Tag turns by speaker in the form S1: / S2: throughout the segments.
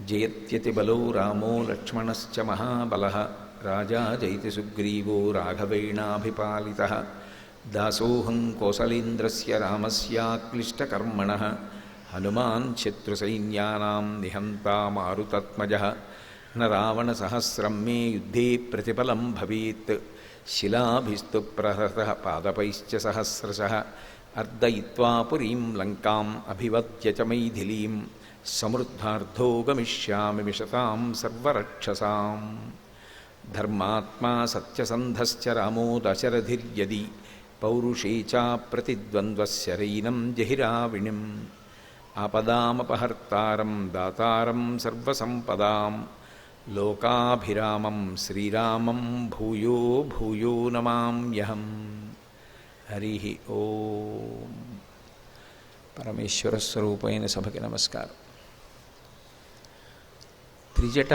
S1: జయత్యతిబలో రామో లక్ష్మణశ్చ మహాబలః రాజా జైతి సుగ్రీవో రాఘవేణాభిపాలితః దాసోహం కోసలేంద్రస్య రామస్యాక్లిష్టకర్మణః హనుమాన్ శత్రుసైన్యానాం నిహంతా మారుతత్మజః న రావణసహస్రం మే యుద్ధే ప్రతిఫలం భవేత్ శిలాభిస్తు ప్రహృతః పాదపైశ్చ సహస్రశః అర్దయిత్వా పురీం లంకాం అభివద్య చ మైథిలీం సమృద్ధార్థో గమిష్యామి విశతాం సర్వరక్షసాం. ధర్మాత్మా సత్యసంధశ్చ రామో దశరథిర్యది పౌరుషే చ ప్రతిద్వంద్వస్య రైనం జహిరావిణిం ఆపదామపహర్తారం దాతారం సర్వసంపదాం లోకాభిరామం శ్రీరామం భూయో భూయో నమామ్యహం. హరి ఓం. పరమేశ్వర స్వరూపైన సభకి నమస్కారం. త్రిజట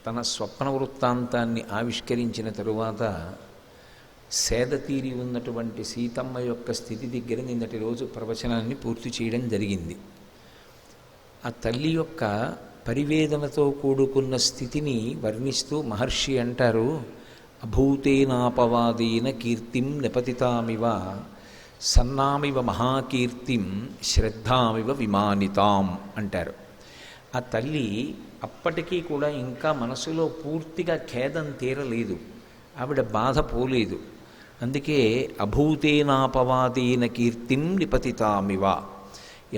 S1: తన స్వప్న వృత్తాంతాన్ని ఆవిష్కరించిన తరువాత సేద తీరి ఉన్నటువంటి సీతమ్మ యొక్క స్థితి దగ్గర నిన్నటి రోజు ప్రవచనాన్ని పూర్తి చేయడం జరిగింది. ఆ తల్లి యొక్క పరివేదనతో కూడుకున్న స్థితిని వర్ణిస్తూ మహర్షి అంటారు, అభూతేనాపవాదేన కీర్తిం నిపతితామివ సన్నామివ మహాకీర్తిం శ్రద్ధామివ విమానితాం అంటారు. ఆ తల్లి అప్పటికీ కూడా ఇంకా మనసులో పూర్తిగా ఖేదం తీరలేదు, ఆవిడ బాధ పోలేదు. అందుకే అభూతేనాపవాదేన కీర్తిం నిపతితామివ.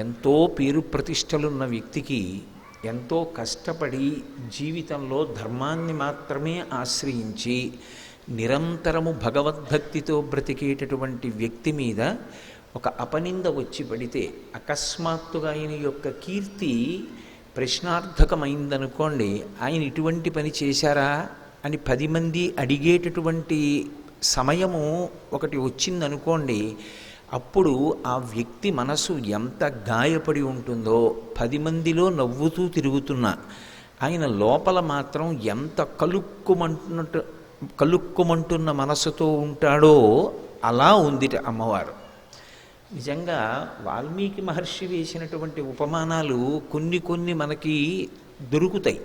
S1: ఎంతో పేరు ప్రతిష్టలున్న వ్యక్తికి ఎంతో కష్టపడి జీవితంలో ధర్మాన్ని మాత్రమే ఆశ్రయించి నిరంతరము భగవద్భక్తితో బ్రతికేటటువంటి వ్యక్తి మీద ఒక అపనింద వచ్చి పడితే అకస్మాత్తుగా ఆయన యొక్క కీర్తి ప్రశ్నార్థకమైందనుకోండి, ఆయన ఇటువంటి పని చేశారా అని 10 మంది అడిగేటటువంటి సమయము ఒకటి వచ్చిందనుకోండి, అప్పుడు ఆ వ్యక్తి మనసు ఎంత గాయపడి ఉంటుందో 10 మందిలో నవ్వుతూ తిరుగుతున్నా ఆయన లోపల మాత్రం ఎంత కలుక్కుమంటున్న మనసుతో ఉంటాడో అలా ఉందిట అమ్మవారు. నిజంగా వాల్మీకి మహర్షి వేసినటువంటి ఉపమానాలు కొన్ని మనకి దొరుకుతాయి.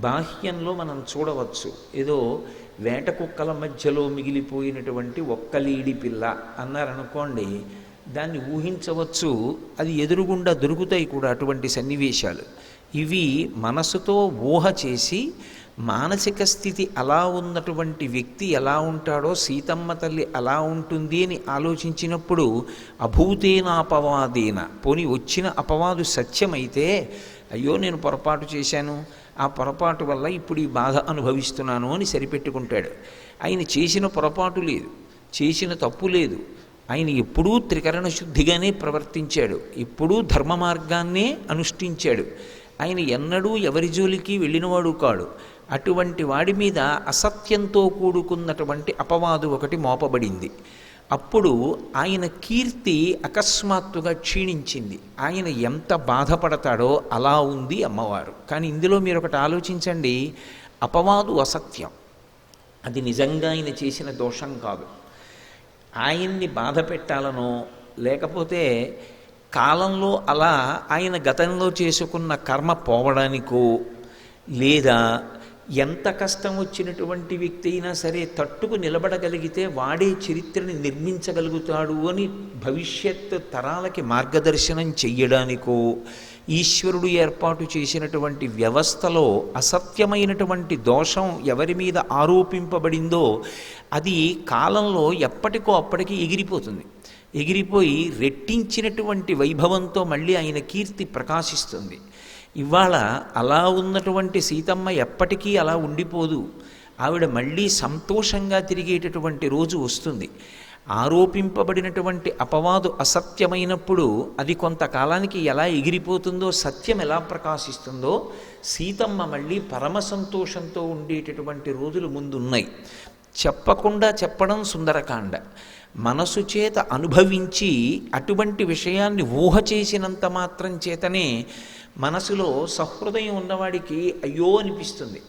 S1: బాహ్యంలో మనం చూడవచ్చు, ఏదో వేట కుక్కల మధ్యలో మిగిలిపోయినటువంటి ఒక్కలీడి పిల్ల అన్నారనుకోండి, దాన్ని ఊహించవచ్చు, అది ఎదురుగుండా దొరుకుతాయి కూడా అటువంటి సన్నివేశాలు. ఇవి మనసుతో ఊహ చేసి మానసిక స్థితి అలా ఉన్నటువంటి వ్యక్తి ఎలా ఉంటాడో సీతమ్మ తల్లి అలా ఉంటుంది అని ఆలోచించినప్పుడు అభూతేనాపవాదేన, పోని వచ్చిన అపవాదు సత్యమైతే అయ్యో నేను పొరపాటు చేశాను, ఆ పొరపాటు వల్ల ఇప్పుడు ఈ బాధ అనుభవిస్తున్నాను అని సరిపెట్టుకుంటాడు. ఆయన చేసిన పొరపాటు లేదు, చేసిన తప్పు లేదు, ఆయన ఎప్పుడూ త్రికరణ శుద్ధిగానే ప్రవర్తించాడు, ఎప్పుడూ ధర్మ మార్గాన్నే అనుష్ఠించాడు. ఆయన ఎన్నడూ ఎవరి జోలికి వెళ్ళినవాడు కాడు. అటువంటి వాడి మీద అసత్యంతో కూడుకున్నటువంటి అపవాదు ఒకటి మోపబడింది. అప్పుడు ఆయన కీర్తి అకస్మాత్తుగా క్షీణించింది. ఆయన ఎంత బాధపడతాడో అలా ఉంది అమ్మవారు. కానీ ఇందులో మీరు ఒకటి ఆలోచించండి, అపవాదు అసత్యం, అది నిజంగా ఆయన చేసిన దోషం కాదు. ఆయన్ని బాధ పెట్టాలనో లేకపోతే కాలంలో అలా ఆయన గతంలో చేసుకున్న కర్మ పోవడానికో, లేదా ఎంత కష్టం వచ్చినటువంటి వ్యక్తి అయినా సరే తట్టుకు నిలబడగలిగితే వాడే చరిత్రని నిర్మించగలుగుతాడు అని భవిష్యత్ తరాలకి మార్గదర్శనం చెయ్యడానికో, ఈశ్వరుడు ఏర్పాటు చేసినటువంటి వ్యవస్థలో అసత్యమైనటువంటి దోషం ఎవరి మీద ఆరోపింపబడిందో అది కాలంలో ఎప్పటికో అప్పటికి ఎగిరిపోతుంది. ఎగిరిపోయి రెట్టించినటువంటి వైభవంతో మళ్ళీ ఆయన కీర్తి ప్రకాశిస్తుంది. ఇవాళ అలా ఉన్నటువంటి సీతమ్మ ఎప్పటికీ అలా ఉండిపోదు. ఆవిడ మళ్ళీ సంతోషంగా తిరిగేటటువంటి రోజు వస్తుంది. ఆరోపింపబడినటువంటి అపవాదు అసత్యమైనప్పుడు అది కొంతకాలానికి ఎలా ఎగిరిపోతుందో, సత్యం ఎలా ప్రకాశిస్తుందో, సీతమ్మ మళ్ళీ పరమ సంతోషంతో ఉండేటటువంటి రోజులు ముందున్నాయి. చెప్పకుండా చెప్పడం సుందరకాండ. మనసు చేత అనుభవించి అటువంటి విషయాన్ని ఊహ చేసినంత మాత్రం చేతనే మనసులో సహృదయం ఉన్నవాడికి అయ్యో అనిపిస్తుంది.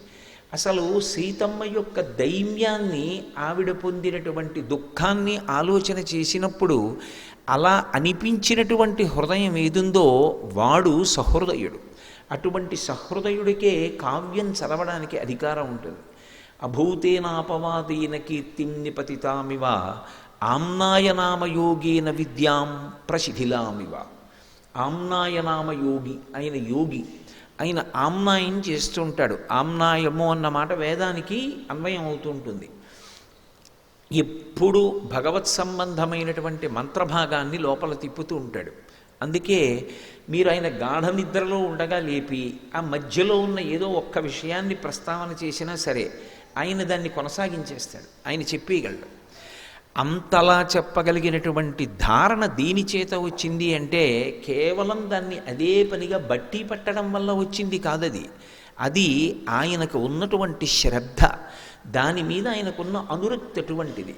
S1: అసలు సీతమ్మ యొక్క దైన్యాన్ని, ఆవిడ పొందినటువంటి దుఃఖాన్ని ఆలోచన చేసినప్పుడు అలా అనిపించినటువంటి హృదయం ఏదుందో వాడు సహృదయుడు. అటువంటి సహృదయుడికే కావ్యం చదవడానికి అధికారం ఉంటుంది. అభూతేనాపవాదేన కీర్తిం నిపతితామివ ఆమ్నాయనామయోగేన విద్యాం ప్రశిథిలామివ. ఆమ్నాయనామయోగి అయిన యోగి ఆయన ఆమ్నాయం చేస్తూ ఉంటాడు. ఆమ్నాయము అన్న మాట వేదానికి అన్వయం అవుతూ ఉంటుంది. ఎప్పుడు భగవత్ సంబంధమైనటువంటి మంత్రభాగాన్ని లోపల తిప్పుతూ ఉంటాడు. అందుకే మీరు ఆయన గాఢ నిద్రలో ఉండగా లేపి ఆ మధ్యలో ఉన్న ఏదో ఒక్క విషయాన్ని ప్రస్తావన చేసినా సరే ఆయన దాన్ని కొనసాగించేస్తాడు, ఆయన చెప్పేయగలడు. అంతలా చెప్పగలిగినటువంటి ధారణ దీని చేత వచ్చింది అంటే కేవలం దాన్ని అదే పనిగా బట్టి పట్టడం వల్ల వచ్చింది కాదది. అది ఆయనకు ఉన్నటువంటి శ్రద్ధ, దాని మీద ఆయనకున్న అనురక్తి అటువంటిది.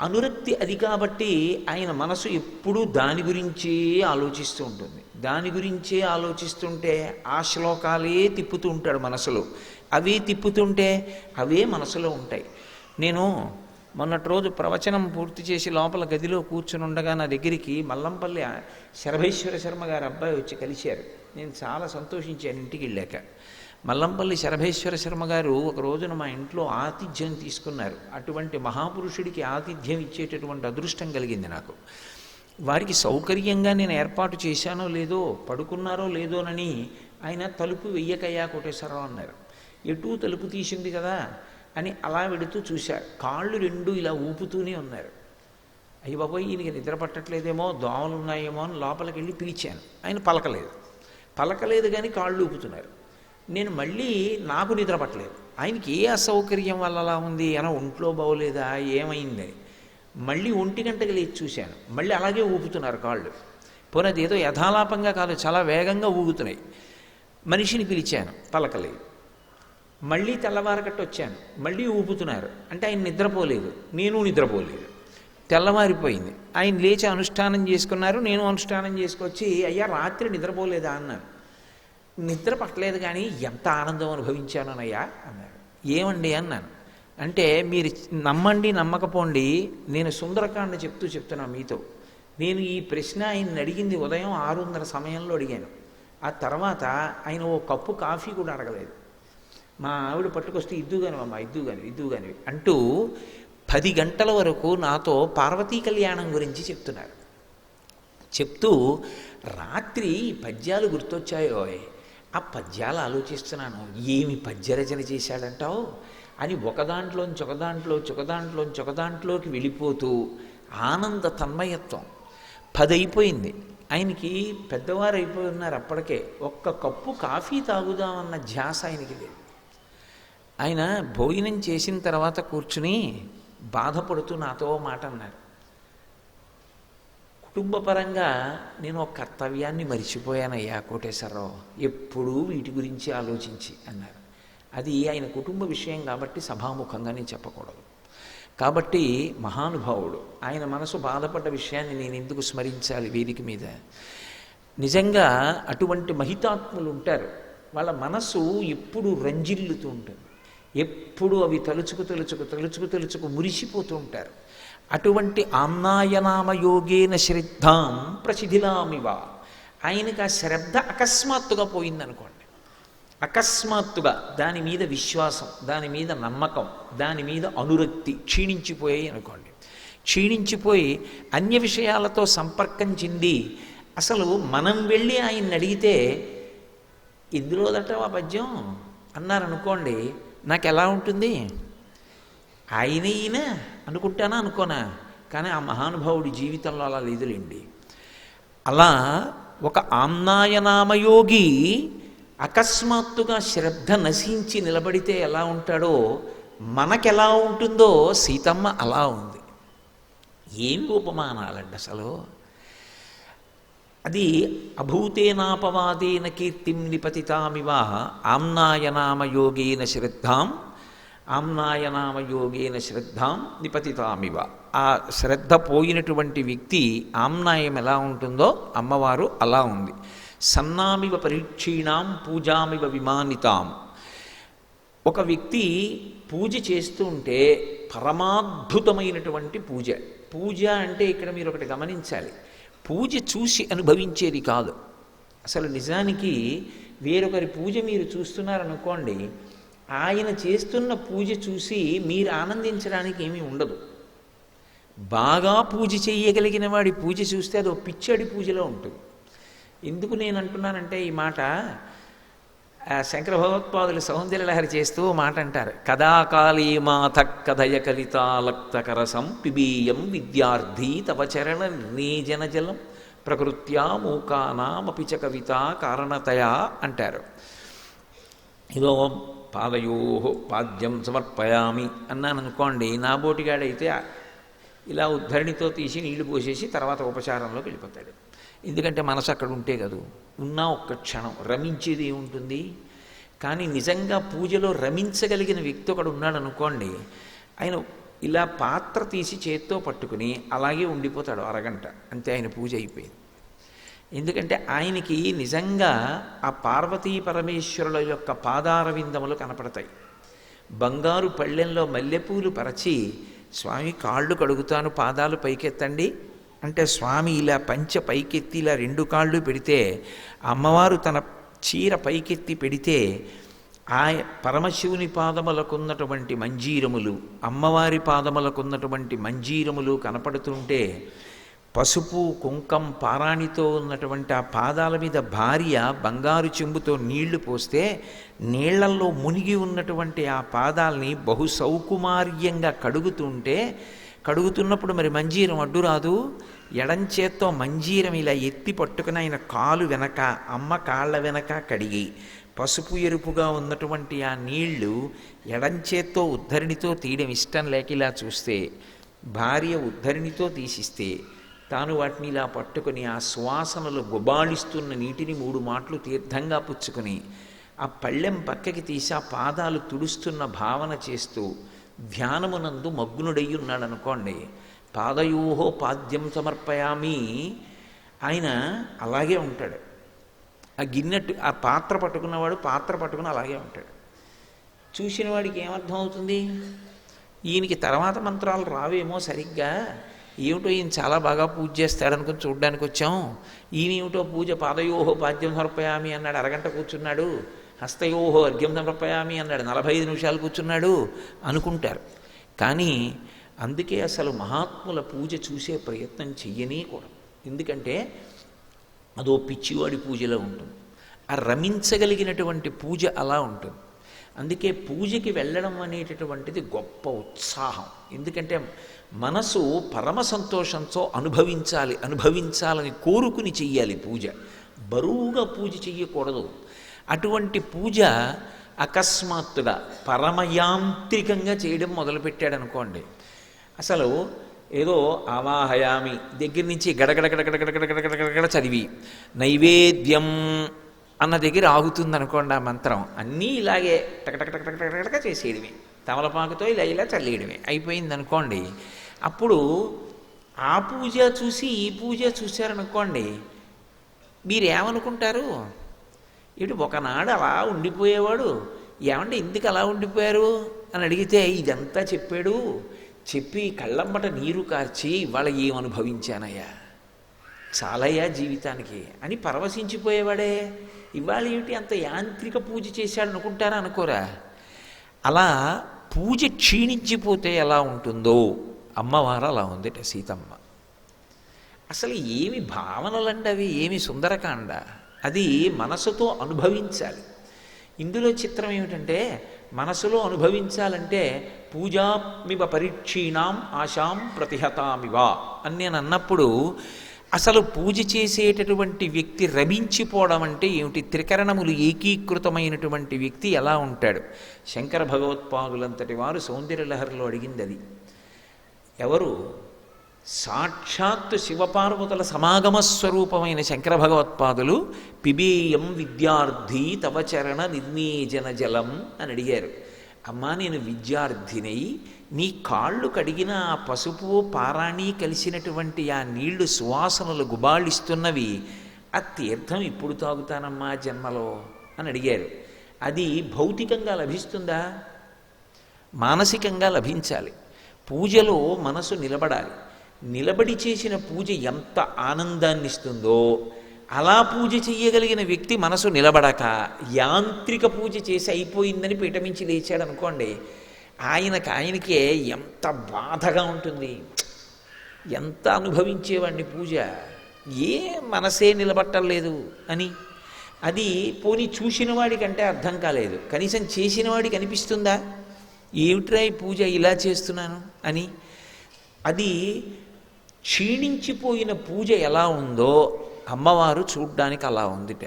S1: అనురక్తి అది కాబట్టి ఆయన మనసు ఎప్పుడూ దాని గురించే ఆలోచిస్తూ ఉంటుంది. దాని గురించే ఆలోచిస్తుంటే ఆ శ్లోకాలే తిప్పుతూ ఉంటాడు మనసులో. అవే తిప్పుతుంటే అవే మనసులో ఉంటాయి. నేను మొన్నటి రోజు ప్రవచనం పూర్తి చేసి లోపల గదిలో కూర్చుని ఉండగా నా దగ్గరికి మల్లంపల్లి శరభేశ్వర శర్మ గారి అబ్బాయి వచ్చి కలిశారు. నేను చాలా సంతోషించాను ఇంటికి వెళ్ళాక. మల్లంపల్లి శరభేశ్వర శర్మ గారు ఒక రోజున మా ఇంట్లో ఆతిథ్యం తీసుకున్నారు. అటువంటి మహాపురుషుడికి ఆతిథ్యం ఇచ్చేటటువంటి అదృష్టం కలిగింది నాకు. వారికి సౌకర్యంగా నేను ఏర్పాటు చేశానో లేదో, పడుకున్నారో లేదోనని ఆయన తలుపు వెయ్యకయ్యా కోటేశ్వరరావు అన్నారు. ఎటూ తలుపు తీసింది కదా అని అలా వెడుతూ చూశారు. కాళ్ళు రెండు ఇలా ఊపుతూనే ఉన్నారు. అయ్య బాబోయ్ ఈయనకి నిద్ర పట్టట్లేదేమో, దోమలు ఉన్నాయేమో అని లోపలికి వెళ్ళి పిలిచాను. ఆయన పలకలేదు కానీ కాళ్ళు ఊపుతున్నారు. నేను మళ్ళీ నాకు నిద్ర పట్టలేదు. ఆయనకి ఏ అసౌకర్యం వల్ల అలా ఉంది, అన ఒంట్లో బాగోలేదా ఏమైందని మళ్ళీ 1 గంటకి లేచి చూశాను. మళ్ళీ అలాగే ఊపుతున్నారు కాళ్ళు. పోనీ అది ఏదో యథాలాపంగా కాదు, చాలా వేగంగా ఊగుతున్నాయి. మనిషిని పిలిచాను, పలకలేదు. మళ్ళీ తెల్లవారకట్టు వచ్చాను, మళ్ళీ ఊపుతున్నారు. అంటే ఆయన నిద్రపోలేదు, నేను నిద్రపోలేదు. తెల్లవారిపోయింది. ఆయన లేచి అనుష్ఠానం చేసుకున్నారు, నేను అనుష్ఠానం చేసుకొచ్చి అయ్యా రాత్రి నిద్రపోలేదా అన్నాను. నిద్ర పట్టలేదు కానీ ఎంత ఆనందం అనుభవించానయ్యా అన్నారు. ఏమండి అన్నాను. అంటే మీరు నమ్మండి నమ్మకపోండి, నేను సుందరకాండ చెప్తున్నా మీతో. నేను ఈ ప్రశ్న ఆయన అడిగింది ఉదయం 6:30 సమయంలో అడిగాను. ఆ తర్వాత ఆయన ఓ కప్పు కాఫీ కూడా అడగలేదు. మా ఆవిడ పట్టుకొస్తే ఇద్దుగాని అమ్మ ఇద్దుగాని అంటూ 10 గంటల వరకు నాతో పార్వతీ కళ్యాణం గురించి చెప్తున్నారు. చెప్తూ రాత్రి పద్యాలు గుర్తొచ్చాయో, ఆ పద్యాలు ఆలోచిస్తున్నాను, ఏమి పద్యరచన చేశాడంటావు అని ఒకదాంట్లోకి వెళ్ళిపోతూ ఆనంద తన్మయత్వం. 10 అయిపోయింది. ఆయనకి పెద్దవారు అయిపోయి ఉన్నారు అప్పటికే. ఒక్క కప్పు కాఫీ తాగుదామన్న ధ్యాస ఆయనకి లేదు. ఆయన భోజనం చేసిన తర్వాత కూర్చుని బాధపడుతూ నాతో మాట అన్నారు. కుటుంబపరంగా నేను ఒక కర్తవ్యాన్ని మరిచిపోయానయ్యా కోటేశ్వరరావు, ఎప్పుడూ వీటి గురించి ఆలోచించి అన్నారు. అది ఆయన కుటుంబ విషయం కాబట్టి సభాముఖంగా నేను చెప్పకూడదు. కాబట్టి మహానుభావుడు, ఆయన మనసు బాధపడ్డ విషయాన్ని నేను ఎందుకు స్మరించాలి వేదిక మీద? నిజంగా అటువంటి మహితాత్ములు ఉంటారు. వాళ్ళ మనసు ఎప్పుడు రంజిల్లుతూ ఉంటుంది, ఎప్పుడు అవి తలుచుకు మురిసిపోతూ ఉంటారు. అటువంటి ఆమ్నాయనామయోగేన శ్రద్ధాం ప్రసిధిలామివ. ఆయనకు ఆ శ్రద్ధ అకస్మాత్తుగా పోయిందనుకోండి, అకస్మాత్తుగా దాని మీద విశ్వాసం, దాని మీద నమ్మకం, దాని మీద అనురక్తి క్షీణించిపోయాయి అనుకోండి. క్షీణించిపోయి అన్య విషయాలతో సంపర్కం చెంది అసలు మనం వెళ్ళి ఆయన్ని అడిగితే ఇందులో దట్టవా పద్యం అన్నారనుకోండి, నాకు ఎలా ఉంటుంది? ఈయన అనుకుంటానా అనుకోనా? కానీ ఆ మహానుభావుడి జీవితంలో అలా లేదులేండి. అలా ఒక ఆమ్నాయనామయోగి అకస్మాత్తుగా శ్రద్ధ నశించి నిలబడితే ఎలా ఉంటాడో మనకెలా ఉంటుందో సీతమ్మ అలా ఉంది. ఏమి ఉపమానాలండి అసలు! అది అభూతేనాపవాదేన కీర్తిం నిపతితామివ ఆమ్నాయనామయోగేన శ్రద్ధాం నిపతితామివ. ఆ శ్రద్ధ పోయినటువంటి వ్యక్తి ఆమ్నాయం ఎలా ఉంటుందో అమ్మవారు అలా ఉంది. సన్నామివ పరీక్షీణాం పూజామివ విమానితాం. ఒక వ్యక్తి పూజ చేస్తూ ఉంటే పరమాద్భుతమైనటువంటి పూజ అంటే ఇక్కడ మీరు ఒకటి గమనించాలి, పూజ చూసి అనుభవించేది కాదు. అసలు నిజానికి వేరొకరి పూజ మీరు చూస్తున్నారనుకోండి, ఆయన చేస్తున్న పూజ చూసి మీరు ఆనందించడానికి ఏమీ ఉండదు. బాగా పూజ చేయగలిగిన వాడి పూజ చూస్తే అది ఓ పిచ్చడి పూజలో ఉంటుంది. ఎందుకు నేను అంటున్నానంటే ఈ మాట, శంకర భగవత్పాదులు సౌందర్యలహరి చేస్తూ మాట అంటారు, కదాకాళీ మాత కథయ కలితాలక్తకరసం పిబీయం విద్యార్థి తవ చరణ నిర్ణీజన జలం ప్రకృత్యా మూకానామపి చ కవిత కారణతయా అంటారు. ఇదో పాదయో పాద్యం సమర్పయామి అన్నాను అనుకోండి, నా బోటిగాడైతే ఇలా ఉద్ధరణితో తీసి నీళ్లు పోసేసి తర్వాత ఉపచారంలోకి వెళ్ళిపోతాడు. ఎందుకంటే మనసు అక్కడ ఉంటే కదూ, ఉన్నా ఒక్క క్షణం రమించేది ఏముంటుంది. కానీ నిజంగా పూజలో రమించగలిగిన వ్యక్తి ఒకడు ఉన్నాడు అనుకోండి, ఆయన ఇలా పాత్ర తీసి చేత్తో పట్టుకుని అలాగే ఉండిపోతాడు అరగంట, అంతే ఆయన పూజ అయిపోయింది. ఎందుకంటే ఆయనకి నిజంగా ఆ పార్వతీ పరమేశ్వరుల యొక్క పాదారవిందములు కనపడతాయి. బంగారు పళ్ళెంలో మల్లెపూలు పరచి, స్వామి కాళ్ళు కడుగుతాను పాదాలు పైకెత్తండి అంటే స్వామి ఇలా పంచ పైకెత్తి ఇలా రెండు కాళ్ళు పెడితే, అమ్మవారు తన చీర పైకెత్తి పెడితే ఆ పరమశివుని పాదములకున్నటువంటి మంజీరములు, అమ్మవారి పాదములకున్నటువంటి మంజీరములు కనపడుతుంటే, పసుపు కుంకం పారాణితో ఉన్నటువంటి ఆ పాదాల మీద భార్య బంగారు చెంబుతో నీళ్లు పోస్తే నీళ్లల్లో మునిగి ఉన్నటువంటి ఆ పాదాలని బహు సౌకుమార్యంగా కడుగుతున్నప్పుడు మరి మంజీరం అడ్డు రాదు. ఎడంచేత్తో మంజీరం ఇలా ఎత్తి పట్టుకుని ఆయన కాలు వెనక, అమ్మ కాళ్ళ వెనక కడిగి పసుపు ఎరుపుగా ఉన్నటువంటి ఆ నీళ్లు ఎడంచేత్తో ఉద్ధరణితో తీయడం ఇష్టం లేక ఇలా చూస్తే, భార్య ఉద్ధరణితో తీసిస్తే తాను వాటిని ఇలా పట్టుకుని ఆ సువాసనలు గుబాళిస్తున్న నీటిని 3 మాటలు తీర్థంగా పుచ్చుకొని ఆ పళ్ళెం పక్కకి తీసి ఆ పాదాలు తుడుస్తున్న భావన చేస్తూ ధ్యానమునందు మగ్నుడయ్యి ఉన్నాడు అనుకోండి, పాదయోహో పాద్యం సమర్పయామి, ఆయన అలాగే ఉంటాడు. ఆ గిన్నెట్టు ఆ పాత్ర పట్టుకున్నవాడు పాత్ర పట్టుకుని అలాగే ఉంటాడు. చూసిన వాడికి ఏమర్థం అవుతుంది? ఈయనకి తర్వాత మంత్రాలు రావేమో సరిగ్గా, ఏమిటో ఈయన చాలా బాగా పూజ చేస్తాడనుకుని చూడ్డానికి వచ్చాం, ఈయన ఏమిటో పూజ పాదయోహో పాద్యం సమర్పయామి అన్నాడు, అరగంట కూర్చున్నాడు, హస్తయోహో అర్ఘ్యం సమర్పయామి అన్నాడు, 45 నిమిషాలు కూర్చున్నాడు అనుకుంటారు. కానీ అందుకే అసలు మహాత్ముల పూజ చూసే ప్రయత్నం చెయ్యనే కూడా. ఎందుకంటే అదో పిచ్చివాడి పూజలో ఉంటుంది. ఆ రమించగలిగినటువంటి పూజ అలా ఉంటుంది. అందుకే పూజకి వెళ్ళడం అనేటటువంటిది గొప్ప ఉత్సాహం. ఎందుకంటే మనసు పరమ సంతోషంతో అనుభవించాలని కోరుకుని చెయ్యాలి పూజ. బరువుగా పూజ చెయ్యకూడదు. అటువంటి పూజ అకస్మాత్తుగా పరమయాంత్రికంగా చేయడం మొదలుపెట్టాడు అనుకోండి, అసలు ఏదో ఆవాహయామి దగ్గర నుంచి గడగడ చదివి నైవేద్యం అన్న దగ్గర ఆగుతుంది అనుకోండి ఆ మంత్రం, అన్నీ ఇలాగే టకటకటకటకటక చేసేయడమే, తమలపాకుతో ఇలా చల్లేయడమే అయిపోయింది అనుకోండి. అప్పుడు ఆ పూజ చూసి ఈ పూజ చూశారనుకోండి, మీరేమనుకుంటారు? ఇటు ఒకనాడు అలా ఉండిపోయేవాడు, ఏమంటే ఎందుకు అలా ఉండిపోయారు అని అడిగితే ఇదంతా చెప్పి కళ్ళమ్మట నీరు కార్చి ఇవాళ ఏమనుభవించానయ్యా, చాలయ్యా జీవితానికి అని పరవశించిపోయేవాడే. ఇవాళ ఏమిటి అంత యాంత్రిక పూజ చేశాడు అనుకుంటారా? అనుకోరా? అలా పూజ క్షీణించిపోతే ఎలా ఉంటుందో అమ్మవారు అలా ఉందిట సీతమ్మ. అసలు ఏమి భావనలండి అవి, ఏమి సుందరకాండ, అది మనసుతో అనుభవించాలి. ఇందులో చిత్రం ఏమిటంటే మనసులో అనుభవించాలంటే పూజామివ పరీక్షీణాం ఆశాం ప్రతిహతామివ అని నేను అన్నప్పుడు అసలు పూజ చేసేటటువంటి వ్యక్తి రమించిపోవడం అంటే ఏమిటి? త్రికరణములు ఏకీకృతమైనటువంటి వ్యక్తి ఎలా ఉంటాడు? శంకర భగవత్పాదులంతటి వారు సౌందర్యలహరిలో అడిగింది అది. ఎవరు? సాక్షాత్తు శివపార్వతుల సమాగమ స్వరూపమైన శంకర భగవత్పాదులు పిబేయం విద్యార్థి తవ చరణ నిర్ణీజన జలం అని అడిగారు. అమ్మా, నేను విద్యార్థినై నీ కాళ్ళు కడిగిన ఆ పసుపు పారాణి కలిసినటువంటి ఆ నీళ్లు సువాసనలు గుబాళిస్తున్నవి, ఆ తీర్థం ఇప్పుడు తాగుతానమ్మా జన్మలో అని అడిగారు. అది భౌతికంగా లభిస్తుందా? మానసికంగా లభించాలి. పూజలో మనసు నిలబడాలి. నిలబడి చేసిన పూజ ఎంత ఆనందాన్ని ఇస్తుందో అలా పూజ చెయ్యగలిగిన వ్యక్తి మనసు నిలబడక యాంత్రిక పూజ చేసి అయిపోయిందని పీఠమించి లేచాడు అనుకోండి, ఆయనకే ఎంత బాధగా ఉంటుంది. ఎంత అనుభవించేవాడిని పూజ, ఏ మనసే నిలబట్టలేదు అని. అది పోనీ చూసిన వాడికంటే అర్థం కాలేదు, కనీసం చేసిన వాడికి అనిపిస్తుందా ఏమిట్రా ఈ పూజ ఇలా చేస్తున్నాను అని. అది క్షీణించిపోయిన పూజ ఎలా ఉందో అమ్మవారు చూడ్డానికి అలా ఉందిట.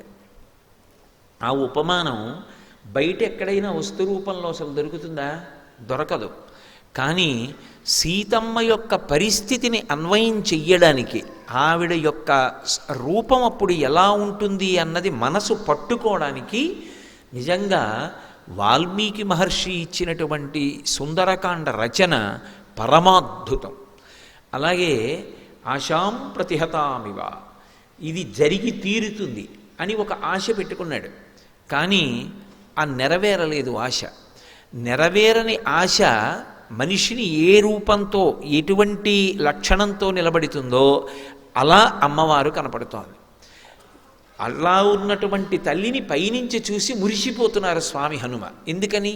S1: ఆ ఉపమానం బయట ఎక్కడైనా వస్తు రూపంలో అసలు దొరుకుతుందా? దొరకదు. కానీ సీతమ్మ యొక్క పరిస్థితిని అన్వయం చెయ్యడానికి, ఆవిడ యొక్క రూపం అప్పుడు ఎలా ఉంటుంది అన్నది మనసు పట్టుకోవడానికి నిజంగా వాల్మీకి మహర్షి ఇచ్చినటువంటి సుందరకాండ రచన పరమాద్భుతం. అలాగే ఆశాం ప్రతిహతామివ, ఇది జరిగి తీరుతుంది అని ఒక ఆశ పెట్టుకున్నాడు. కానీ ఆ నెరవేరలేదు ఆశ. నెరవేరని ఆశ మనిషిని ఏ రూపంతో ఎటువంటి లక్షణంతో నిలబడుతుందో అలా అమ్మవారు కనపడుతోంది. అలా ఉన్నటువంటి తల్లిని పైనుంచి చూసి మురిసిపోతున్నారు స్వామి హనుమ. ఎందుకని?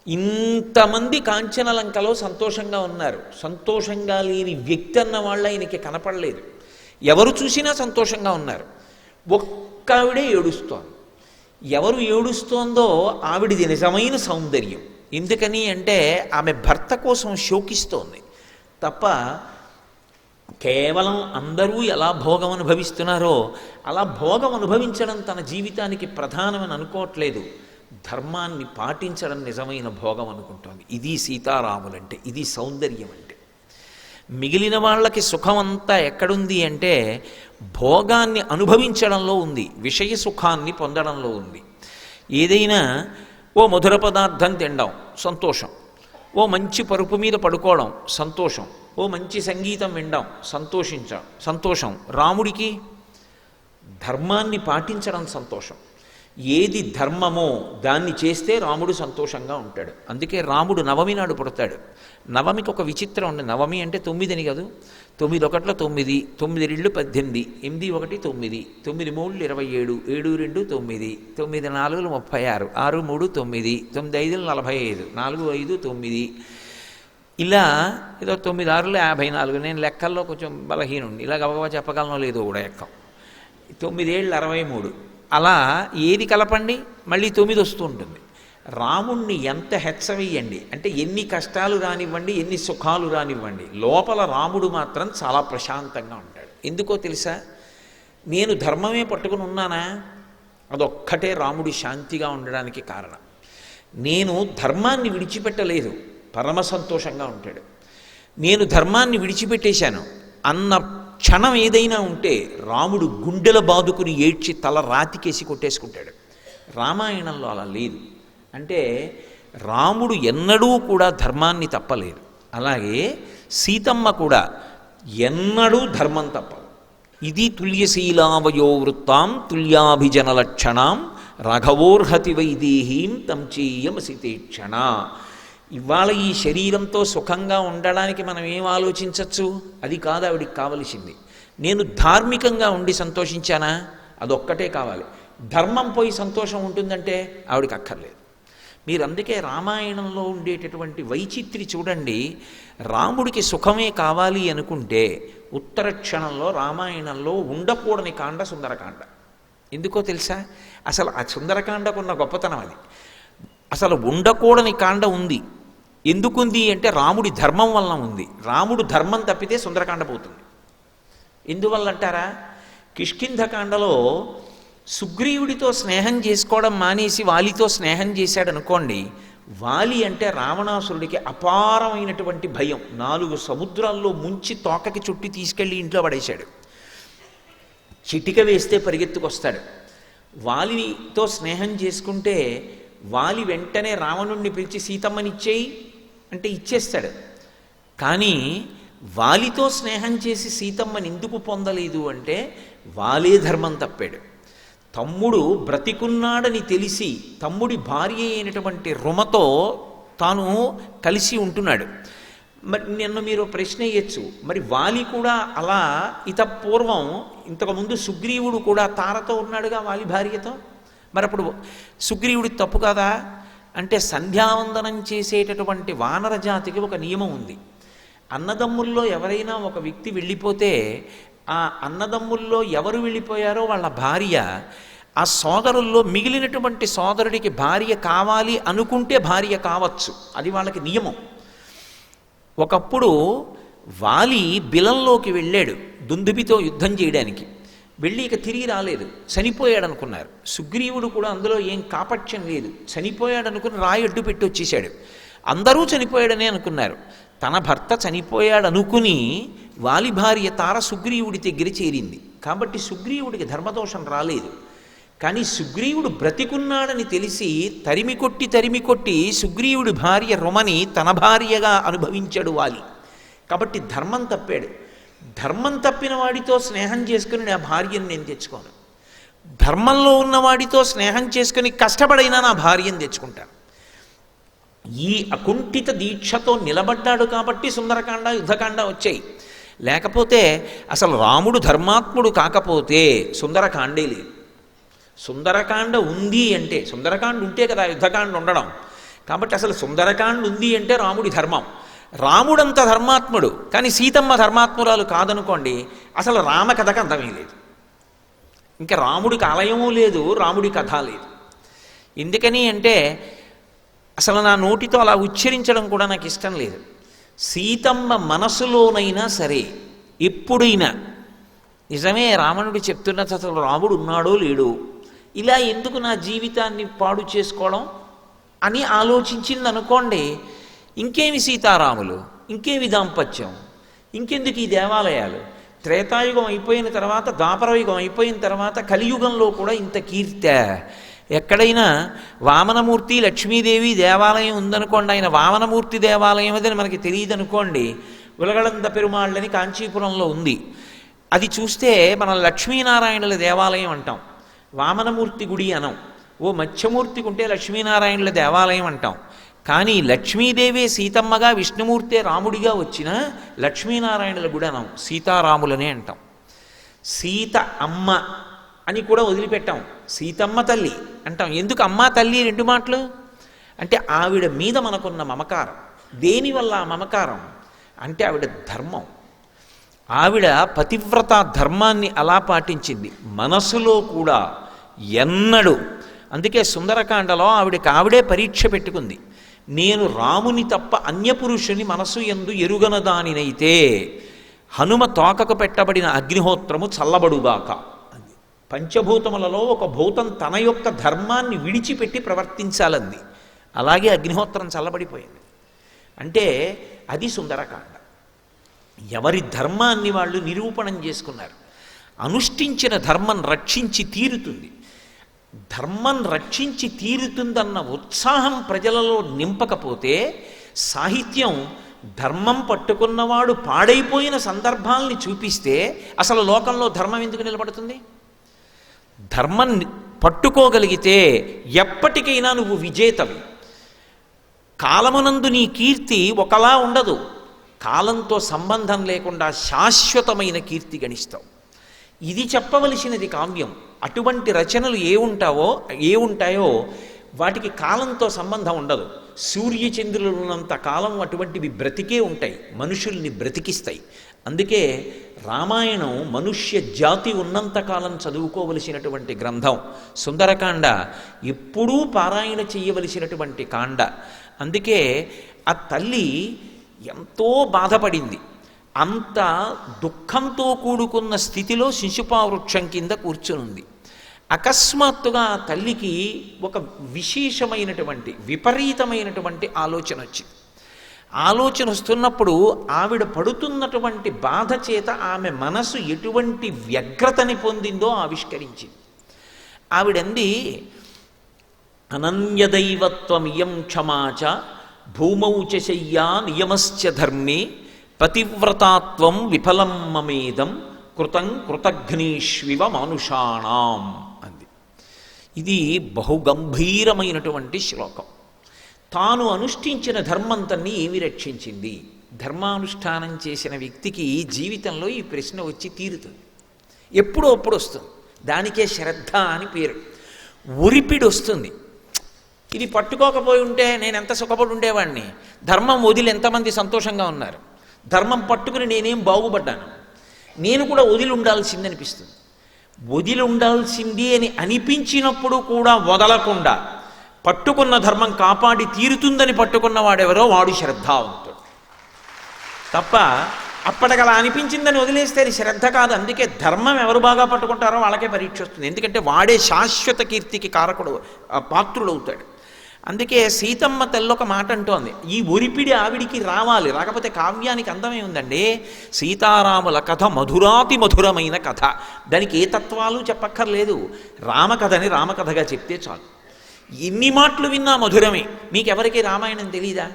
S1: ఇంతమంది కాంచనలంకలో సంతోషంగా ఉన్నారు, సంతోషంగా లేని వ్యక్తి అన్న వాళ్ళు ఆయనకి కనపడలేదు. ఎవరు చూసినా సంతోషంగా ఉన్నారు, ఒక్క ఆవిడే ఏడుస్తోంది. ఎవరు ఏడుస్తోందో ఆవిడిది నిజమైన సౌందర్యం. ఎందుకని అంటే ఆమె భర్త కోసం శోకిస్తోంది తప్ప కేవలం అందరూ ఎలా భోగం అనుభవిస్తున్నారో అలా భోగం అనుభవించడం తన జీవితానికి ప్రధానమని అనుకోవట్లేదు. ధర్మాన్ని పాటించడం నిజమైన భోగం అనుకుంటోంది. ఇది సీతారాములంటే, ఇది సౌందర్యం అంటే. మిగిలిన వాళ్ళకి సుఖం అంతా ఎక్కడుంది అంటే భోగాన్ని అనుభవించడంలో ఉంది, విషయ సుఖాన్ని పొందడంలో ఉంది. ఏదైనా ఓ మధుర పదార్థం తినడం సంతోషం, ఓ మంచి పరుపు మీద పడుకోవడం సంతోషం, ఓ మంచి సంగీతం వినడం సంతోషం. రాముడికి ధర్మాన్ని పాటించడం సంతోషం. ఏది ధర్మమో దాన్ని చేస్తే రాముడు సంతోషంగా ఉంటాడు. అందుకే రాముడు నవమి నాడు పుడతాడు. నవమికి ఒక విచిత్రం ఉంది. నవమి అంటే 9 అని కాదు, 9 ఒకట్లో 9, 9 2 18, 8 1 9, 9 3 27, 7 2 9, 9 4 36, 6 3 9, 9 5 45, 4 5 9, ఇలా ఏదో 9 6 54. నేను లెక్కల్లో కొంచెం బలహీనుండి, ఇలా గబగబా చెప్పగలనో లేదో కూడా ఎక్కం. 9 7 63. అలా ఏది కలపండి మళ్ళీ 9 వస్తూ ఉంటుంది. రాముణ్ణి ఎంత హెచ్చవేయండి అంటే, ఎన్ని కష్టాలు రానివ్వండి, ఎన్ని సుఖాలు రానివ్వండి, లోపల రాముడు మాత్రం చాలా ప్రశాంతంగా ఉంటాడు. ఎందుకో తెలుసా? నేను ధర్మమే పట్టుకుని ఉన్నానా, అదొక్కటే రాముడి శాంతిగా ఉండడానికి కారణం. నేను ధర్మాన్ని విడిచిపెట్టలేదు, పరమ సంతోషంగా ఉంటాడు. నేను ధర్మాన్ని విడిచిపెట్టేశాను అన్న క్షణం ఏదైనా ఉంటే రాముడు గుండెల బాదుకుని ఏడ్చి తల రాతికేసి కొట్టేసుకుంటాడు. రామాయణంలో అలా లేదు. అంటే రాముడు ఎన్నడూ కూడా ధర్మాన్ని తప్పలేదు. అలాగే సీతమ్మ కూడా ఎన్నడూ ధర్మం తప్పదు. ఇది తుల్యశీలావయో వృత్తాం తుల్యాభిజన లక్షణాం రాఘవోర్హతి వైదేహీం తం చేయమసితేక్షణ. ఇవాళ ఈ శరీరంతో సుఖంగా ఉండడానికి మనం ఏం ఆలోచించవచ్చు? అది కాదు ఆవిడికి కావలసింది. నేను ధార్మికంగా ఉండి సంతోషించానా, అదొక్కటే కావాలి. ధర్మం పోయి సంతోషం ఉంటుందంటే ఆవిడికి అక్కర్లేదు. మీరు అందుకే రామాయణంలో ఉండేటటువంటి వైచిత్రి చూడండి. రాముడికి సుఖమే కావాలి అనుకుంటే ఉత్తర క్షణంలో రామాయణంలో ఉండకూడని కాండ సుందరకాండ. ఎందుకో తెలుసా? అసలు ఆ సుందరకాండకున్న గొప్పతనం అది. అసలు ఉండకూడని కాండ ఉంది. ఎందుకుంది అంటే రాముడి ధర్మం వలన ఉంది. రాముడు ధర్మం తప్పితే సుందరకాండ పోతుంది. ఎందువల్ల అంటారా? కిష్కింధకాండలో సుగ్రీవుడితో స్నేహం చేసుకోవడం మానేసి వాలితో స్నేహం చేశాడు అనుకోండి. వాలి అంటే రావణాసురుడికి అపారమైనటువంటి భయం. 4 సముద్రాల్లో ముంచి తోకకి చుట్టి తీసుకెళ్ళి ఇంట్లో పడేశాడు. చిటిక వేస్తే పరిగెత్తుకొస్తాడు. వాలితో స్నేహం చేసుకుంటే వాలి వెంటనే రావణుణ్ణి పిలిచి సీతమ్మనిచ్చేయి అంటే ఇచ్చేస్తాడు. కానీ వాలితో స్నేహం చేసి సీతమ్మని ఎందుకు పొందలేదు అంటే వాలే ధర్మం తప్పాడు. తమ్ముడు బ్రతికున్నాడని తెలిసి తమ్ముడి భార్య అయినటువంటి రుమతో తాను కలిసి ఉంటున్నాడు. మరి నిన్ను మీరు ప్రశ్న వేయచ్చు, మరి వాలి కూడా అలా పూర్వం ఇంతకుముందు సుగ్రీవుడు కూడా తారతో ఉన్నాడుగా వాలి భార్యతో, మరి అప్పుడు సుగ్రీవుడి తప్పు కాదా అంటే సంధ్యావందనం చేసేటటువంటి వానర జాతికి ఒక నియమం ఉంది. అన్నదమ్ముల్లో ఎవరైనా ఒక వ్యక్తి వెళ్ళిపోతే ఆ అన్నదమ్ముల్లో ఎవరు వెళ్ళిపోయారో వాళ్ళ భార్య ఆ సోదరుల్లో మిగిలినటువంటి సోదరుడికి భార్య కావాలి అనుకుంటే భార్య కావచ్చు, అది వాళ్ళకి నియమం. ఒకప్పుడు వాలి బిలంలోకి వెళ్ళాడు దుందుబితో యుద్ధం చేయడానికి, వెళ్ళి ఇక తిరిగి రాలేదు, చనిపోయాడు అనుకున్నారు. సుగ్రీవుడు కూడా అందులో ఏం కాపట్యం లేదు, చనిపోయాడు అనుకుని రాయి అడ్డు పెట్టి వచ్చేసాడు. అందరూ చనిపోయాడనే అనుకున్నారు. తన భర్త చనిపోయాడు అనుకుని వాలి భార్య తార సుగ్రీవుడి దగ్గర చేరింది. కాబట్టి సుగ్రీవుడికి ధర్మదోషం రాలేదు. కానీ సుగ్రీవుడు బ్రతికున్నాడని తెలిసి తరిమి కొట్టి సుగ్రీవుడి భార్య రుమని తన భార్యగా అనుభవించాడు వాలి. కాబట్టి ధర్మం తప్పాడు. ధర్మం తప్పిన వాడితో స్నేహం చేసుకుని నా భార్యను నేను తెచ్చుకోను, ధర్మంలో ఉన్నవాడితో స్నేహం చేసుకుని కష్టపడైనా నా భార్యను తెచ్చుకుంటాను. ఈ అకుంఠిత దీక్షతో నిలబడ్డాడు కాబట్టి సుందరకాండ యుద్ధకాండ వచ్చాయి. లేకపోతే అసలు రాముడు ధర్మాత్ముడు కాకపోతే సుందరకాండే లేదు. సుందరకాండ ఉంది అంటే, సుందరకాండ ఉంటే కదా యుద్ధకాండ ఉండడం. కాబట్టి అసలు సుందరకాండ ఉంది అంటే రాముడి ధర్మం. రాముడంత ధర్మాత్ముడు కానీ సీతమ్మ ధర్మాత్మురాలు కాదనుకోండి, అసలు రామ కథకు అంతమే లేదు. ఇంకా రాముడికి ఆలయము లేదు, రాముడి కథ లేదు. ఎందుకని అంటే అసలు నా నోటితో అలా ఉచ్చరించడం కూడా నాకు ఇష్టం లేదు. సీతమ్మ మనసులోనైనా సరే ఎప్పుడైనా నిజమే రావణుడు చెప్తున్నది అసలు రాముడు ఉన్నాడో లేడో, ఇలా ఎందుకు నా జీవితాన్ని పాడు చేసుకోవడం అని ఆలోచించింది అనుకోండి, ఇంకేమి సీతారాములు, ఇంకేమి దాంపత్యం, ఇంకెందుకు ఈ దేవాలయాలు. త్రేతాయుగం అయిపోయిన తర్వాత, ద్వాపరయుగం అయిపోయిన తర్వాత కలియుగంలో కూడా ఇంత కీర్తి. ఎక్కడైనా వామనమూర్తి లక్ష్మీదేవి దేవాలయం ఉందనుకోండి, ఆయన వామనమూర్తి దేవాలయం అదని మనకి తెలియదు అనుకోండి. ఉలగళంద పెరుమాళ్ళని కాంచీపురంలో ఉంది, అది చూస్తే మనం లక్ష్మీనారాయణుల దేవాలయం అంటాం, వామనమూర్తి గుడి అనం. ఓ మత్స్యమూర్తికి ఉంటే లక్ష్మీనారాయణుల దేవాలయం అంటాం. కానీ లక్ష్మీదేవే సీతమ్మగా, విష్ణుమూర్తే రాముడిగా వచ్చిన లక్ష్మీనారాయణుల గుడి అనం, సీతారాములనే అంటాం. సీత అమ్మ అని కూడా వదిలిపెట్టాం, సీతమ్మ తల్లి అంటాం. ఎందుకు అమ్మ తల్లి రెండు మాటలు అంటే ఆవిడ మీద మనకున్న మమకారం. దేనివల్ల ఆ మమకారం అంటే ఆవిడ ధర్మం. ఆవిడ పతివ్రత ధర్మాన్ని అలా పాటించింది మనసులో కూడా ఎన్నడూ. అందుకే సుందరకాండలో ఆవిడే పరీక్ష పెట్టుకుంది. నేను రాముని తప్ప అన్యపురుషుని మనసు యందు ఎరుగనదానినైతే హనుమ తోకకు పెట్టబడిన అగ్నిహోత్రము చల్లబడుగాక. అది పంచభూతములలో ఒక భూతం తన యొక్క ధర్మాన్ని విడిచిపెట్టి ప్రవర్తించాలంది. అలాగే అగ్నిహోత్రం చల్లబడిపోయింది. అంటే అది సుందరకాండ. ఎవరి ధర్మాన్ని వాళ్ళు నిరూపణం చేసుకున్నారు. అనుష్ఠించిన ధర్మం రక్షించి తీరుతుంది. ధర్మం రక్షించి తీరుతుందన్న ఉత్సాహం ప్రజలలో నింపకపోతే సాహిత్యం ధర్మం పట్టుకున్నవాడు పాడైపోయిన సందర్భాల్ని చూపిస్తే అసలు లోకంలో ధర్మం ఎందుకు నిలబడుతుంది? ధర్మం పట్టుకోగలిగితే ఎప్పటికైనా నువ్వు విజేతవి. కాలమునందు నీ కీర్తి ఒకలా ఉండదు, కాలంతో సంబంధం లేకుండా శాశ్వతమైన కీర్తి గణిస్తావు. ఇది చెప్పవలసినది కావ్యం. అటువంటి రచనలు ఏ ఉంటాయో వాటికి కాలంతో సంబంధం ఉండదు. సూర్యచంద్రులు ఉన్నంత కాలం అటువంటివి బ్రతికే ఉంటాయి, మనుషుల్ని బ్రతికిస్తాయి. అందుకే రామాయణం మనుష్య జాతి ఉన్నంతకాలం చదువుకోవలసినటువంటి గ్రంథం. సుందరకాండ ఎప్పుడూ పారాయణ చేయవలసినటువంటి కాండ. అందుకే ఆ తల్లి ఎంతో బాధపడింది. అంత దుఃఖంతో కూడుకున్న స్థితిలో శిశుపావృక్షం కింద కూర్చునుంది. అకస్మాత్తుగా తల్లికి ఒక విశేషమైనటువంటి విపరీతమైనటువంటి ఆలోచన వచ్చింది. ఆలోచన వస్తున్నప్పుడు ఆవిడ పడుతున్నటువంటి బాధ చేత ఆమె మనసు ఎటువంటి వ్యగ్రతని పొందిందో ఆవిష్కరించింది. ఆవిడంది, అనన్యదైవత్వమియం క్షమాచ భూమౌ చ శయ్యా నియమశ్చ ధర్మే పతివ్రతాత్వం విఫలం మమేదం కృతం కృతఘ్నీష్వివ మానుషాణం అంది. ఇది బహుగంభీరమైనటువంటి శ్లోకం. తాను అనుష్ఠించిన ధర్మంతన్ని ఏమి రక్షించింది ధర్మానుష్ఠానం చేసిన వ్యక్తికి జీవితంలో ఈ ప్రశ్న వచ్చి తీరుతుంది. ఎప్పుడో అప్పుడు వస్తుంది. దానికే శ్రద్ధ అని పేరు. ఒరిపిడి వస్తుంది. ఇది పట్టుకోకపోయి ఉంటే నేను ఎంత సుఖపడి ఉండేవాడిని, ధర్మం వదిలి ఎంతమంది సంతోషంగా ఉన్నారు, ధర్మం పట్టుకుని నేనేం బాగుపడ్డాను, నేను కూడా వదిలి ఉండాల్సింది అనిపిస్తుంది. వదిలి ఉండాల్సింది అని అనిపించినప్పుడు కూడా వదలకుండా పట్టుకున్న ధర్మం కాపాడి తీరుతుందని పట్టుకున్న వాడెవరో వాడు శ్రద్ధావంతుడు. తప్ప అప్పటికలా అనిపించిందని వదిలేస్తే అది శ్రద్ధ కాదు. అందుకే ధర్మం ఎవరు బాగా పట్టుకుంటారో వాళ్ళకే పరీక్ష వస్తుంది. ఎందుకంటే వాడే శాశ్వత కీర్తికి కారకుడు, పాత్రుడవుతాడు. అందుకే సీతమ్మ తల్లి ఒక మాట అంటోంది, ఈ ఒరిపిడి ఆవిడికి రావాలి, రాకపోతే కావ్యానికి అందమే ఉందండి. సీతారాముల కథ మధురాతి మధురమైన కథ. దానికి ఏ తత్వాలు చెప్పక్కర్లేదు. రామకథని రామకథగా చెప్తే చాలు. ఎన్ని మాటలు విన్నా మధురమే. మీకెవరికి రామాయణం తెలీదా?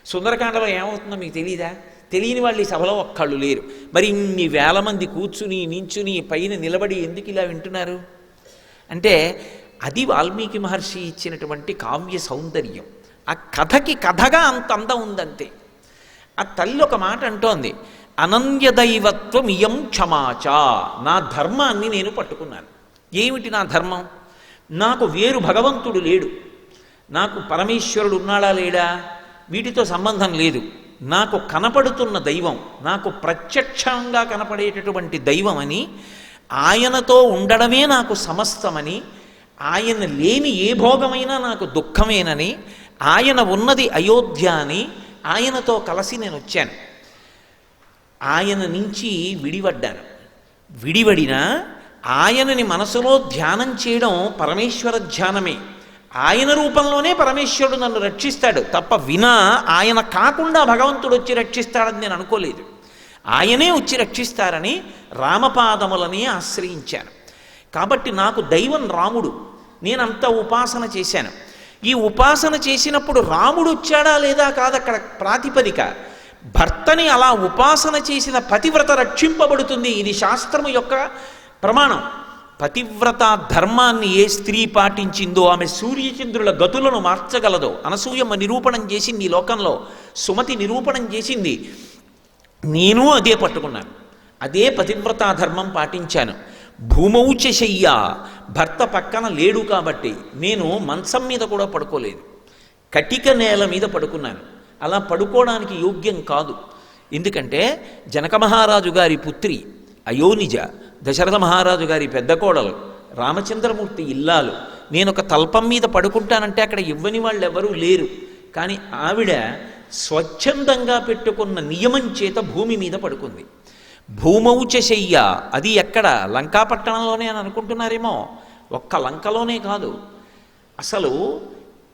S1: సుందరకాండలో ఏమవుతుందో మీకు తెలీదా? తెలియని వాళ్ళు ఈ సభలో ఒక్కళ్ళు లేరు. మరి ఇన్ని వేల మంది కూర్చుని నించుని పైన నిలబడి ఎందుకు ఇలా వింటున్నారు అంటే అది వాల్మీకి మహర్షి ఇచ్చినటువంటి కావ్య సౌందర్యం. ఆ కథకి కథగా అంత అందం ఉందంతే. ఆ తల్లి ఒక మాట అంటోంది, అనన్యదైవత్వం ఇయం క్షమాచ. నా ధర్మాన్ని నేను పట్టుకున్నాను. ఏమిటి నా ధర్మం? నాకు వేరు భగవంతుడు లేడు, నాకు పరమేశ్వరుడు ఉన్నాడా లేడా వీటితో సంబంధం లేదు. నాకు కనపడుతున్న దైవం, నాకు ప్రత్యక్షంగా కనపడేటటువంటి దైవం అని, ఆయనతో ఉండడమే నాకు సమస్తమని, ఆయన లేని ఏ భోగమైనా నాకు దుఃఖమేనని, ఆయన ఉన్నది అయోధ్య అని, ఆయనతో కలిసి నేను వచ్చాను. ఆయన నుంచి విడిపడ్డాను. విడిపడినా ఆయనని మనసులో ధ్యానం చేయడం పరమేశ్వర ధ్యానమే. ఆయన రూపంలోనే పరమేశ్వరుడు నన్ను రక్షిస్తాడు తప్ప వినా ఆయన కాకుండా భగవంతుడు వచ్చి రక్షిస్తాడని నేను అనుకోలేదు. ఆయనే వచ్చి రక్షిస్తారని రామపాదములని ఆశ్రయించాను. కాబట్టి నాకు దైవం రాముడు. నేనంత ఉపాసన చేశాను. ఈ ఉపాసన చేసినప్పుడు రాముడు వచ్చాడా లేదా కాదు అక్కడ ప్రాతిపదిక. భర్తని అలా ఉపాసన చేసిన పతివ్రత రక్షింపబడుతుంది. ఇది శాస్త్రము యొక్క ప్రమాణం. పతివ్రత ధర్మాన్ని ఏ స్త్రీ పాటించిందో ఆమె సూర్యచంద్రుల గతులను మార్చగలదో అనసూయమ్మ నిరూపణం చేసింది ఈ లోకంలో. సుమతి నిరూపణం చేసింది. నేను అదే పట్టుకున్నాను. అదే పతివ్రతా ధర్మం పాటించాను. భూమౌచ శయ్య, భర్త పక్కన లేడు కాబట్టి నేను మంచం మీద కూడా పడుకోలేదు, కటిక నేల మీద పడుకున్నాను. అలా పడుకోవడానికి యోగ్యం కాదు. ఎందుకంటే జనక మహారాజు గారి పుత్రి అయోనిజ, దశరథ మహారాజు గారి పెద్ద కోడలు, రామచంద్రమూర్తి ఇల్లాలు. నేను ఒక తల్పం మీద పడుకుంటానంటే అక్కడ ఇవ్వని వాళ్ళు ఎవరూ లేరు. కానీ ఆవిడ స్వచ్ఛందంగా పెట్టుకున్న నియమం చేత భూమి మీద పడుకుంది. భూమౌచ శయ్య, అది ఎక్కడ? లంకాపట్టణంలోనే అని అనుకుంటున్నారేమో. ఒక్క లంకలోనే కాదు, అసలు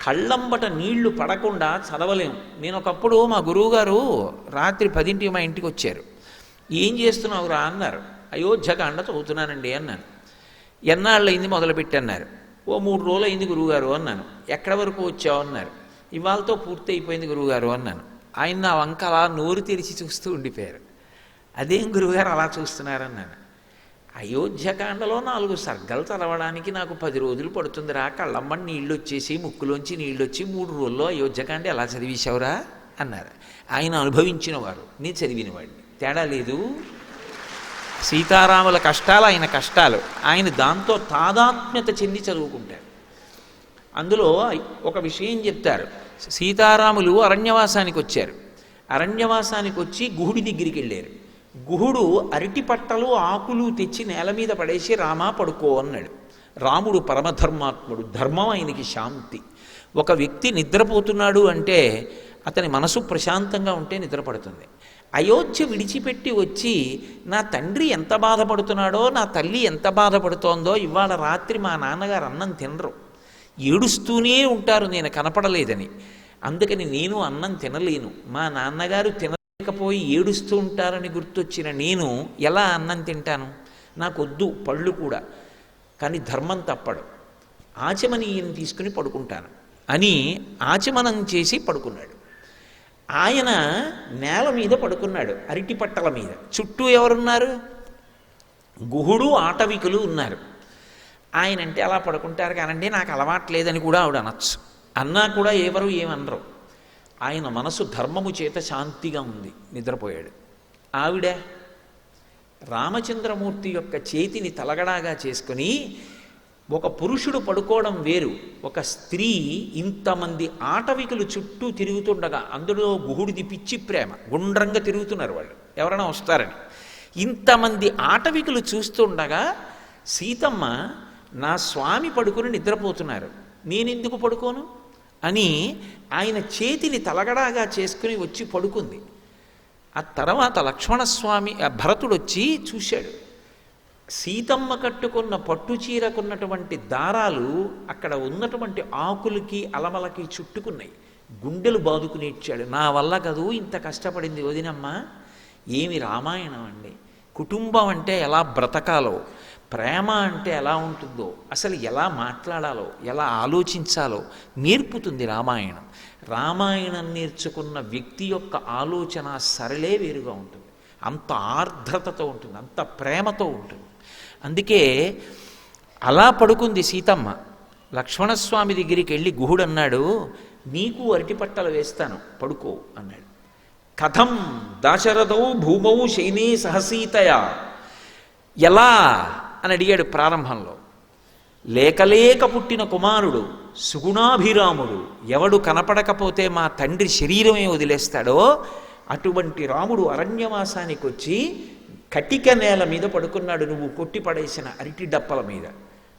S1: కళ్ళంబట నీళ్లు పడకుండా చదవలేము. నేను ఒకప్పుడు మా గురువుగారు రాత్రి 10ంటికి మా ఇంటికి వచ్చారు. ఏం చేస్తున్నావురా అన్నారు. అయోధ్యకాండ చదువుతున్నానండి అన్నాను. ఎన్నాళ్ళయింది మొదలుపెట్టన్నారు. ఓ 3 రోజులు అయింది గురువుగారు అన్నాను. ఎక్కడి వరకు వచ్చావు అన్నారు. ఇవాళతో పూర్తి అయిపోయింది గురువుగారు అన్నాను. ఆయన నా వంక అలా నోరు తెరిచి చూస్తూ ఉండిపోయారు. అదేం గురువుగారు అలా చూస్తున్నారన్నాను. అయోధ్యకాండలో 4 సర్గలు చదవడానికి నాకు 10 రోజులు పడుతుందిరా. కళ్ళమ్మని నీళ్ళు వచ్చేసి ముక్కులోంచి నీళ్ళు వచ్చి 3 రోజుల్లో అయోధ్యకాండ ఎలా చదివేశావురా అన్నారు. ఆయన అనుభవించిన వారు, నేను చదివినవాడిని. తేడా లేదు. సీతారాముల కష్టాలు ఆయన కష్టాలు. ఆయన దాంతో తాదాత్మ్యత చెంది చదువుకుంటారు. అందులో ఒక విషయం చెప్తారు. సీతారాములు అరణ్యవాసానికి వచ్చారు. అరణ్యవాసానికి వచ్చి గుహుడి దగ్గరికి వెళ్ళారు. గుహుడు అరటి పట్టలు ఆకులు తెచ్చి నేల మీద పడేసి రామా పడుకో అన్నాడు. రాముడు పరమధర్మాత్ముడు, ధర్మం ఆయనకి శాంతి. ఒక వ్యక్తి నిద్రపోతున్నాడు అంటే అతని మనసు ప్రశాంతంగా ఉంటే నిద్రపడుతుంది. అయోధ్య విడిచిపెట్టి వచ్చి నా తండ్రి ఎంత బాధపడుతున్నాడో, నా తల్లి ఎంత బాధపడుతోందో, ఇవాళ రాత్రి మా నాన్నగారు అన్నం తినరు, ఏడుస్తూనే ఉంటారు నేను కనపడలేదని. అందుకని నేను అన్నం తినలేను. మా నాన్నగారు తినలేకపోయి ఏడుస్తూ ఉంటారని గుర్తొచ్చిన నేను ఎలా అన్నం తింటాను? నాకొద్దు పళ్ళు కూడా, కానీ ధర్మం తప్పడు. ఆచమనీయం తీసుకుని పడుకుంటాను అని ఆచమనం చేసి పడుకున్నాడు. ఆయన నేల మీద పడుకున్నాడు, అరటి పట్టల మీద. చుట్టూ ఎవరున్నారు? గుహుడు, ఆటవికులు ఉన్నారు. ఆయన అంటే అలా పడుకుంటారు కానండి, నాకు అలవాట్లేదని కూడా ఆవిడ అనొచ్చు. అన్నా కూడా ఎవరు ఏమనరు. ఆయన మనసు ధర్మము చేత శాంతిగా ఉంది, నిద్రపోయాడు. ఆవిడ రామచంద్రమూర్తి యొక్క చేతిని తలగడాగా చేసుకుని, ఒక పురుషుడు పడుకోవడం వేరు, ఒక స్త్రీ ఇంతమంది ఆటవికులు చుట్టూ తిరుగుతుండగా, అందులో గుహుడిది పిచ్చి ప్రేమ, గుండ్రంగా తిరుగుతున్నారు వాళ్ళు ఎవరైనా వస్తారని, ఇంతమంది ఆటవికులు చూస్తుండగా సీతమ్మ నా స్వామి పడుకుని నిద్రపోతున్నారు, నేనెందుకు పడుకోను అని ఆయన చేతిని తలగడాగా చేసుకుని వచ్చి పడుకుంది. ఆ తర్వాత లక్ష్మణస్వామి భరతుడు వచ్చి చూశాడు. సీతమ్మ కట్టుకున్న పట్టు చీరకున్నటువంటి దారాలు అక్కడ ఉన్నటువంటి ఆకులకి అలమలకి చుట్టుకున్నాయి. గుండెలు బాదుకుని ఇచ్చాడు. నా వల్ల కదూ ఇంత కష్టపడింది వదినమ్మ. ఏమి రామాయణం అండి! కుటుంబం అంటే ఎలా బ్రతకాలో, ప్రేమ అంటే ఎలా ఉంటుందో, అసలు ఎలా మాట్లాడాలో, ఎలా ఆలోచించాలో నేర్పుతుంది రామాయణం. రామాయణం నేర్చుకున్న వ్యక్తి యొక్క ఆలోచన సరళే వేరుగా ఉంటుంది. అంత ఆర్ద్రతతో ఉంటుంది, అంత ప్రేమతో ఉంటుంది. అందుకే అలా పడుకుంది సీతమ్మ. లక్ష్మణస్వామి దగ్గరికి వెళ్ళి గుహుడు అన్నాడు, నీకు అరటిపట్టలు వేస్తాను, పడుకో అన్నాడు. కథం దాశరథౌ భూమౌ శైనే సహసీతయా, ఎలా అని అడిగాడు ప్రారంభంలో. లేకలేక పుట్టిన కుమారుడు, సుగుణాభిరాముడు, ఎవడు కనపడకపోతే మా తండ్రి శరీరమే వదిలేస్తాడో అటువంటి రాముడు అరణ్యవాసానికి వచ్చి కటిక నేల మీద పడుకున్నాడు, నువ్వు కొట్టి పడేసిన అరటి డప్పల మీద.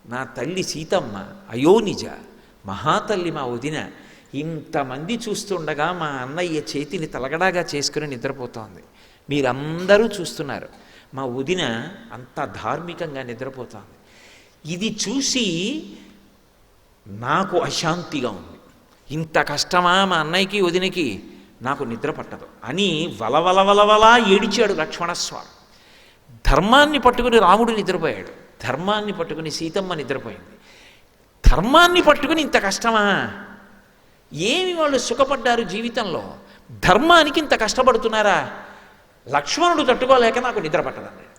S1: నా తల్లి సీతమ్మ అయోనిజ, మహాతల్లి మా వదిన, ఇంతమంది చూస్తుండగా మా అన్నయ్య చేతిని తలగడాగా చేసుకుని నిద్రపోతోంది, మీరందరూ చూస్తున్నారు, మా వదిన అంత ధార్మికంగా నిద్రపోతోంది. ఇది చూసి నాకు అశాంతిగా ఉంది. ఇంత కష్టమా మా అన్నయ్యకి వదినకి, నాకు నిద్ర పట్టదు అని వలవలవలవలా ఏడిచాడు లక్ష్మణస్వామి. ధర్మాన్ని పట్టుకుని రాముడు నిద్రపోయాడు, ధర్మాన్ని పట్టుకుని సీతమ్మ నిద్రపోయింది. ధర్మాన్ని పట్టుకుని ఇంత కష్టమా? ఏమి వాళ్ళు సుఖపడ్డారు జీవితంలో? ధర్మానికి ఇంత కష్టపడుతున్నారా? లక్ష్మణుడు తట్టుకోలేక నాకు నిద్ర పట్టదన్నాడు.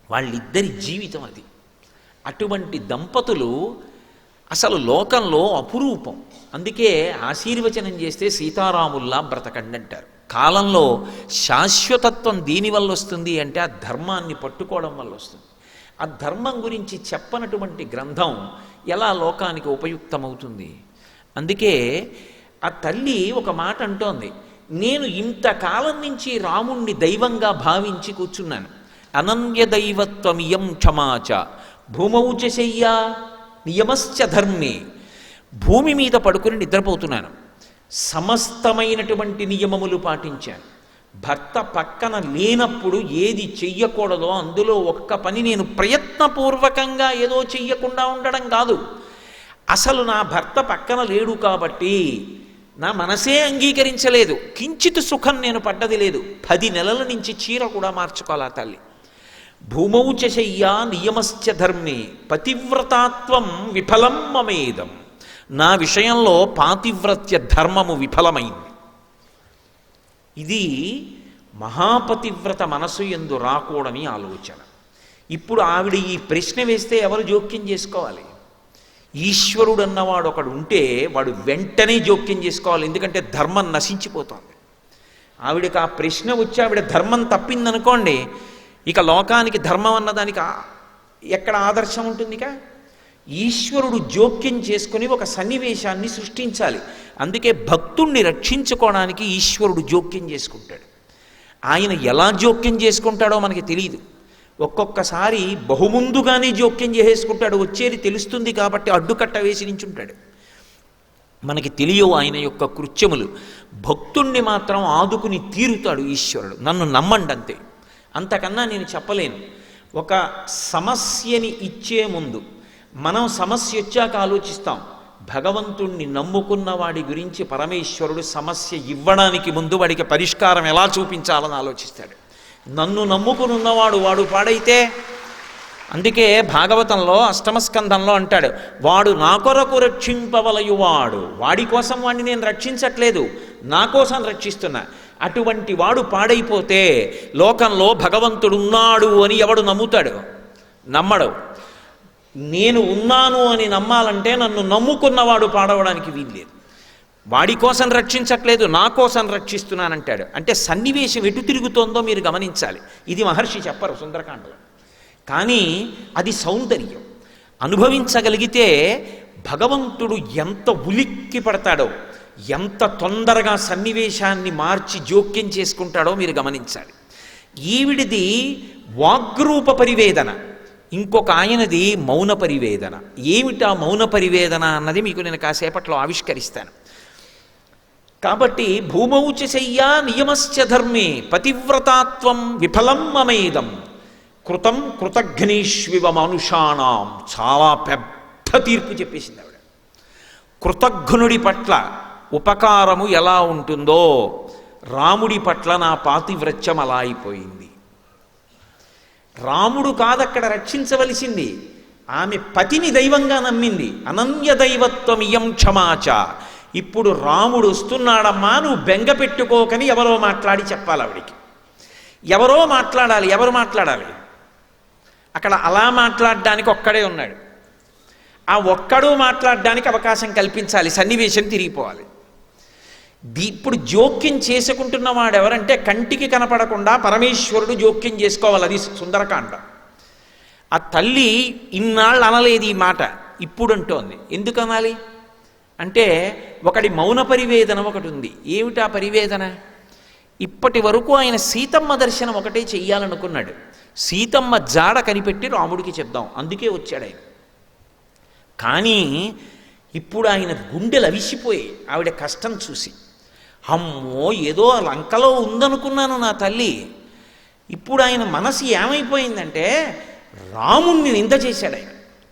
S1: వాళ్ళిద్దరి జీవితం అది. అటువంటి దంపతులు అసలు లోకంలో అపురూపం. అందుకే ఆశీర్వచనం చేస్తే సీతారాముల్లా బ్రతకండి అంటారు. కాలంలో శాశ్వతత్వం దీనివల్ల వస్తుంది అంటే ఆ ధర్మాన్ని పట్టుకోవడం వల్ల వస్తుంది. ఆ ధర్మం గురించి చెప్పనటువంటి గ్రంథం ఎలా లోకానికి ఉపయుక్తమవుతుంది? అందుకే ఆ తల్లి ఒక మాట అంటోంది, నేను ఇంతకాలం నుంచి రాముణ్ణి దైవంగా భావించి కూర్చున్నాను. అనన్య దైవత్వమియం క్షమాచ భూమౌచ శయ్యా నియమశ్చ ధర్మే, భూమి మీద పడుకుని నిద్రపోతున్నాను, సమస్తమైనటువంటి నియమములు పాటించాను. భర్త పక్కన లేనప్పుడు ఏది చెయ్యకూడదో అందులో ఒక్క పని నేను ప్రయత్నపూర్వకంగా ఏదో చెయ్యకుండా ఉండడం కాదు, అసలు నా భర్త పక్కన లేడు కాబట్టి నా మనసే అంగీకరించలేదు, కించిత్ సుఖం నేను పడ్డది లేదు. 10 నెలల నుంచి చీర కూడా మార్చుకోవాలా తల్లి. భూమౌచ శయ్యా నియమశ్చ ధర్మే పతివ్రతాత్వం విఫలం మమేదం, నా విషయంలో పాతివ్రత్య ధర్మము విఫలమైంది. ఇది మహాపతివ్రత మనసు యందు రాకూడని ఆలోచన. ఇప్పుడు ఆవిడ ఈ ప్రశ్న వేస్తే ఎవరు జోక్యం చేసుకోవాలి? ఈశ్వరుడు అన్నవాడు ఒకడు ఉంటే వాడు వెంటనే జోక్యం చేసుకోవాలి, ఎందుకంటే ధర్మం నశించిపోతుంది. ఆవిడకి ఆ ప్రశ్న వచ్చి ఆవిడ ధర్మం తప్పిందనుకోండి, ఇక లోకానికి ధర్మం అన్నదానికి ఎక్కడ ఆదర్శం ఉంటుంది? ఇక ఈశ్వరుడు జోక్యం చేసుకుని ఒక సన్నివేశాన్ని సృష్టించాలి. అందుకే భక్తుణ్ణి రక్షించుకోవడానికి ఈశ్వరుడు జోక్యం చేసుకుంటాడు. ఆయన ఎలా జోక్యం చేసుకుంటాడో మనకి తెలియదు. ఒక్కొక్కసారి బహుముందుగానే జోక్యం చేసేసుకుంటాడు, వచ్చేది తెలుస్తుంది కాబట్టి అడ్డుకట్ట వేసి నించుంటాడు. మనకి తెలియవు ఆయన యొక్క కృత్యములు. భక్తుణ్ణి మాత్రం ఆదుకుని తీరుతాడు ఈశ్వరుడు. నన్ను నమ్మండి అంతే, అంతకన్నా నేను చెప్పలేను. ఒక సమస్యని ఇచ్చే ముందు మనం సమస్య వచ్చాక ఆలోచిస్తాం. భగవంతుణ్ణి నమ్ముకున్న వాడి గురించి పరమేశ్వరుడు సమస్య ఇవ్వడానికి ముందు వాడికి పరిష్కారం ఎలా చూపించాలని ఆలోచిస్తాడు. నన్ను నమ్ముకుని ఉన్నవాడు వాడు పాడైతే, అందుకే భాగవతంలో అష్టమ స్కంధంలో అంటాడు, వాడు నా కొరకు రక్షింపవలయువాడు, వాడి కోసం వాడిని నేను రక్షించట్లేదు, నా కోసం రక్షిస్తున్నా. అటువంటి వాడు పాడైపోతే లోకంలో భగవంతుడు ఉన్నాడు అని ఎవడు నమ్ముతాడు? నమ్మడు. నేను ఉన్నాను అని నమ్మాలంటే నన్ను నమ్ముకున్నవాడు పాడవడానికి వీల్లేదు. వాడి కోసం రక్షించట్లేదు, నా కోసం రక్షిస్తున్నానంటాడు. అంటే సన్నివేశం ఎటు తిరుగుతోందో మీరు గమనించాలి. ఇది మహర్షి చెప్పరు సుందరకాండలో, కానీ అది సౌందర్యం. అనుభవించగలిగితే భగవంతుడు ఎంత ఉలిక్కి పడతాడో, ఎంత తొందరగా సన్నివేశాన్ని మార్చి జోక్యం చేసుకుంటాడో మీరు గమనించాలి. ఈవిడిది వాగ్రూప పరివేదన, ఇంకొక ఆయనది మౌన పరివేదన. ఏమిటా మౌన పరివేదన అన్నది మీకు నేను కాసేపట్లో ఆవిష్కరిస్తాను. కాబట్టి భూమౌచ శయ్యా నియమశ్చ ధర్మే పతివ్రతాత్వం విఫలం మమేదం కృతం కృతఘ్నేష్వివ మనుషాణం. చాలా పెద్ద తీర్పు చెప్పేసింది ఆవిడ. కృతఘ్నుడి పట్ల ఉపకారము ఎలా ఉంటుందో రాముడి పట్ల నా పాతివ్రత్యం అలా అయిపోయింది. రాముడు కాదక్కడ రక్షించవలసింది, ఆమె పతిని దైవంగా నమ్మింది. అనన్య దైవత్వం ఇయం క్షమాచ. ఇప్పుడు రాముడు వస్తున్నాడమ్మా, నువ్వు బెంగ పెట్టుకోకని ఎవరో మాట్లాడి చెప్పాలి ఆవిడికి. ఎవరో మాట్లాడాలి. ఎవరు మాట్లాడాలి? అక్కడ అలా మాట్లాడడానికి ఒక్కడే ఉన్నాడు. ఆ ఒక్కడు మాట్లాడడానికి అవకాశం కల్పించాలి, సన్నివేశం తిరిగిపోవాలి. ఇప్పుడు జోక్యం చేసుకుంటున్నవాడు ఎవరంటే కంటికి కనపడకుండా పరమేశ్వరుడు జోక్యం చేసుకోవాలి. అది సుందరకాండ. ఆ తల్లి ఇన్నాళ్ళు అనలేదు ఈ మాట, ఇప్పుడు అంటోంది. ఎందుకు అనాలి అంటే ఒకటి మౌన పరివేదన ఒకటి ఉంది. ఏమిటా పరివేదన? ఇప్పటి వరకు ఆయన సీతమ్మ దర్శనం ఒకటే చెయ్యాలనుకున్నాడు. సీతమ్మ జాడ కనిపెట్టి రాముడికి చెప్దాం, అందుకే వచ్చాడు ఆయన. కానీ ఇప్పుడు ఆయన గుండెలు అవిసిపోయి ఆవిడ కష్టం చూసి, అమ్మో ఏదో లంకలో ఉందనుకున్నాను నా తల్లి. ఇప్పుడు ఆయన మనసు ఏమైపోయిందంటే రాముణ్ణి నింద చేశాడు ఆయన.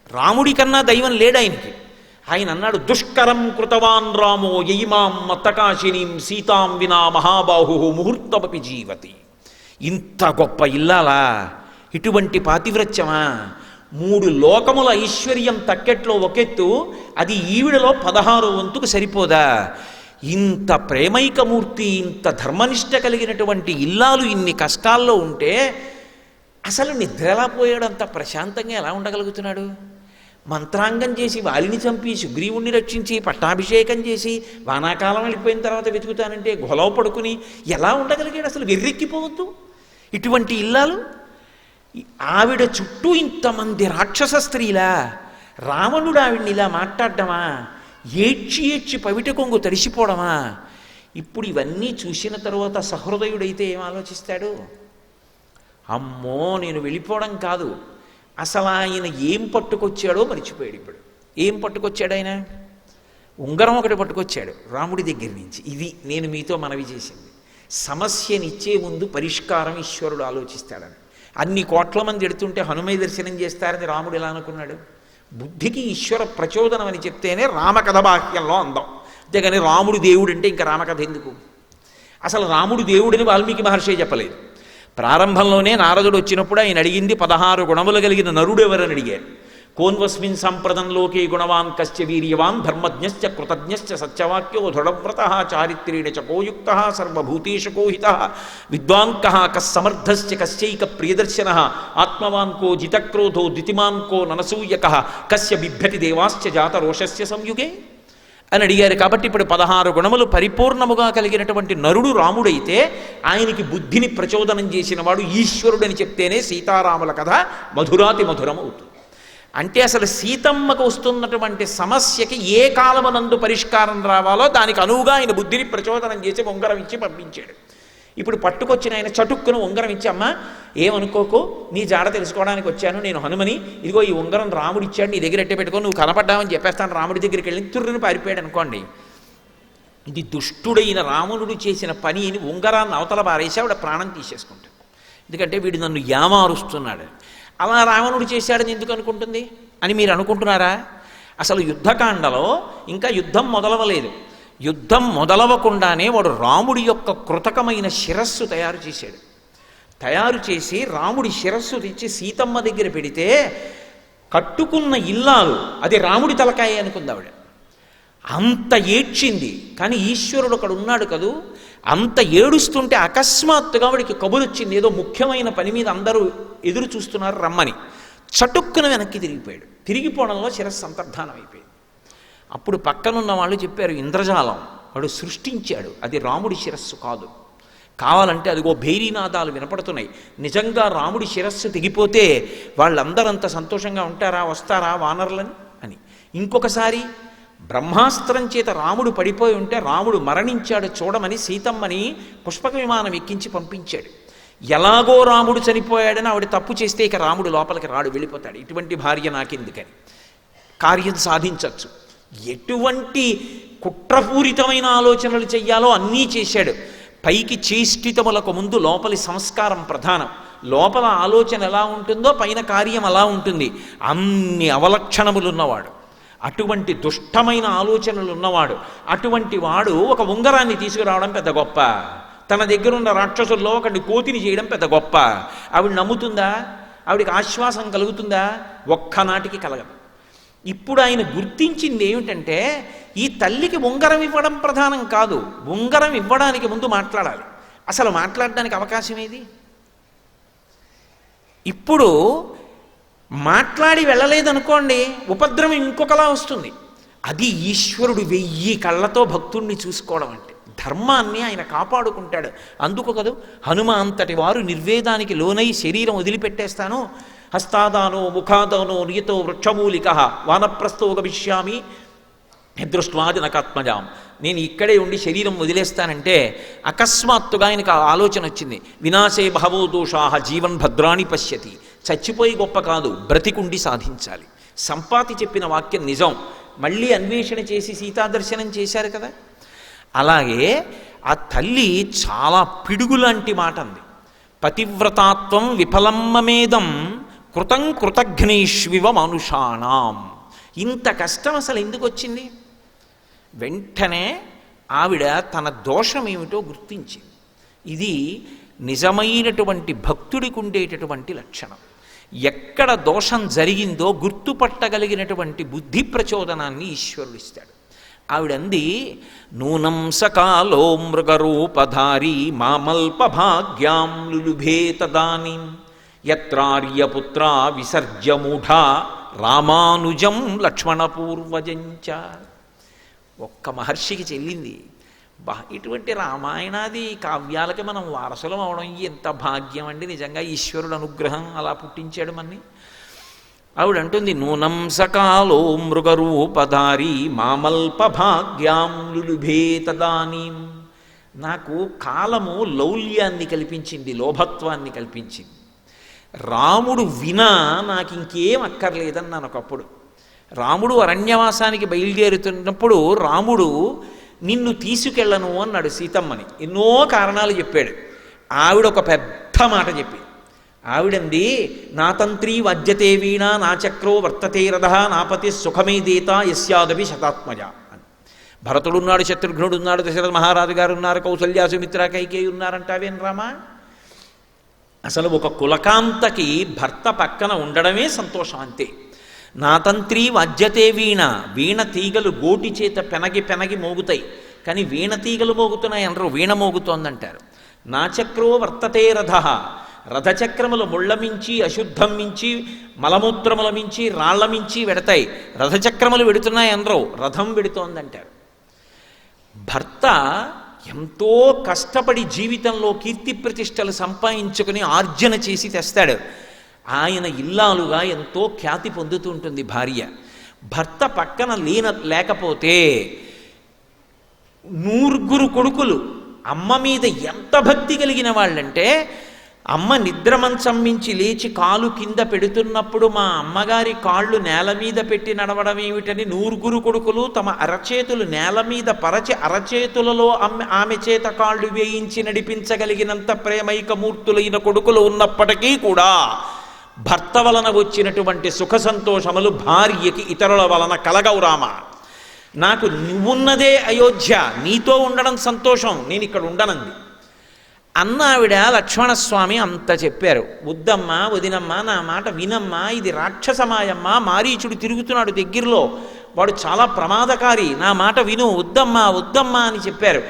S1: రాముడి కన్నా దైవం లేడు ఆయనకి. ఆయన అన్నాడు, దుష్కరం కృతవాన్ రామో యయిమాం మత్తకాశినీం సీతాం వినా మహాబాహు ముహూర్తమపి జీవతి. ఇంత గొప్ప ఇల్లాలా, ఇటువంటి పాతివ్రత్యమా? 3 లోకముల ఐశ్వర్యం తక్కెట్లో ఒకెత్తు, అది ఈవిడలో 16 వంతుకు సరిపోదా? ఇంత ప్రేమైకమూర్తి, ఇంత ధర్మనిష్ట కలిగినటువంటి ఇల్లాలు ఇన్ని కష్టాల్లో ఉంటే అసలు నిద్రలా పోయాడు? అంత ప్రశాంతంగా ఎలా ఉండగలుగుతున్నాడు? మంత్రాంగం చేసి వాలిని చంపి సుగ్రీవుణ్ణి రక్షించి పట్టాభిషేకం చేసి వానాకాలం వెళ్ళిపోయిన తర్వాత వెతుకుతానంటే గొలవ పడుకుని ఎలా ఉండగలిగాడు? అసలు వెర్రెక్కిపోవద్దు ఇటువంటి ఇల్లాలు. ఆవిడ చుట్టూ ఇంతమంది రాక్షస స్త్రీలా, రావణుడు ఆవిడ్ని ఇలా మాట్లాడడమా? ఏడ్చి ఏడ్చి పవిట కొంగు తడిసిపోవడమా? ఇప్పుడు ఇవన్నీ చూసిన తర్వాత సహృదయుడైతే ఏం ఆలోచిస్తాడు? అమ్మో నేను వెళ్ళిపోవడం కాదు, అసలు ఆయన ఏం పట్టుకొచ్చాడో మర్చిపోయాడు. ఇప్పుడు ఏం పట్టుకొచ్చాడు ఆయన? ఉంగరం ఒకటి పట్టుకొచ్చాడు రాముడి దగ్గర నుంచి. ఇది నేను మీతో మనవి చేసింది. సమస్యనిచ్చే ముందు పరిష్కారం ఈశ్వరుడు ఆలోచిస్తాడని. అన్ని కోట్ల మంది ఎడుతుంటే హనుమయ్య దర్శనం చేస్తారని రాముడు ఎలా అనుకున్నాడు? బుద్ధికి ఈశ్వర ప్రచోదనం అని చెప్తేనే రామకథ బాహ్యంలో అందం. అంతేగాని రాముడు దేవుడు అంటే ఇంకా రామకథ ఎందుకు? అసలు రాముడు దేవుడని వాల్మీకి మహర్షి చెప్పలేదు. ప్రారంభంలోనే నారదుడు వచ్చినప్పుడు ఆయన అడిగింది 16 గుణములు కలిగిన నరుడు ఎవరని అడిగారు. కోన్వస్మిన్ సంప్రదంలోకే గుణవాన్ కశ్చ వీర్యవాన్ ధర్మజ్ఞశ్చ కృతజ్ఞశ్చ సత్యవాక్యో దృఢవ్రత చారిత్రేణ చకోయుక్త సర్వభూతేషు కోహిత విద్వాన్ కః కస్సమర్థశ్చ కశ్చైక ప్రియదర్శన ఆత్మవాన్ కో జితక్రోధో ద్యుతిమాన్ కో ననసూయకః కస్య బిభ్యతి దేవాశ్చ జాతరోషస్య సంయుగే అని అడిగారు. కాబట్టి ఇప్పుడు 16 గుణములు పరిపూర్ణముగా కలిగినటువంటి నరుడు రాముడైతే ఆయనకి బుద్ధిని ప్రచోదనం చేసిన వాడు ఈశ్వరుడని చెప్తేనే సీతారాముల కథ మధురాతి మధురం అవుతుంది. అంటే అసలు సీతమ్మకు వస్తున్నటువంటి సమస్యకి ఏ కాలమనందు పరిష్కారం రావాలో దానికి అనువుగా ఆయన బుద్ధిని ప్రచోదనం చేసి ఉంగరం ఇచ్చి పంపించాడు. ఇప్పుడు పట్టుకొచ్చిన ఆయన చటుక్కును ఉంగరం ఇచ్చి, అమ్మ ఏమనుకోకు, నీ జాడ తెలుసుకోవడానికి వచ్చాను, నేను హనుమని, ఇదిగో ఈ ఉంగరం రాముడు ఇచ్చాడు, నీ దగ్గర ఎట్టే పెట్టుకో, నువ్వు కనపడ్డావని చెప్పేస్తాను. రాముడి దగ్గరికి వెళ్ళి తుర్రుని పారిపోయాడు అనుకోండి. ఇది దుష్టుడైన రావణుడు చేసిన పని అని ఉంగరాన్ని అవతల పారేసి ఆవిడ ప్రాణం తీసేసుకుంటాడు. ఎందుకంటే వీడు నన్ను యామారుస్తున్నాడు. అలా రావణుడు చేశాడని ఎందుకు అనుకుంటుంది అని మీరు అనుకుంటున్నారా? అసలు యుద్ధకాండలో ఇంకా యుద్ధం మొదలవలేదు. యుద్ధం మొదలవకుండానే వాడు రాముడి యొక్క కృతకమైన శిరస్సు తయారు చేశాడు. తయారు చేసి రాముడి శిరస్సు తెచ్చి సీతమ్మ దగ్గర పెడితే కట్టుకున్న ఇల్లాలు అది రాముడి తలకాయ అనుకుంది ఆవిడ. అంత ఏడ్చింది. కానీ ఈశ్వరుడు అక్కడ ఉన్నాడు కదూ. అంత ఏడుస్తుంటే అకస్మాత్తుగా వాడికి కబురు వచ్చింది, ఏదో ముఖ్యమైన పని మీద అందరూ ఎదురు చూస్తున్నారు రమ్మని. చటుక్కున వెనక్కి తిరిగిపోవడంలో శిరస్సు అంతర్ధానం అయిపోయింది. అప్పుడు పక్కనున్న వాళ్ళు చెప్పారు, ఇంద్రజాలం వాడు సృష్టించాడు, అది రాముడి శిరస్సు కాదు. కావాలంటే అదిగో భైరీనాదాలు వినపడుతున్నాయి. నిజంగా రాముడి శిరస్సు తెగిపోతే వాళ్ళందరంత సంతోషంగా ఉంటారా, వస్తారా వానరులని అని. ఇంకొకసారి బ్రహ్మాస్త్రం చేత రాముడు పడిపోయి ఉంటే రాముడు మరణించాడు చూడమని సీతమ్మని పుష్పక విమానం ఎక్కించి పంపించాడు. ఎలాగో రాముడు చనిపోయాడని ఆవిడ తప్పు చేస్తే ఇక రాముడు లోపలికి రాడు, వెళ్ళిపోతాడు. ఇటువంటి భార్య నాకెందుకని కార్యం సాధించవచ్చు. ఎటువంటి కుట్రపూరితమైన ఆలోచనలు చెయ్యాలో అన్నీ చేశాడు. పైకి చేష్టితములకు ముందు లోపలి సంస్కారం ప్రధానం. లోపల ఆలోచన ఎలా ఉంటుందో పైన కార్యం అలా ఉంటుంది. అన్ని అవలక్షణములున్నవాడు, అటువంటి దుష్టమైన ఆలోచనలు ఉన్నవాడు, అటువంటి వాడు ఒక ఉంగరాన్ని తీసుకురావడం పెద్ద గొప్ప, తన దగ్గర ఉన్న రాక్షసుల్లో ఒకటి కోతిని చేయడం పెద్ద గొప్ప. ఆవిడ నమ్ముతుందా? ఆవిడికి ఆశ్వాసం కలుగుతుందా? ఒక్కనాటికి కలగదు. ఇప్పుడు ఆయన గుర్తించింది ఏమిటంటే ఈ తల్లికి ఉంగరం ఇవ్వడం ప్రధానం కాదు, ఉంగరం ఇవ్వడానికి ముందు మాట్లాడాలి. అసలు మాట్లాడడానికి అవకాశం ఏది? ఇప్పుడు మాట్లాడి వెళ్ళలేదనుకోండి, ఉపద్రవం ఇంకొకలా వస్తుంది. అది ఈశ్వరుడు 1000 కళ్ళతో భక్తుణ్ణి చూసుకోవడం అంటే. ధర్మాన్ని ఆయన కాపాడుకుంటాడు. అందుకు కదూ హనుమ అంతటి వారు నిర్వేదానికి లోనై శరీరం వదిలిపెట్టేస్తాను, హస్తాదానో ముఖాదానో నియతో వృక్షమూలిక వానప్రస్థో గమిష్యామి దృష్ట్వాజనకాత్మజాం, నేను ఇక్కడే ఉండి శరీరం వదిలేస్తానంటే అకస్మాత్తుగా ఆయనకు ఆ ఆలోచన వచ్చింది. వినాశే బహవో దోషాః జీవన్ భద్రాణి పశ్యతి. చచ్చిపోయి గొప్ప కాదు, బ్రతికుండి సాధించాలి. సంపాతి చెప్పిన వాక్యం నిజం. మళ్ళీ అన్వేషణ చేసి సీతాదర్శనం చేశారు కదా. అలాగే ఆ తల్లి చాలా పిడుగులాంటి మాట అంది. పతివ్రతాత్వం విఫలమ్మమేదం కృతం కృతఘ్నేష్వివ మనుషాణం. ఇంత కష్టం అసలు ఎందుకు వచ్చింది? వెంటనే ఆవిడ తన దోషం ఏమిటో గుర్తించింది. ఇది నిజమైనటువంటి భక్తుడికి ఉండేటటువంటి లక్షణం. ఎక్కడ దోషం జరిగిందో గుర్తుపట్టగలిగినటువంటి బుద్ధి ప్రచోదనాన్ని ఈశ్వరుడు ఇస్తాడు. ఆవిడంది, నూనం సకాలో మృగరూపధారి మామల్ప భాగ్యాం లులుభే తదానీం యత్రార్యపుత్ర విసర్జ్యమూఢా రామానుజం లక్ష్మణపూర్వజంచ. ఒక్క మహర్షికి చెల్లింది. ఇటువంటి రామాయణాది కావ్యాలకి మనం వారసులం అవడం ఎంత భాగ్యం అండి. నిజంగా ఈశ్వరుడు అనుగ్రహం అలా పుట్టించాడు మన్ని. ఆవిడంటుంది, నూనం సకాలో మృగరూపధారి మామల్ప భాగ్యాం లులుభే తదానీం. నాకు కాలము లౌల్యాన్ని కల్పించింది, లోభత్వాన్ని కల్పించింది. రాముడు వినా నాకు ఇంకేం అక్కర్లేదన్నాను ఒకప్పుడు. రాముడు అరణ్యవాసానికి బయలుదేరుతున్నప్పుడు రాముడు నిన్ను తీసుకెళ్ళను అన్నాడు సీతమ్మని. ఎన్నో కారణాలు చెప్పాడు. ఆవిడ ఒక పెద్ద మాట చెప్పింది. ఆవిడంది, నా తంత్రి వజ్యతే వీణ నా చక్రో వర్తతే రథ నాపతి సుఖమే దేత యస్యాదపి శతాత్మజ అని. భరతుడున్నాడు, శత్రుఘ్నుడున్నాడు, దశరథ మహారాజు గారు ఉన్నారు, కౌసల్య సుమిత్ర కైకేయి ఉన్నారంటావేం రామా? అసలు ఒక కులకాంతకి భర్త పక్కన ఉండడమే సంతోషం అంతే. నా తంత్రి వజ్యతే వీణ, వీణ తీగలు గోటి చేత పెనగి పెనగి మోగుతాయి, కానీ వీణ తీగలు మోగుతున్నాయి అనరు, వీణ మోగుతోందంటారు. నా చక్రో వర్తతే రథ, రథచక్రములు ముళ్ళ మించి అశుద్ధం మించి మలమూత్రముల మించి రాళ్ల మించి వెడతాయి, రథచక్రములు వెడుతున్నాయి అనరు, రథం వెడుతోందంటారు. భర్త ఎంతో కష్టపడి జీవితంలో కీర్తి ప్రతిష్టలు సంపాదించుకుని ఆర్జన చేసి తెస్తాడు. ఆయన ఇల్లాలుగా ఎంతో ఖ్యాతి పొందుతూ ఉంటుంది భార్య. భర్త పక్కన లేకపోతే 100 కొడుకులు అమ్మ మీద ఎంత భక్తి కలిగిన వాళ్ళంటే, అమ్మ నిద్ర మంచం మించి లేచి కాలు కింద పెడుతున్నప్పుడు మా అమ్మగారి కాళ్ళు నేల మీద పెట్టి నడవడం ఏమిటని 100 కొడుకులు తమ అరచేతులు నేల మీద పరచి అరచేతులలో ఆమె చేత కాళ్ళు వేయించి నడిపించగలిగినంత ప్రేమైకమూర్తులైన కొడుకులు ఉన్నప్పటికీ కూడా భర్త వలన వచ్చినటువంటి సుఖ సంతోషములు భార్యకి ఇతరుల వలన కలగవు రామ. నాకు నువ్వున్నదే అయోధ్య, నీతో ఉండడం సంతోషం, నేను ఇక్కడ ఉండనంది అన్న ఆవిడ. లక్ష్మణస్వామి అంత చెప్పారు, వద్దమ్మా వదినమ్మా నా మాట వినమ్మా, ఇది రాక్షసమాయమ్మా, మారీచుడు తిరుగుతున్నాడు దగ్గరలో, వాడు చాలా ప్రమాదకారి, నా మాట విను, వద్దమ్మా వద్దమ్మా అని చెప్పారు.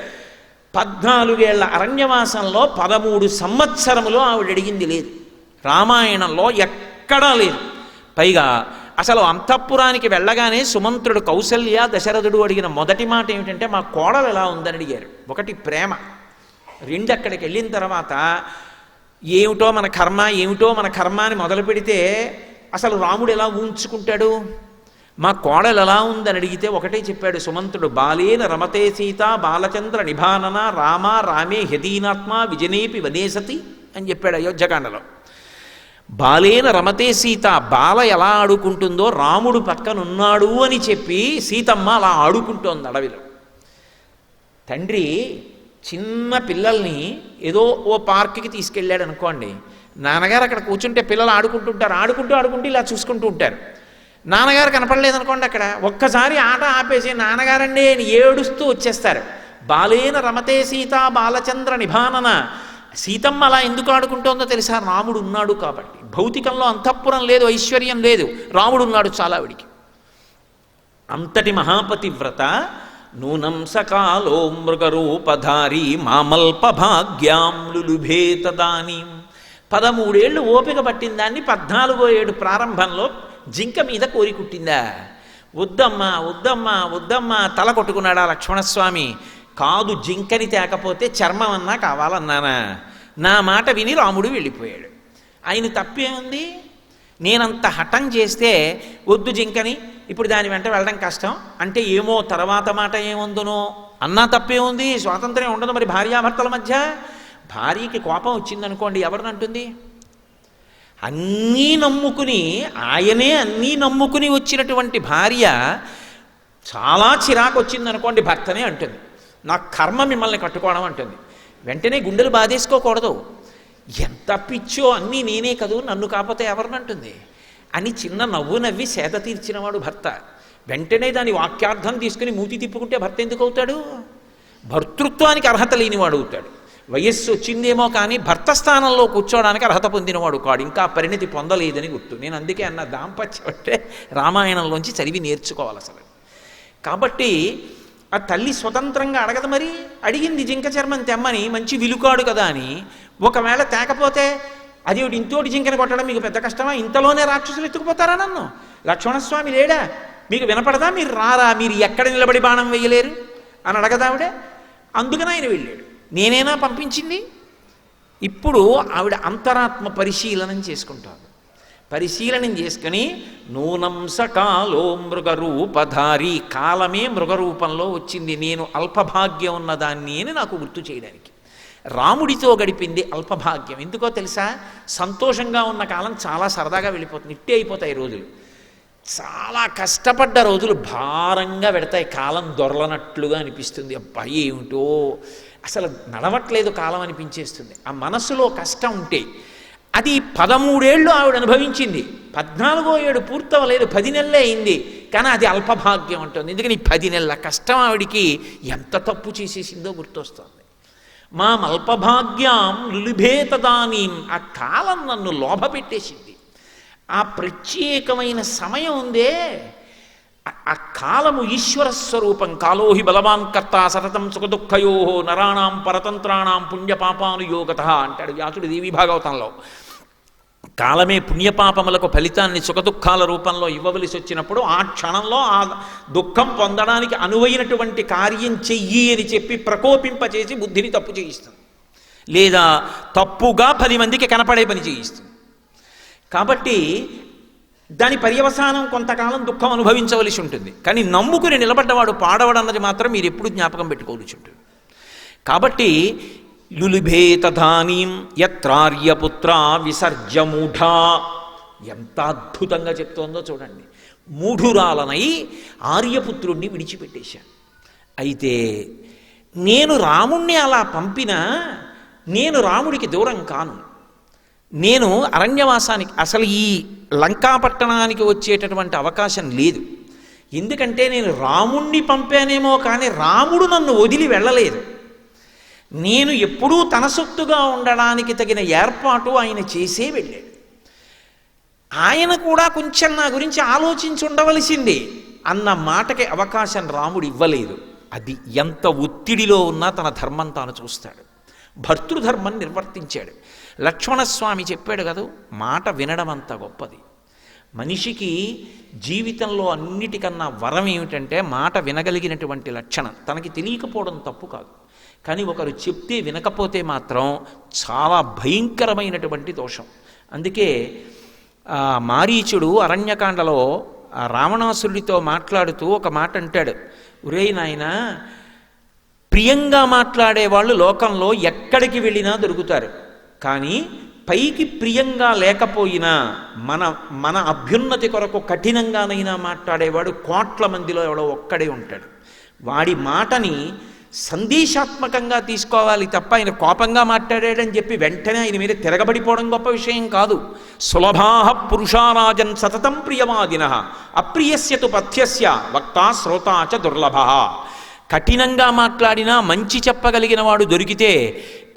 S1: 14 ఏళ్ల అరణ్యవాసంలో 13 సంవత్సరములో ఆవిడ అడిగింది లేదు, రామాయణంలో ఎక్కడా లేదు. పైగా అసలు అంతఃపురానికి వెళ్ళగానే సుమంత్రుడు కౌసల్య దశరథుడు అడిగిన మొదటి మాట ఏమిటంటే మా కోడలు ఎలా ఉందని అడిగారు. ఒకటి ప్రేమ, రెండు అక్కడికి వెళ్ళిన తర్వాత ఏమిటో మన కర్మ ఏమిటో మన కర్మ అని మొదలు పెడితే అసలు రాముడు ఎలా ఊంచుకుంటాడు. మా కోడలు ఎలా ఉందని అడిగితే ఒకటే చెప్పాడు సుమంత్రుడు, బాలేన రమతే సీత బాలచంద్ర నిభానన రామ రామే హ్యదీనాత్మ విజనేపి వనేసతి అని చెప్పాడు అయోధ్యకాండలో. బాలేన రమతే సీత, బాల ఎలా ఆడుకుంటుందో రాముడు పక్కనున్నాడు అని చెప్పి సీతమ్మ అలా ఆడుకుంటోంది అడవిలో. తండ్రి చిన్న పిల్లల్ని ఏదో ఓ పార్క్కి తీసుకెళ్ళాడు అనుకోండి, నాన్నగారు అక్కడ కూర్చుంటే పిల్లలు ఆడుకుంటుంటారు, ఆడుకుంటూ ఇలా చూసుకుంటూ ఉంటారు. నాన్నగారు కనపడలేదనుకోండి, అక్కడ ఒక్కసారి ఆట ఆపేసి నాన్నగారండి అని ఏడుస్తూ వచ్చేస్తారు. బాలేన రమతే సీత బాలచంద్ర నిభానన, సీతమ్మ అలా ఎందుకు ఆడుకుంటోందో తెలుసా? రాముడు ఉన్నాడు కాబట్టి. భౌతికంలో అంతఃపురం లేదు, ఐశ్వర్యం లేదు, రాముడు ఉన్నాడు చాలా ఆవిడికి. అంతటి మహాపతివ్రత నూనం సకాలో మృగరూపధారి మామల్ప భాగ్యాం లులుభే తదానీం. 13 ఏళ్ళు ఓపిక పట్టిన దాన్ని 14వ ఏడు ప్రారంభంలో జింక మీద కోరికుట్టిందా? వద్దమ్మా వద్దమ్మా వద్దమ్మా తల కొట్టుకున్నాడా లక్ష్మణస్వామి. కాదు, జింకని తేకపోతే చర్మం అన్నా కావాలన్నానా? నా మాట విని రాముడు వెళ్ళిపోయాడు. ఆయన తప్పేముంది? నేనంత హఠం చేస్తే వద్దు జింకని, ఇప్పుడు దాని వెంట వెళ్ళడం కష్టం అంటే ఏమో తర్వాత మాట ఏముందునో అన్నా తప్పేముంది? స్వాతంత్ర్యం ఉండదు మరి భార్యాభర్తల మధ్య. భార్యకి కోపం వచ్చిందనుకోండి, ఎవరినంటుంది? అన్నీ నమ్ముకుని, ఆయనే అన్నీ నమ్ముకుని వచ్చినటువంటి భార్య చాలా చిరాకు వచ్చిందనుకోండి, భర్తనే అంటుంది నా కర్మ మిమ్మల్ని కట్టుకోవడం అంటుంది. వెంటనే గుండెలు బాధేసుకోకూడదు. ఎంత పిచ్చో, అన్నీ నేనే కదూ, నన్ను కాకపోతే ఎవరినంటుంది అని చిన్న నవ్వు నవ్వి సేద తీర్చినవాడు భర్త. వెంటనే దాని వాక్యార్థం తీసుకుని మూతి తిప్పుకుంటే భర్త ఎందుకు అవుతాడు? భర్తృత్వానికి అర్హత లేనివాడు అవుతాడు. వయస్సు వచ్చిందేమో కానీ భర్త స్థానంలో కూర్చోవడానికి అర్హత పొందినవాడు కాడు, ఇంకా పరిణతి పొందలేదని గుర్తు. నేను అందుకే అన్న దాంపత్యం అంటే రామాయణంలోంచి చదివి నేర్చుకోవాలి అసలు. కాబట్టి ఆ తల్లి స్వతంత్రంగా అడగదు. మరి అడిగింది జింక చర్మం తెమ్మని, మంచి విలుకాడు కదా అని. ఒకవేళ తేకపోతే అది ఇంతోటి జింకని కొట్టడం మీకు పెద్ద కష్టమా? ఇంతలోనే రాక్షసులు ఎత్తుకుపోతారా నన్ను? లక్ష్మణస్వామి లేడా? మీకు వినపడదా? మీరు రారా? మీరు ఎక్కడ నిలబడి బాణం వేయలేరు అని అడగదావిడే. అందుకని ఆయన వెళ్ళాడు. నేనేనా పంపించింది? ఇప్పుడు ఆవిడ అంతరాత్మ పరిశీలనం చేసుకుంటారు. పరిశీలనం చేసుకుని నూనం సకాలో మృగరూపధారి, కాలమే మృగరూపంలో వచ్చింది, నేను అల్పభాగ్యం ఉన్నదాన్ని అని నాకు గుర్తు చేయడానికి. రాముడితో గడిపింది అల్పభాగ్యం. ఎందుకో తెలుసా? సంతోషంగా ఉన్న కాలం చాలా సరదాగా వెళ్ళిపోతుంది, ఇట్టే అయిపోతాయి రోజులు. చాలా కష్టపడ్డ రోజులు భారంగా పెడతాయి, కాలం దొరలనట్లుగా అనిపిస్తుంది. అబ్బా ఏమిటో అసలు నడవట్లేదు కాలం అనిపించేస్తుంది. ఆ మనస్సులో కష్టం ఉంటే అది 13 ఏళ్ళు ఆవిడ అనుభవించింది. 14వ ఏడు పూర్తవలేదు, 10 నెలలే అయింది. కానీ అది అల్పభాగ్యం ఉంటుంది. ఎందుకని 10 నెలల కష్టం ఆవిడికి ఎంత తప్పు చేసేసిందో గుర్తొస్తుంది. మా అల్పభాగ్యం లులుభే తదానీం, ఆ కాలం నన్ను లోభపెట్టేసింది. ఆ ప్రత్యేకమైన సమయం ఉందే, ఆ కాలము ఈశ్వర స్వరూపం. కాలోహి బలవాన్ కర్త సతతం సుఖదుఃఖయో నరాణాం పరతంత్రాణం పుణ్యపాపానుయోగత అంటాడు వ్యాసుడు దేవీ భాగవతంలో. కాలమే పుణ్యపాపములకు ఫలితాన్ని సుఖదుఖాల రూపంలో ఇవ్వవలసి వచ్చినప్పుడు ఆ క్షణంలో ఆ దుఃఖం పొందడానికి అనువైనటువంటి కార్యం చెయ్యి అని చెప్పి ప్రకోపింపచేసి బుద్ధిని తప్పు చేయిస్తుంది, లేదా తప్పుగా 10 మందికి కనపడే పని చేయిస్తుంది. కాబట్టి దాని పర్యవసానం కొంతకాలం దుఃఖం అనుభవించవలసి ఉంటుంది. కానీ నమ్ముకుని నిలబడ్డవాడు పాడవడన్నది మాత్రం మీరు ఎప్పుడు జ్ఞాపకం పెట్టుకోవలసి ఉంటుంది. కాబట్టి లులుభే తదానీం యత్రార్యపుత్ర విసర్జ్య మూఢా, ఎంత అద్భుతంగా చెప్తోందో చూడండి. మూఢురాలనై ఆర్యపుత్రుణ్ణి విడిచిపెట్టేశాను. అయితే నేను రాముణ్ణి అలా పంపినా నేను రాముడికి దూరం కాను. నేను అరణ్యవాసానికి, అసలు ఈ లంకాపట్టణానికి వచ్చేటటువంటి అవకాశం లేదు. ఎందుకంటే నేను రాముణ్ణి పంపానేమో కానీ రాముడు నన్ను వదిలి వెళ్ళలేదు. నేను ఎప్పుడూ తన సొత్తుగా ఉండడానికి తగిన ఏర్పాటు ఆయన చేసే వెళ్ళాడు. ఆయన కూడా కొంచెం నా గురించి ఆలోచించి ఉండవలసింది అన్న మాటకి అవకాశం రాముడు ఇవ్వలేదు. అది ఎంత ఒత్తిడిలో ఉన్నా తన ధర్మం తాను చూస్తాడు. భర్తృధర్మం నిర్వర్తించాడు. లక్ష్మణస్వామి చెప్పాడు కదా, మాట వినడం అంత గొప్పది. మనిషికి జీవితంలో అన్నిటికన్నా వరం ఏమిటంటే మాట వినగలిగినటువంటి లక్షణం. తనకి తెలియకపోవడం తప్పు కాదు, కానీ ఒకరు చెప్తే వినకపోతే మాత్రం చాలా భయంకరమైనటువంటి దోషం. అందుకే మారీచుడు అరణ్యకాండలో రావణాసురుడితో మాట్లాడుతూ ఒక మాట అంటాడు, ఒరేయ్ నాయనా, ప్రియంగా మాట్లాడేవాళ్ళు లోకంలో ఎక్కడికి వెళ్ళినా దొరుకుతారు, కానీ పైకి ప్రియంగా లేకపోయినా మన అభ్యున్నతి కొరకు కఠినంగానైనా మాట్లాడేవాడు కోట్ల మందిలో ఎవడో ఒక్కడే ఉంటాడు. వాడి మాటని సందేశాత్మకంగా తీసుకోవాలి తప్ప ఆయన కోపంగా మాట్లాడాడని చెప్పి వెంటనే ఆయన మీద తిరగబడిపోవడం గొప్ప విషయం కాదు. సులభాః పురుషారాజన్ సతతం ప్రియవాదినః అప్రియస్య తు పథ్యస్య వక్తా శ్రోతా చ దుర్లభః. కఠినంగా మాట్లాడినా మంచి చెప్పగలిగిన వాడు దొరికితే,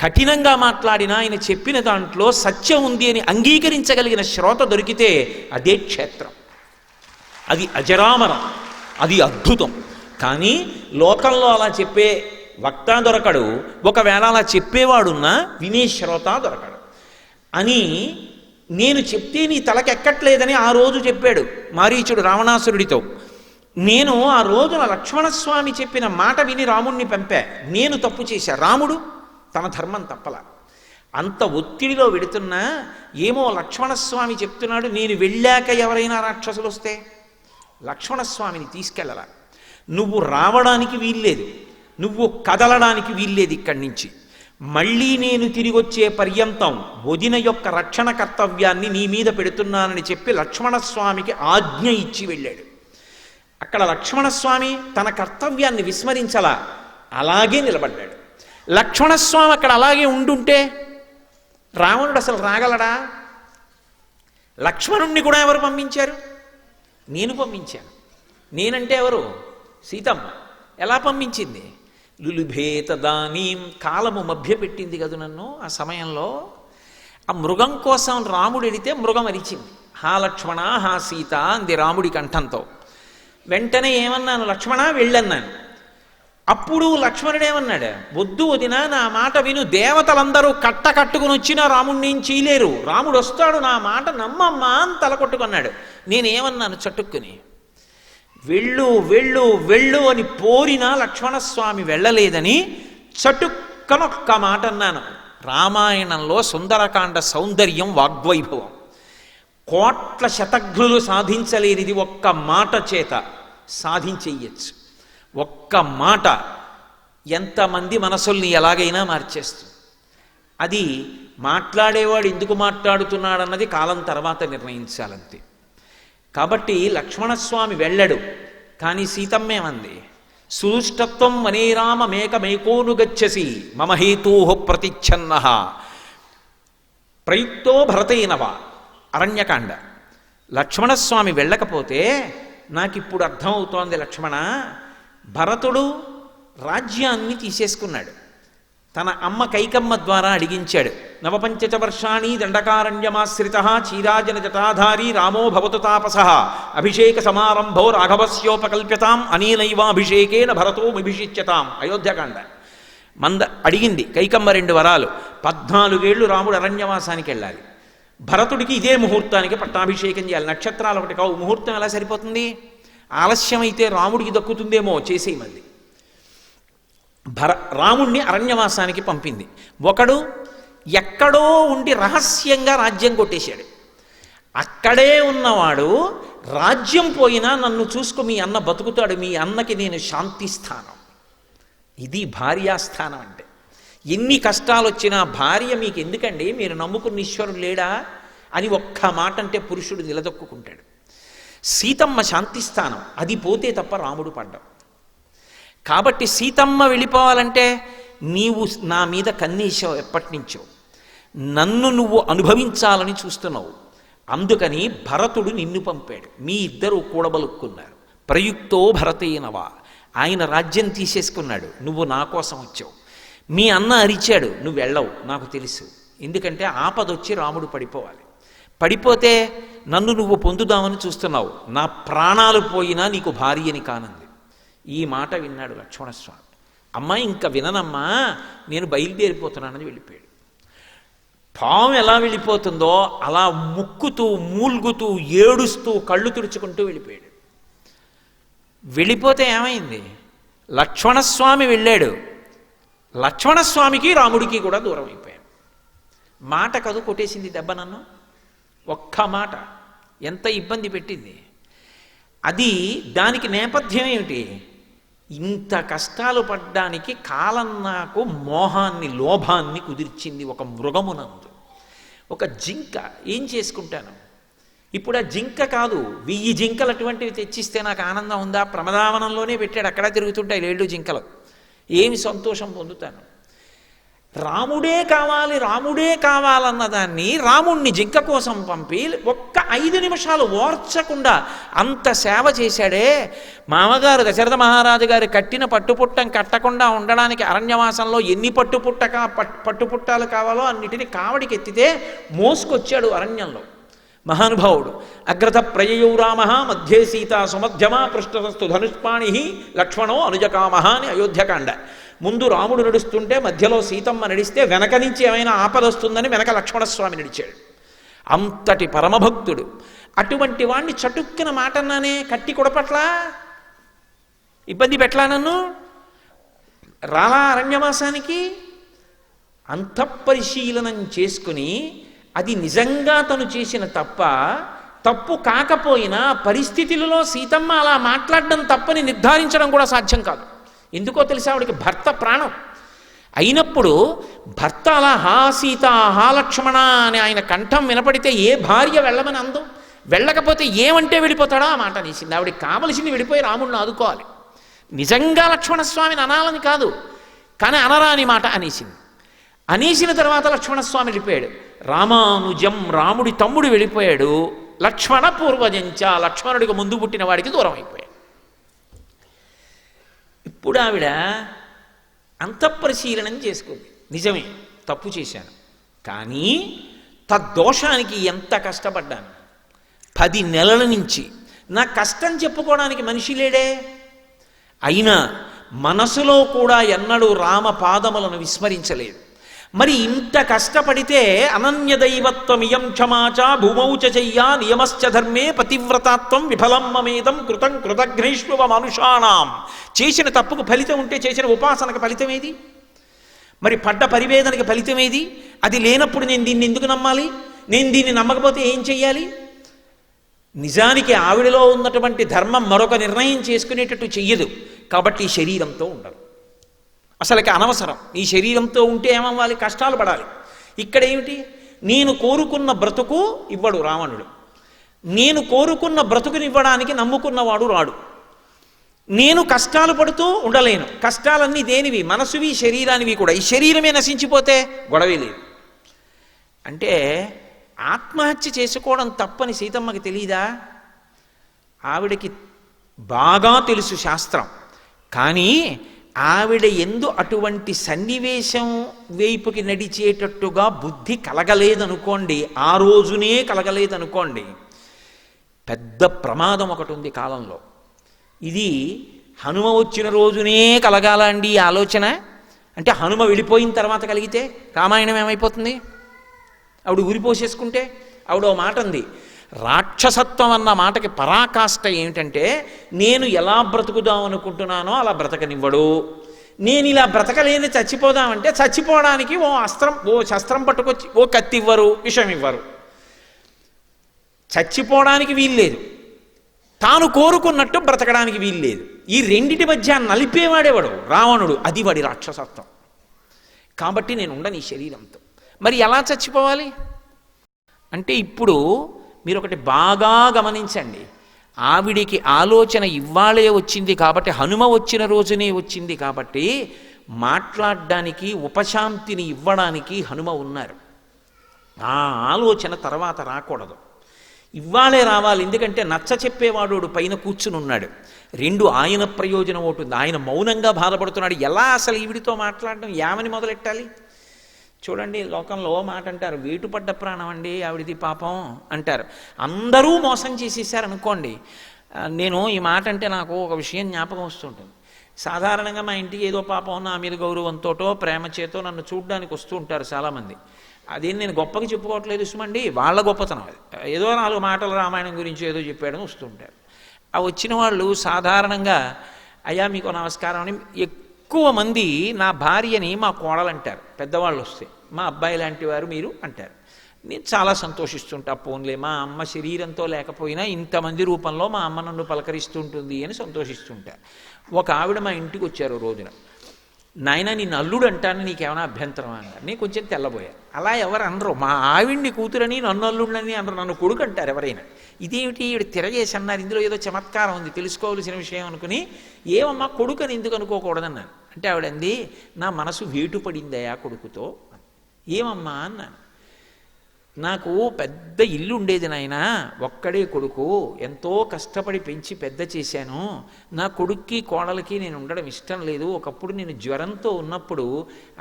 S1: కఠినంగా మాట్లాడినా ఆయన చెప్పిన దాంట్లో సత్యం ఉంది అని అంగీకరించగలిగిన శ్రోత దొరికితే అదే క్షేత్రం, అది అజరామరం, అది అద్భుతం. కానీ లోకంలో అలా చెప్పే వక్త దొరకడు, ఒకవేళ అలా చెప్పేవాడున్నా వినే శ్రోత దొరకడు. అని నేను చెప్తే నీ తలకెక్కట్లేదని ఆ రోజు చెప్పాడు మారీచుడు రావణాసురుడితో. నేను ఆ రోజున లక్ష్మణస్వామి చెప్పిన మాట విని రాముణ్ణి పంపా, నేను తప్పు చేశా, రాముడు తన ధర్మం తప్పల. అంత ఒత్తిడిలో వెడుతున్నా ఏమో లక్ష్మణస్వామి చెప్తున్నాడు, నేను వెళ్ళాక ఎవరైనా రాక్షసులు వస్తే లక్ష్మణస్వామిని తీసుకెళ్ళలా, నువ్వు రావడానికి వీల్లేదు, నువ్వు కదలడానికి వీల్లేదు ఇక్కడి నుంచి, మళ్ళీ నేను తిరిగి వచ్చే పర్యంతం వదిన యొక్క రక్షణ కర్తవ్యాన్ని నీ మీద పెడుతున్నానని చెప్పి లక్ష్మణస్వామికి ఆజ్ఞ ఇచ్చి వెళ్ళాడు. అక్కడ లక్ష్మణస్వామి తన కర్తవ్యాన్ని విస్మరించలా, అలాగే నిలబడ్డాడు. లక్ష్మణస్వామి అక్కడ అలాగే ఉండుంటే రావణుడు అసలు రాగలడా? లక్ష్మణుణ్ణి కూడా ఎవరు పంపించారు? నేను పంపించాను. నేనంటే ఎవరు? సీతమ్మ. ఎలా పంపించింది? లులుభేత దానీం, కాలము మభ్యపెట్టింది కదా నన్ను. ఆ సమయంలో ఆ మృగం కోసం రాముడు ఎడితే మృగం అరిచింది, హా లక్ష్మణ హా సీత అంది రాముడి కంఠంతో. వెంటనే ఏమన్నాను, లక్ష్మణ వెళ్ళన్నాను. అప్పుడు లక్ష్మణుడు ఏమన్నాడు, వద్దు వదినా, నా మాట విను, దేవతలందరూ కట్టుకుని వచ్చినా రాముడిని ఏం చేయలేరు, రాముడు వస్తాడు, నా మాట నమ్మమ్మా అని తలకొట్టుకున్నాడు. నేనేమన్నాను చటుక్కుని, వెళ్ళు వెళ్ళు వెళ్ళు అని పోరినా లక్ష్మణస్వామి వెళ్ళలేదని చటుక్కనొక్క మాట అన్నాను. రామాయణంలో సుందరకాండ సౌందర్యం వాగ్వైభవం. కోట్ల శతఘ్నులు సాధించలేనిది ఒక్క మాట చేత సాధించేయచ్చు. ఒక్క మాట ఎంతమంది మనసుల్ని ఎలాగైనా మార్చేస్తుంది. అది మాట్లాడేవాడు ఎందుకు మాట్లాడుతున్నాడన్నది కాలం తర్వాత నిర్ణయించాలంతే. కాబట్టి లక్ష్మణస్వామి వెళ్ళడు, కానీ సీతమ్మేమంది, సుష్టత్వం వనేరామ మేకమేకోను గచ్చసి మమ హేతో ప్రతిచ్ఛన్న ప్రయుక్తో భరతేనవ. అరణ్యకాండ. లక్ష్మణస్వామి వెళ్ళకపోతే నాకిప్పుడు అర్థమవుతోంది, లక్ష్మణ, భరతుడు రాజ్యాన్ని తీసేసుకున్నాడు, తన అమ్మ కైకమ్మ ద్వారా అడిగించాడు. నవపంచచ వర్షాణి దండకారణ్యమాశ్రిత చీరాజన జటాధారీ రామో భవతు తాపసః అభిషేక సమారంభో రాఘవస్యోపకల్ప్యతాం అనీనైవాభిషేకేన భరతో విభిషిచ్యతాం. అయోధ్యకాండ. అడిగింది కైకమ్మ 2 వరాలు. 14 ఏళ్ళు రాముడు అరణ్యవాసానికి వెళ్ళాలి, భరతుడికి ఇదే ముహూర్తానికి పట్టాభిషేకం చేయాలి. నక్షత్రాలు ఒకటి కావు, ముహూర్తం ఎలా సరిపోతుంది? ఆలస్యమైతే రాముడికి దక్కుతుందేమో, చేసేయమంది. రాముణ్ణి అరణ్యవాసానికి పంపింది. ఒకడు ఎక్కడో ఉండి రహస్యంగా రాజ్యం కొట్టేశాడు. అక్కడే ఉన్నవాడు రాజ్యం పోయినా నన్ను చూసుకో, మీ అన్న బతుకుతాడు, మీ అన్నకి నేను శాంతి స్థానం. ఇది భార్యాస్థానం అంటే. ఎన్ని కష్టాలు వచ్చినా భార్య మీకు ఎందుకండి, మీరు నమ్ముకున్న ఈశ్వరుడు లేడా అని ఒక్క మాట అంటే పురుషుడు నిలదొక్కుంటాడు. సీతమ్మ శాంతిస్థానం, అది పోతే తప్ప రాముడు పడ్డం. కాబట్టి సీతమ్మ వెళ్ళిపోవాలంటే నీవు నా మీద కన్నీసావు, ఎప్పటి నుంచో నన్ను నువ్వు అనుభవించాలని చూస్తున్నావు, అందుకని భరతుడు నిన్ను పంపాడు. మీ ఇద్దరు కూడబలుక్కున్నారు. ప్రయుక్తో భరతేనవా, ఆయన రాజ్యం తీసేసుకున్నాడు, నువ్వు నా కోసం వచ్చావు. మీ అన్న అరిచాడు, నువ్వు వెళ్ళవు, నాకు తెలుసు, ఎందుకంటే ఆపదొచ్చి రాముడు పడిపోవాలి. పడిపోతే నన్ను నువ్వు పొందుదామని చూస్తున్నావు, నా ప్రాణాలు పోయినా నీకు భార్యని కానంది. ఈ మాట విన్నాడు లక్ష్మణస్వామి. అమ్మ ఇంకా విననమ్మా, నేను బయలుదేరిపోతున్నానని వెళ్ళిపోయాడు. పాము ఎలా వెళ్ళిపోతుందో అలా ముక్కుతూ మూల్గుతూ ఏడుస్తూ కళ్ళు తుడుచుకుంటూ వెళ్ళిపోయాడు. వెళ్ళిపోతే ఏమైంది? లక్ష్మణస్వామి వెళ్ళాడు. లక్ష్మణస్వామికి రాముడికి కూడా దూరం అయిపోయాడు. మాట కదు కొట్టేసింది దెబ్బ నన్ను. ఒక్క మాట ఎంత ఇబ్బంది పెట్టింది. అది దానికి నేపథ్యం ఏమిటి? ఇంత కష్టాలు పడ్డానికి కాలం నాకు మోహాన్ని లోభాన్ని కుదిర్చింది. ఒక మృగమునందు ఒక జింక ఏం చేసుకుంటాను ఇప్పుడు? ఆ జింక కాదు, 1000 జింకలు అటువంటివి తెచ్చిస్తే నాకు ఆనందం ఉందా? ప్రమదావనంలోనే పెట్టాడు, అక్కడ తిరుగుతుంటాయి 7 జింకలు. ఏమి సంతోషం పొందుతాను? రాముడే కావాలి రాముడే కావాలన్నదాన్ని రాముణ్ణి జింక కోసం పంపి ఒక్క 5 నిమిషాలు ఓర్చకుండా అంత సేవ చేశాడే. మామగారు దశరథ మహారాజు గారు కట్టిన పట్టుపుట్టం కట్టకుండా ఉండడానికి అరణ్యవాసంలో ఎన్ని పట్టుపుట్టాలు కావాలో అన్నిటినీ కావడికి ఎత్తితే మోసుకొచ్చాడు అరణ్యంలో మహానుభావుడు. అగ్రత ప్రయయౌ రామ మధ్యే సీత సుమధ్యమా పృష్ఠతస్తు ధనుష్పాణి లక్ష్మణో అనుజకామ అని అయోధ్యకాండ. ముందు రాముడు నడుస్తుంటే మధ్యలో సీతమ్మ నడిస్తే వెనక నుంచి ఏమైనా ఆపదొస్తుందని వెనక లక్ష్మణస్వామి నడిచాడు. అంతటి పరమభక్తుడు. అటువంటి వాణ్ణి చటుక్కిన మాటన్నానే కట్టి కొడపట్లా, ఇబ్బంది పెట్లా, నన్ను రాలా అరణ్యవాసానికి. అంతఃపరిశీలనం చేసుకుని అది నిజంగా తను చేసిన తప్పు కాకపోయినా పరిస్థితులలో సీతమ్మ అలా మాట్లాడడం తప్పని నిర్ధారించడం కూడా సాధ్యం కాదు. ఎందుకో తెలుసా? ఆవిడికి భర్త ప్రాణం అయినప్పుడు భర్త అలా హా సీత హా లక్ష్మణ అని ఆయన కంఠం వినపడితే ఏ భార్య వెళ్ళమని అందం? వెళ్ళకపోతే ఏమంటే వెళ్ళిపోతాడో ఆ మాట అనేసింది. ఆవిడికి కావలసింది వెళ్ళిపోయి రాముడిని ఆదుకోవాలి. నిజంగా లక్ష్మణస్వామిని అనాలని కాదు, కానీ అనరాని మాట అనేసింది. అనేసిన తర్వాత లక్ష్మణస్వామి వెళ్ళిపోయాడు. రామానుజం రాముడి తమ్ముడు వెళ్ళిపోయాడు. లక్ష్మణ పూర్వజంచ లక్ష్మణుడికి ముందు పుట్టిన వాడికి దూరం అయిపోయాడు. ఇప్పుడు ఆవిడ అంతఃపరిశీలనం చేసుకుంది. నిజమే, తప్పు చేశాను, కానీ తద్దోషానికి ఎంత కష్టపడ్డాను. 10 నెలల నుంచి నా కష్టం చెప్పుకోవడానికి మనిషి లేడే. అయినా మనసులో కూడా ఎన్నడూ రామ పాదములను విస్మరించలేదు. మరి ఇంత కష్టపడితే అనన్య దైవత్వమియం క్షమాచ భూమౌచ చెయ్యా నియమశ్చ ధర్మే పతివ్రతాత్వం విఫలం మమేదం కృతం కృతఘ్నేష్వ మనుషాణం. చేసిన తప్పుకు ఫలితం ఉంటే చేసిన ఉపాసనకు ఫలితం ఏది? మరి పడ్డ పరివేదనకి ఫలితం ఏది? అది లేనప్పుడు నేను దీన్ని ఎందుకు నమ్మాలి? నేను దీన్ని నమ్మకపోతే ఏం చెయ్యాలి? నిజానికి ఆవిడలో ఉన్నటువంటి ధర్మం మరొక నిర్ణయం చేసుకునేటట్టు చెయ్యదు. కాబట్టి ఈ శరీరంతో ఉండదు, అసలుకి అనవసరం. ఈ శరీరంతో ఉంటే ఏమవ్వాలి? కష్టాలు పడాలి. ఇక్కడ ఏమిటి? నేను కోరుకున్న బ్రతుకు ఇవ్వడు రావణుడు. నేను కోరుకున్న బ్రతుకునివ్వడానికి నమ్ముకున్నవాడు రాడు. నేను కష్టాలు పడుతూ ఉండలేను. కష్టాలన్నీ దేనివి? మనసువి, శరీరానివి కూడా. ఈ శరీరమే నశించిపోతే గొడవే లేదు. అంటే ఆత్మహత్య చేసుకోవడం తప్పని సీతమ్మకి తెలీదా? ఆవిడకి బాగా తెలుసు శాస్త్రం. కానీ ఆవిడ ఎందు అటువంటి సన్నివేశం వైపుకి నడిచేటట్టుగా బుద్ధి కలగలేదనుకోండి, ఆ రోజునే కలగలేదనుకోండి, పెద్ద ప్రమాదం ఒకటి ఉంది కాలంలో. ఇది హనుమ వచ్చిన రోజునే కలగాల అండి ఈ ఆలోచన. అంటే హనుమ వెళ్ళిపోయిన తర్వాత కలిగితే రామాయణం ఏమైపోతుంది? ఆవిడ ఊరిపోసేసుకుంటే. ఆవిడ ఓ మాట ఉంది, రాక్షసత్వం అన్న మాటకి పరాకాష్ట ఏమిటంటే, నేను ఎలా బ్రతుకుదాం అనుకుంటున్నానో అలా బ్రతకనివ్వడు. నేను ఇలా బ్రతకలేని చచ్చిపోదామంటే చచ్చిపోవడానికి ఓ శస్త్రం పట్టుకొచ్చి ఓ కత్తి ఇవ్వరు, విషం ఇవ్వరు. చచ్చిపోవడానికి వీల్లేదు, తాను కోరుకున్నట్టు బ్రతకడానికి వీల్లేదు. ఈ రెండిటి మధ్య నలిపేవాడేవాడు రావణుడు. అది వాడి రాక్షసత్వం. కాబట్టి నేను ఉండను ఈ శరీరంతో. మరి ఎలా చచ్చిపోవాలి అంటే, ఇప్పుడు మీరు ఒకటి బాగా గమనించండి. ఆవిడికి ఆలోచన ఇవ్వాలే వచ్చింది కాబట్టి, హనుమ వచ్చిన రోజునే వచ్చింది కాబట్టి, మాట్లాడడానికి ఉపశాంతిని ఇవ్వడానికి హనుమ ఉన్నారు. ఆ ఆలోచన తర్వాత రాకూడదు, ఇవ్వాలే రావాలి. ఎందుకంటే నచ్చ చెప్పేవాడు పైన కూర్చుని ఉన్నాడు. 2 ఆయన ప్రయోజనం అవుతుంది. ఆయన మౌనంగా బాధపడుతున్నాడు. ఎలా అసలు ఈవిడితో మాట్లాడడం, ఏమని మొదలెట్టాలి? చూడండి, లోకంలో మాట అంటారు, వేటుపడ్డ ప్రాణం అండి ఆవిడిది పాపం అంటారు. అందరూ మోసం చేసేసారనుకోండి. నేను ఈ మాట అంటే నాకు ఒక విషయం జ్ఞాపకం వస్తుంటుంది. సాధారణంగా మా ఇంటికి ఏదో పాపం నా మీద గౌరవంతోటో ప్రేమ చేతో నన్ను చూడడానికి వస్తూ ఉంటారు చాలామంది. అదేం నేను గొప్పగా చెప్పుకోవట్లేదు సుమండి, వాళ్ళ గొప్పతనం అది. ఏదో 4 మాటలు రామాయణం గురించి ఏదో చెప్పాడని వస్తూ ఉంటారు. ఆ వచ్చిన వాళ్ళు సాధారణంగా అయ్యా మీకు నమస్కారం అని, ఎక్కువ మంది నా భార్యని మా కోడలంటారు. పెద్దవాళ్ళు వస్తే మా అబ్బాయి లాంటి వారు మీరు అంటారు. నేను చాలా సంతోషిస్తుంటా, పోన్లే మా అమ్మ శరీరంతో లేకపోయినా ఇంతమంది రూపంలో మా అమ్మ నన్ను పలకరిస్తుంటుంది అని సంతోషిస్తుంటా. ఒక ఆవిడ మా ఇంటికి వచ్చారు రోజున. నాయన నిన్ను అల్లుడు అంటాను, నీకేమైనా అభ్యంతరం అన్నారు. నేను కొంచెం తెల్లబోయా. అలా ఎవరు అనరు, మా ఆవిడ్ని కూతురని నన్ను అల్లుడిని అనరు, నన్ను కొడుకు అంటారు ఎవరైనా. ఇదేమిటి ఈవిడ తిరగేసి అన్నారు, ఇందులో ఏదో చమత్కారం ఉంది, తెలుసుకోవాల్సిన విషయం అనుకుని, ఏమమ్మా కొడుకని ఎందుకు అనుకోకూడదన్నాను. అంటే ఆవిడంది, నా మనసు వేటు పడిందయా కొడుకుతో. ఏమమ్మా అన్నాను. నాకు పెద్ద ఇల్లు ఉండేది నాయన, ఒక్కడే కొడుకు, ఎంతో కష్టపడి పెంచి పెద్ద చేశాను. నా కొడుక్కి కోడలికి నేను ఉండడం ఇష్టం లేదు. ఒకప్పుడు నేను జ్వరంతో ఉన్నప్పుడు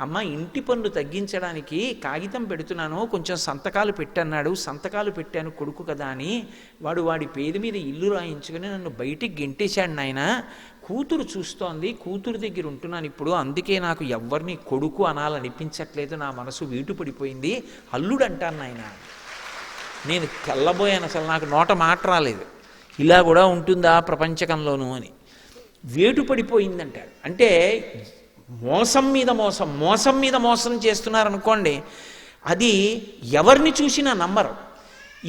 S1: అమ్మ ఇంటి పన్ను తగ్గించడానికి కాగితం పెడుతున్నాను, కొంచెం సంతకాలు పెట్టన్నాడు, సంతకాలు పెట్టాను కొడుకు కదా అని. వాడి పేరు మీద ఇల్లు రాయించుకుని నన్ను బయటికి గెంటేశాడు నాయన. కూతురు చూస్తోంది, కూతురు దగ్గర ఉంటున్నాను ఇప్పుడు, అందుకే నాకు ఎవరిని కొడుకు అనాలనిపించట్లేదు, నా మనసు వీటు పడిపోయింది, అల్లుడు అంటాను నాయన. నేను తెల్లబోయాను, అసలు నాకు నోట మాట రాలేదు, ఇలా కూడా ఉంటుందా ప్రపంచకంలోనూ అని. వేటు పడిపోయిందంటాడు. అంటే మోసం మీద మోసం, మోసం మీద మోసం చేస్తున్నారనుకోండి, అది ఎవరిని చూసినా నమ్మరు.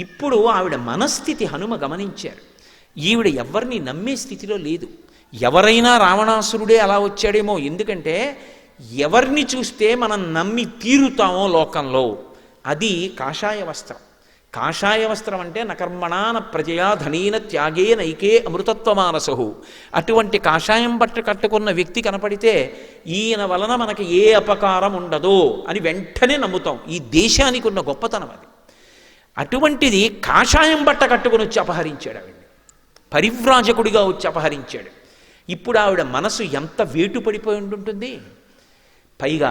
S1: ఇప్పుడు ఆవిడ మనస్థితి హనుమ గమనించారు. ఈవిడ ఎవరిని నమ్మే స్థితిలో లేదు. ఎవరైనా రావణాసురుడే అలా వచ్చాడేమో, ఎందుకంటే ఎవరిని చూస్తే మనం నమ్మి తీరుతామో లోకంలో, అది కాషాయ వస్త్రం. కాషాయ వస్త్రం అంటే నకర్మణాన ప్రజయా ధనీన త్యాగే నైకే అమృతత్వమానసహు. అటువంటి కాషాయం బట్ట కట్టుకున్న వ్యక్తి కనపడితే ఈయన వలన మనకి ఏ అపకారం ఉండదో అని వెంటనే నమ్ముతాం. ఈ దేశానికి ఉన్న గొప్పతనం అది. అటువంటిది కాషాయం బట్ట కట్టుకుని వచ్చి అపహరించాడు ఆవిడ్ని, పరివ్రాజకుడిగా వచ్చి అపహరించాడు. ఇప్పుడు ఆవిడ మనసు ఎంత వేటు పడిపోయి ఉంటుంటుంది. పైగా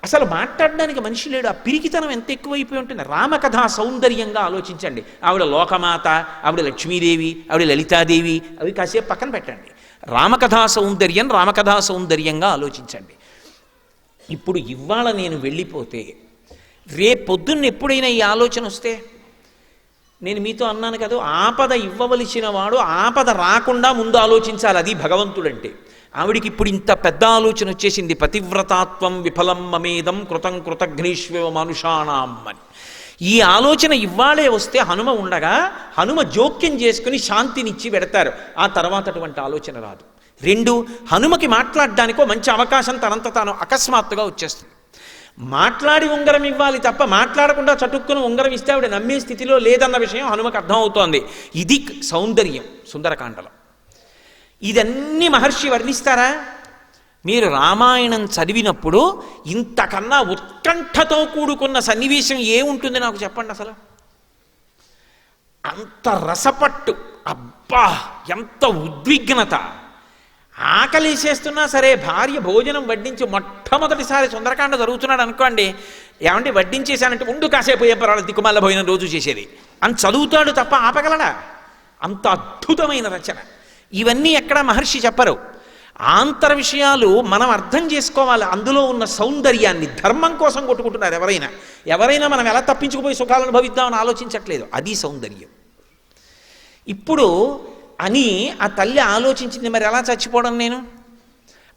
S1: అసలు మాట్లాడడానికి మనిషి లేడు, ఆ పిరికితనం ఎంత ఎక్కువైపోయి ఉంటుంది. రామకథా సౌందర్యంగా ఆలోచించండి. ఆవిడ లోకమాత, ఆవిడ లక్ష్మీదేవి, ఆవిడ లలితాదేవి, అవి కాసేపు పక్కన పెట్టండి. రామకథా సౌందర్యంగా ఆలోచించండి. ఇప్పుడు ఇవాళ నేను వెళ్ళిపోతే రేపొద్దున్న ఎప్పుడైనా ఈ ఆలోచన వస్తే, నేను మీతో అన్నాను కదా, ఆపద ఇవ్వవలసిన వాడు ఆపద రాకుండా ముందు ఆలోచించాలి, అది భగవంతుడంటే. ఆవిడికి ఇప్పుడు ఇంత పెద్ద ఆలోచన వచ్చేసింది. పతివ్రతాత్వం విఫలం మమేదం కృతం కృతఘ్నీష్వ మనుషాణం అని. ఈ ఆలోచన ఇవ్వాలే వస్తే హనుమ ఉండగా హనుమ జోక్యం చేసుకుని శాంతినిచ్చి పెడతారు. ఆ తర్వాత అటువంటి ఆలోచన రాదు. 2, హనుమకి మాట్లాడడానికో మంచి అవకాశం తనంత తాను అకస్మాత్తుగా వచ్చేస్తుంది. మాట్లాడి ఉంగరం ఇవ్వాలి తప్ప మాట్లాడకుండా చటుక్కున ఉంగరం ఇస్తే ఆవిడ నమ్మే స్థితిలో లేదన్న విషయం హనుమకు అర్థమవుతోంది. ఇది సౌందర్యం సుందరకాండలో. ఇదన్నీ మహర్షి వర్ణిస్తారా? మీరు రామాయణం చదివినప్పుడు ఇంతకన్నా ఉత్కంఠతో కూడుకున్న సన్నివేశం ఏముంటుంది నాకు చెప్పండి. అసలు అంత రసపట్టు, అబ్బా ఎంత ఉద్విగ్నత. ఆకలిసేస్తున్నా సరే భార్య భోజనం వడ్డించి, మొట్టమొదటిసారి సుందరకాండ జరుగుతున్నాడు అనుకోండి, ఏమంటే వడ్డించేశానంటే ఉండు కాసేపు ఏ పర్వాలేదు దిక్కుమాల భోజనం రోజు చేసేది అని చదువుతాడు తప్ప ఆపగలడా? అంత అద్భుతమైన రచన. ఇవన్నీ ఎక్కడ మహర్షి చెప్పరు. ఆంతర విషయాలు మనం అర్థం చేసుకోవాలి. అందులో ఉన్న సౌందర్యాన్ని, ధర్మం కోసం కొట్టుకుంటున్నారు ఎవరైనా మనం ఎలా తప్పించుకుపోయి సుఖాలను అనుభవిద్దామని ఆలోచించట్లేదు. అది సౌందర్యం. ఇప్పుడు అని ఆ తల్లి ఆలోచించింది, మరి ఎలా చచ్చిపోవడం నేను?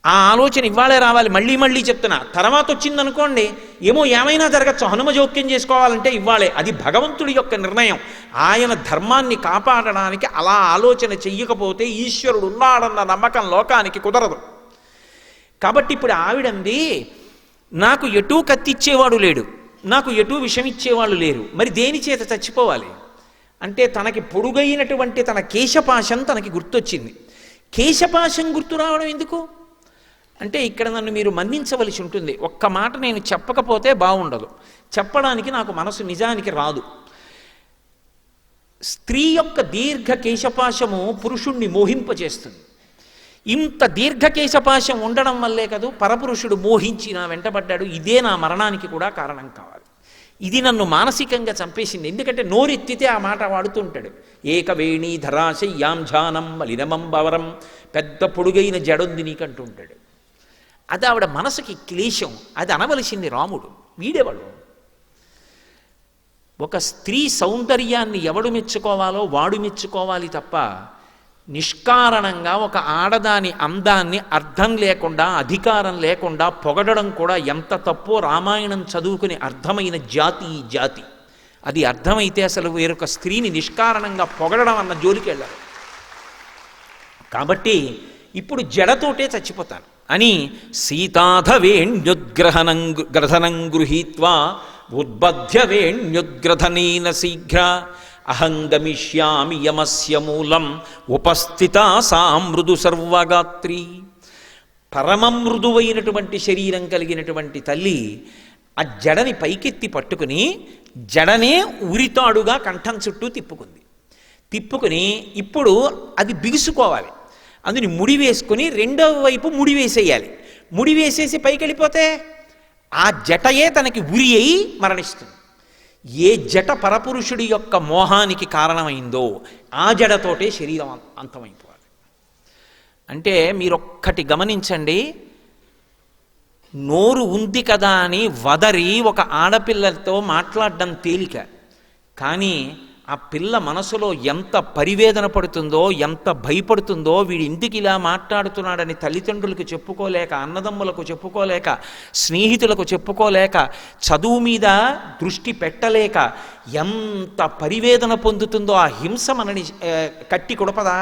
S1: ఆ ఆలోచన ఇవ్వాలే రావాలి. మళ్ళీ చెప్తున్నా, తర్వాత వచ్చిందనుకోండి ఏమో ఏమైనా జరగచ్చు. హనుమ జోక్యం చేసుకోవాలంటే ఇవ్వాలే. అది భగవంతుడి యొక్క నిర్ణయం. ఆయన ధర్మాన్ని కాపాడడానికి అలా ఆలోచన చెయ్యకపోతే ఈశ్వరుడు ఉన్నాడన్న నమ్మకం లోకానికి కుదరదు. కాబట్టి ఇప్పుడు ఆవిడంది, నాకు ఎటూ కత్తిచ్చేవాడు లేడు, నాకు ఎటూ విషమిచ్చేవాళ్ళు లేరు, మరి దేని చేత చచ్చిపోవాలి అంటే తనకి పొడుగైనటువంటి తన కేశపాశం తనకి గుర్తొచ్చింది. కేశపాశం గుర్తు రావడం ఎందుకు అంటే, ఇక్కడ నన్ను మీరు మన్నించవలసి ఉంటుంది. ఒక్క మాట నేను చెప్పకపోతే బాగుండదు, చెప్పడానికి నాకు మనసు నిజానికి రాదు. స్త్రీ యొక్క దీర్ఘ కేశపాశము పురుషుణ్ణి మోహింపజేస్తుంది. ఇంత దీర్ఘ కేశపాశం ఉండడం వల్లే కదూ పరపురుషుడు మోహించి నా వెంటబడ్డాడు. ఇదే నా మరణానికి కూడా కారణం కావాలి. ఇది నన్ను మానసికంగా చంపేసింది. ఎందుకంటే నోరెత్తితే ఆ మాట వాడుతూ ఉంటాడు. ఏకవేణీ ధరాశయ్యాం ఝానం మలినమం బవరం పెద్ద పొడుగైన జడుంది నీకంటూ ఉంటాడు. అది ఆవిడ మనసుకి క్లేశం. అది అనవలసింది రాముడు. వీడేవాడు. ఒక స్త్రీ సౌందర్యాన్ని ఎవడు మెచ్చుకోవాలో వాడు మెచ్చుకోవాలి తప్ప నిష్కారణంగా ఒక ఆడదాని అందాన్ని అర్థం లేకుండా అధికారం లేకుండా పొగడడం కూడా ఎంత తప్పో రామాయణం చదువుకుని అర్థమైన జాతి ఈ జాతి. అది అర్థమైతే అసలు వేరొక స్త్రీని నిష్కారణంగా పొగడడం అన్న జోలికి వెళ్ళారు. కాబట్టి ఇప్పుడు జడతోటే చచ్చిపోతాను అని సీతాధవేణ్యుద్గ్రథనం గృహీత్వా ఉద్బధ్య వేణ్యుద్గ్రథనేన శీఘ్ర అహం గమిష్యామి యమస్య మూలం ఉపస్థిత సా మృదు సర్వగాత్రి. పరమ మృదువైనటువంటి శరీరం కలిగినటువంటి తల్లి ఆ జడని పైకెత్తి పట్టుకుని జడనే ఉరితాడుగా కంఠం చుట్టూ తిప్పుకుని ఇప్పుడు అది బిగుసుకోవాలి. అందుని ముడి వేసుకుని రెండవ వైపు ముడి వేసేయాలి. ముడి వేసేసి పైకి వెళ్ళిపోతే ఆ జటయే తనకి ఉరి అయి మరణిస్తుంది. ఏ జట పరపురుషుడి యొక్క మోహానికి కారణమైందో ఆ జడతోటే శరీరం అంతమైపోవాలి. అంటే మీరొక్కటి గమనించండి, నోరు ఉంది కదా అని వదరి ఒక ఆడపిల్లలతో మాట్లాడడం తేలిక. కానీ ఆ పిల్ల మనసులో ఎంత పరివేదన పడుతుందో, ఎంత భయపడుతుందో, వీడి ఇంటికి ఇలా మాట్లాడుతున్నాడని తల్లిదండ్రులకు చెప్పుకోలేక, అన్నదమ్ములకు చెప్పుకోలేక, స్నేహితులకు చెప్పుకోలేక, చదువు మీద దృష్టి పెట్టలేక ఎంత పరివేదన పొందుతుందో. ఆ హింస మనని కట్టి కొడపదా?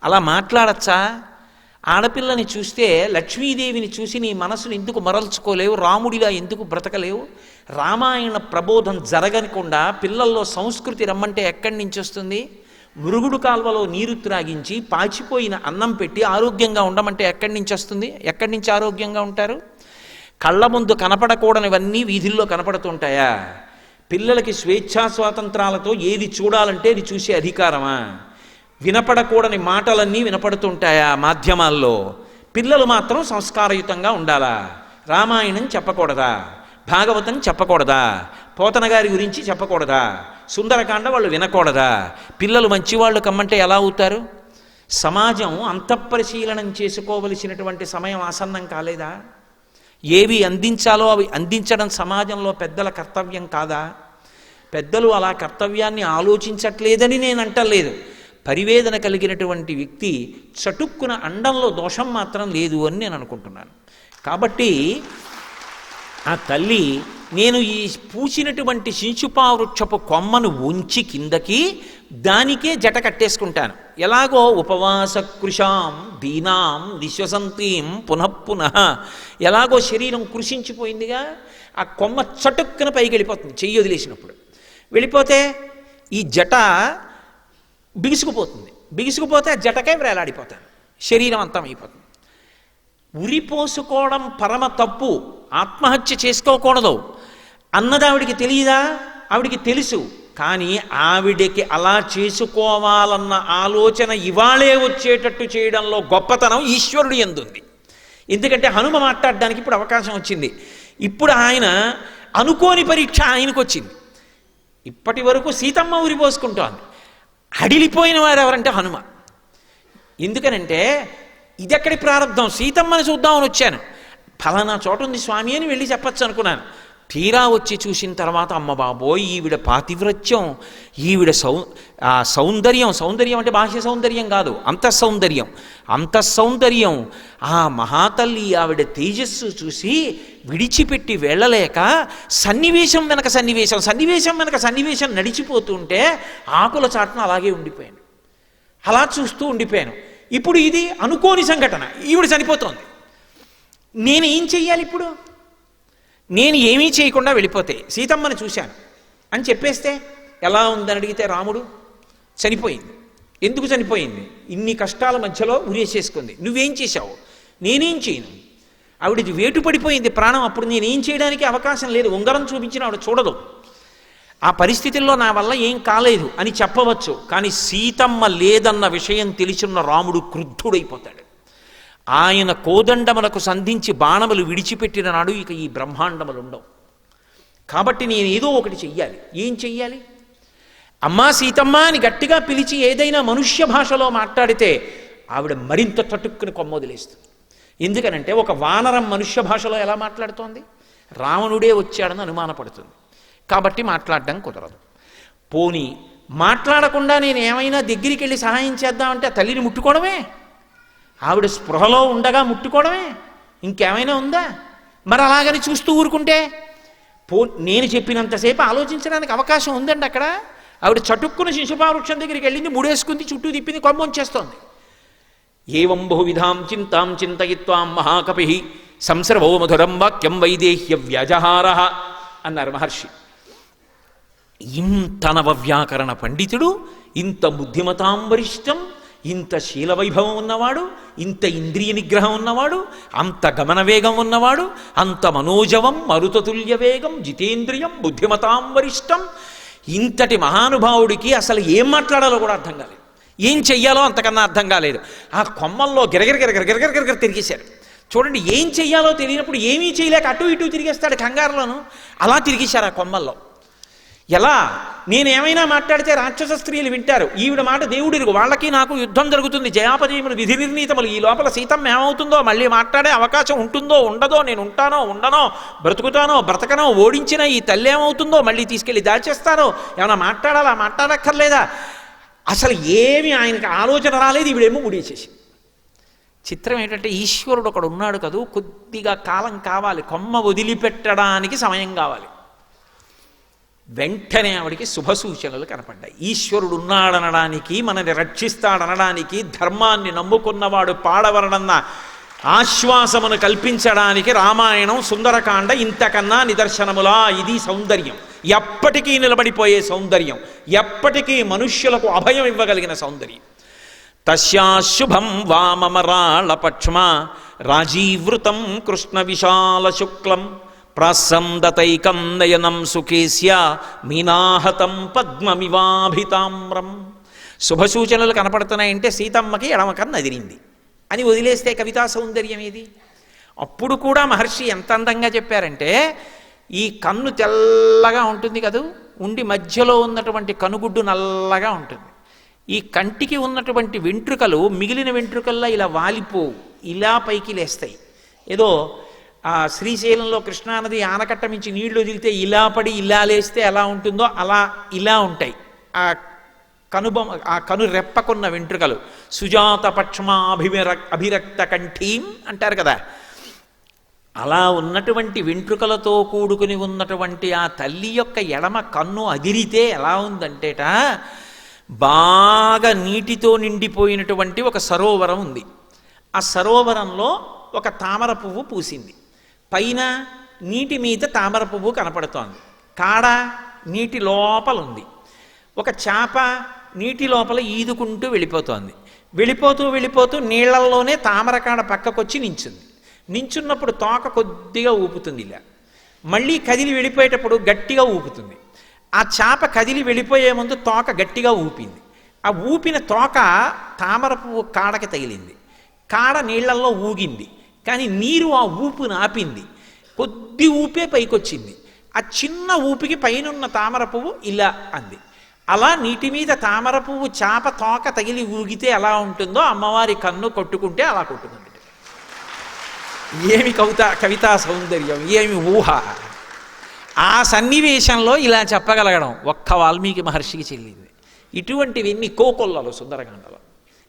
S1: అలా మాట్లాడచ్చా? ఆడపిల్లని చూస్తే లక్ష్మీదేవిని చూసి నీ మనసును ఎందుకు మరల్చుకోలేవు? రాముడిలా ఎందుకు బ్రతకలేవు? రామాయణ ప్రబోధం జరగకుండా పిల్లల్లో సంస్కృతి రమ్మంటే ఎక్కడి నుంచి వస్తుంది? మురుగుడు కాల్వలో నీరు త్రాగించి పాచిపోయిన అన్నం పెట్టి ఆరోగ్యంగా ఉండమంటే ఎక్కడి నుంచి వస్తుంది? ఎక్కడి నుంచి ఆరోగ్యంగా ఉంటారు? కళ్ళ ముందు కనపడకూడనివన్నీ వీధుల్లో కనపడుతుంటాయా? పిల్లలకి స్వేచ్ఛా స్వాతంత్రాలతో ఏది చూడాలంటే అది చూసే అధికారమా? వినపడకూడని మాటలన్నీ వినపడుతుంటాయా మాధ్యమాల్లో? పిల్లలు మాత్రం సంస్కారయుతంగా ఉండాలా? రామాయణం చెప్పకూడదా? భాగవతం చెప్పకూడదా? పోతన గారి గురించి చెప్పకూడదా? సుందరకాండ వాళ్ళు వినకూడదా? పిల్లలు మంచివాళ్ళు కమ్మంటే ఎలా అవుతారు? సమాజం అంతఃపరిశీలనం చేసుకోవలసినటువంటి సమయం ఆసన్నం కాలేదా? ఏవి అందించాలో అవి అందించడం సమాజంలో పెద్దల కర్తవ్యం కాదా? పెద్దలు అలా కర్తవ్యాన్ని ఆలోచించట్లేదని నేను అంటలేదు. పరివేదన కలిగినటువంటి వ్యక్తి చటుక్కున అండంలో దోషం మాత్రం లేదు అని నేను అనుకుంటున్నాను. కాబట్టి ఆ తల్లి, నేను ఈ పూసినటువంటి శించుపావృక్షపు కొమ్మను ఉంచి కిందకి దానికే జట కట్టేసుకుంటాను. ఎలాగో ఉపవాస కృషాం దీనాం విశ్వసంతీం పునఃపునః, ఎలాగో శరీరం కృషించిపోయిందిగా, ఆ కొమ్మ చటుక్కున పైకి వెళ్ళిపోతుంది చెయ్యి వదిలేసినప్పుడు. వెళ్ళిపోతే ఈ జట బిగుసుకుపోతే ఆ జటకే వేలాడిపోతాను, శరీరం అంతమైపోతుంది. ఉరిపోసుకోవడం పరమ తప్పు, ఆత్మహత్య చేసుకోకూడదు అన్నది ఆవిడికి తెలియదా? ఆవిడికి తెలుసు. కానీ ఆవిడకి అలా చేసుకోవాలన్న ఆలోచన ఇవాళే వచ్చేటట్టు చేయడంలో గొప్పతనం ఈశ్వరుడు యందుంది. ఎందుకంటే హనుమ మాట్లాడడానికి ఇప్పుడు అవకాశం వచ్చింది. ఇప్పుడు ఆయన అనుకోని పరీక్ష ఆయనకు వచ్చింది. ఇప్పటి వరకు సీతమ్మ ఉరిపోసుకుంటోంది. అడిలిపోయిన వారు ఎవరంటే హనుమ. ఎందుకనంటే ఇదెక్కడి ప్రారంభం? సీతమ్మని చూద్దామని వచ్చాను, ఫలానా చోట ఉంది స్వామి అని వెళ్ళి చెప్పచ్చు అనుకున్నాను. తీరా వచ్చి చూసిన తర్వాత అమ్మ బాబోయ్, ఈవిడ పాతివ్రత్యం, ఈవిడ సౌందర్యం అంటే బాహ్య సౌందర్యం కాదు, అంతఃసౌందర్యం. ఆ మహాతల్లి ఆవిడ తేజస్సు చూసి విడిచిపెట్టి వెళ్ళలేక సన్నివేశం వెనక సన్నివేశం నడిచిపోతుంటే ఆకుల చాటున అలాగే ఉండిపోయాను, అలా చూస్తూ ఉండిపోయాను. ఇప్పుడు ఇది అనుకోని సంఘటన, ఈవిడ చనిపోతోంది. నేనేం చెయ్యాలి ఇప్పుడు? నేను ఏమీ చేయకుండా వెళ్ళిపోతే సీతమ్మని చూశాను అని చెప్పేస్తే ఎలా ఉందని అడిగితే రాముడు చనిపోయింది. ఎందుకు చనిపోయింది? ఇన్ని కష్టాల మధ్యలో ఉరేసేసుకుంది. నువ్వేం చేశావు? నేనేం చేయను. ఆవిడది వేటు పడిపోయింది ప్రాణం. అప్పుడు నేనేం చేయడానికి అవకాశం లేదు. ఉంగరం చూపించిన ఆవిడ చూడదు. ఆ పరిస్థితుల్లో నా వల్ల ఏం కాలేదు అని చెప్పవచ్చు. కానీ సీతమ్మ లేదన్న విషయం తెలిసిన రాముడు క్రుద్ధుడైపోతాడు. ఆయన కోదండములకు సంధించి బాణములు విడిచిపెట్టిన నాడు ఇక ఈ బ్రహ్మాండములు ఉండవు. కాబట్టి నేను ఏదో ఒకటి చెయ్యాలి. ఏం చెయ్యాలి? అమ్మా సీతమ్మ అని గట్టిగా పిలిచి ఏదైనా మనుష్య భాషలో మాట్లాడితే
S2: ఆవిడ మరింత తటుక్కుని కొమ్మొదిలేస్తుంది. ఎందుకనంటే ఒక వానరం మనుష్య భాషలో ఎలా మాట్లాడుతోంది? రావణుడే వచ్చాడని అనుమానపడుతుంది కాబట్టి మాట్లాడడం కుదరదు. పోనీ మాట్లాడకుండా నేను ఏమైనా దగ్గరికి వెళ్ళి సహాయం చేద్దామంటే ఆ తల్లిని ముట్టుకోవడమే, ఆవిడ స్పృహలో ఉండగా ముట్టుకోవడమే, ఇంకేమైనా ఉందా? మరి అలాగని చూస్తూ ఊరుకుంటే నేను చెప్పినంతసేపు ఆలోచించడానికి అవకాశం ఉందండి అక్కడ. ఆవిడ చటుక్కున శిశుపావృక్షం దగ్గరికి వెళ్ళింది, ముడేసుకుంది, చుట్టూ తిప్పింది, కొమ్మొంచేస్తోంది. ఏవం బహువిధాం చింతాం చింతయిత్వాం మహాకపి సంసర్వో మధురం వాక్యం వైదేహ్య వ్యాజహార అన్నారు మహర్షి. ఇంత నవవ్యాకరణ పండితుడు, ఇంత బుద్ధిమతాం వరిష్టం, ఇంత శీలవైభవం ఉన్నవాడు, ఇంత ఇంద్రియ నిగ్రహం ఉన్నవాడు, అంత గమనవేగం ఉన్నవాడు, అంత మనోజవం మరుతతుల్య వేగం జితేంద్రియం బుద్ధిమతాం వరిష్టం, ఇంతటి మహానుభావుడికి అసలు ఏం మాట్లాడాలో కూడా అర్థం కాలేదు, ఏం చెయ్యాలో అంతకన్నా అర్థం కాలేదు. ఆ కొమ్మల్లో గిరగిర తిరిగేశారు. చూడండి, ఏం చెయ్యాలో తెలియనప్పుడు ఏమీ చేయలేక అటు ఇటు తిరిగేస్తాడు కంగారులోను. అలా తిరిగేశారు ఆ కొమ్మల్లో. ఎలా? నేనేమైనా మాట్లాడితే రాక్షస స్త్రీలు వింటారు, ఈవిడ మాట దేవుడిరుగు, వాళ్ళకి నాకు యుద్ధం జరుగుతుంది, జయాపజయములు విధి నిర్ణీతములు, ఈ లోపల సీతమ్మ ఏమవుతుందో, మళ్ళీ మాట్లాడే అవకాశం ఉంటుందో ఉండదో, నేను ఉంటానో ఉండనో, బ్రతుకుతానో బ్రతకనో, ఓడించిన ఈ తల్లి ఏమవుతుందో, మళ్ళీ తీసుకెళ్ళి దాచేస్తానో, ఏమైనా మాట్లాడాలా మాట్లాడక్కర్లేదా, అసలు ఏమి ఆయనకి ఆలోచన రాలేదు. ఈవిడేమో ముడేసేసి. చిత్రం ఏంటంటే ఈశ్వరుడు ఒకడు ఉన్నాడు కదూ, కొద్దిగా కాలం కావాలి, కొమ్మ వదిలిపెట్టడానికి సమయం కావాలి. వెంటనే ఆవిడికి శుభసూచనలు కనపడ్డాయి. ఈశ్వరుడు ఉన్నాడనడానికి, మనని రక్షిస్తాడనడానికి, ధర్మాన్ని నమ్ముకున్నవాడు పాడవరడన్న ఆశ్వాసమును కల్పించడానికి రామాయణం సుందరకాండ ఇంతకన్నా నిదర్శనములా. ఇది సౌందర్యం, ఎప్పటికీ నిలబడిపోయే సౌందర్యం, ఎప్పటికీ మనుష్యులకు అభయం ఇవ్వగలిగిన సౌందర్యం. తస్యాశుభం వామమరాళపక్ష్మ రాజీవృతం కృష్ణ విశాల శుక్లం ప్రాసందతైకం నయనం సుకేస్య మీనాహతం పద్మమివాభితామ్రం. శుభసూచనలు కనపడుతున్నాయంటే సీతమ్మకి ఎడమ కన్ను అదిరింది అని వదిలేస్తే కవితా సౌందర్యం ఏది? అప్పుడు కూడా మహర్షి ఎంత అందంగా చెప్పారంటే, ఈ కన్ను తెల్లగా ఉంటుంది కదూ, ఉండి మధ్యలో ఉన్నటువంటి కనుగుడ్డు నల్లగా ఉంటుంది. ఈ కంటికి ఉన్నటువంటి వెంట్రుకలు మిగిలిన వెంట్రుకల్లా ఇలా వాలిపోవు, ఇలా పైకి లేస్తాయి. ఏదో శ్రీశైలంలో కృష్ణానది ఆనకట్ట మించి నీళ్లు వదిలితే ఇలా పడి ఇలా లేస్తే ఎలా ఉంటుందో అలా ఇలా ఉంటాయి ఆ ఆ కను రెప్పకున్న వెంట్రుకలు. సుజాత పక్ష్మా అభిరక్త కంఠీం అంటారు కదా, అలా ఉన్నటువంటి వెంట్రుకలతో కూడుకుని ఉన్నటువంటి ఆ తల్లి యొక్క ఎడమ కన్ను అదిరితే ఎలా ఉందంటేట, బాగా నీటితో నిండిపోయినటువంటి ఒక సరోవరం ఉంది. ఆ సరోవరంలో ఒక తామర పువ్వు పూసింది, పైన నీటి మీద తామర పువ్వు కనపడుతోంది, కాడ నీటి లోపల ఉంది. ఒక చేప నీటి లోపల ఈదుకుంటూ వెళ్ళిపోతోంది. వెళ్ళిపోతూ నీళ్లల్లోనే తామరకాడ పక్కకొచ్చి నించుంది. నించున్నప్పుడు తోక కొద్దిగా ఊపుతుంది, ఇలా మళ్ళీ కదిలి వెళ్ళిపోయేటప్పుడు గట్టిగా ఊపుతుంది. ఆ చేప కదిలి వెళ్ళిపోయే ముందు తోక గట్టిగా ఊపింది. ఆ ఊపిన తోక తామర పువ్వు కాడకి తగిలింది. కాడ నీళ్లల్లో ఊగింది, కానీ నీరు ఆ ఊపును ఆపింది. కొద్ది ఊపే పైకొచ్చింది. ఆ చిన్న ఊపికి పైనున్న తామర పువ్వు ఇలా అంది. అలా నీటి మీద తామర పువ్వు చేప తోక తగిలి ఊగితే ఎలా ఉంటుందో అమ్మవారి కన్ను కొట్టుకుంటే అలా కొట్టుకుంది. ఏమి కవితా సౌందర్యం, ఏమి ఊహ! ఆ సన్నివేశంలో ఇలా చెప్పగలగడం ఒక్క వాల్మీకి మహర్షికి చెల్లింది. ఇటువంటివన్నీ కోకొల్లలు సుందరకాండలో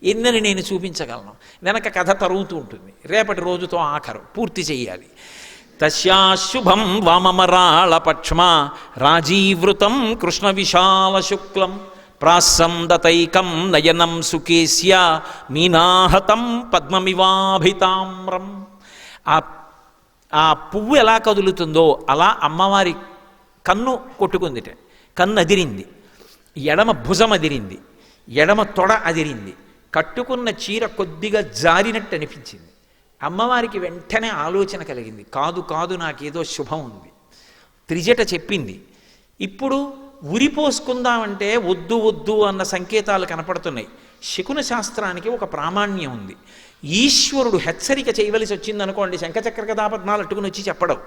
S2: ఎన్నని నేను చూపించగలను. వెనక కథ తరుగుతూ ఉంటుంది, రేపటి రోజుతో ఆఖరు పూర్తి చెయ్యాలి. తస్యాశుభం వామమరాళపక్ష్మ రాజీవృతం కృష్ణ విశాల శుక్లం ప్రాసందతైకం నయనం సుకేస్య మీనాహతం పద్మమివాభితామ్రం. ఆ పువ్వు ఎలా కదులుతుందో అలా అమ్మవారి కన్ను కొట్టుకుందిట. కన్ను అదిరింది, ఎడమ భుజం అదిరింది, ఎడమ తొడ అదిరింది, కట్టుకున్న చీర కొద్దిగా జారినట్టు అనిపించింది. అమ్మవారికి వెంటనే ఆలోచన కలిగింది, కాదు నాకేదో శుభం ఉంది. త్రిజట చెప్పింది, ఇప్పుడు ఉరిపోసుకుందామంటే వద్దు అన్న సంకేతాలు కనపడుతున్నాయి. శకున శాస్త్రానికి ఒక ప్రామాణ్యం ఉంది. ఈశ్వరుడు హెచ్చరిక చేయవలసి వచ్చిందనుకోండి, శంఖచక్ర కథాపద్మాలు అట్టుకుని వచ్చి చెప్పడం,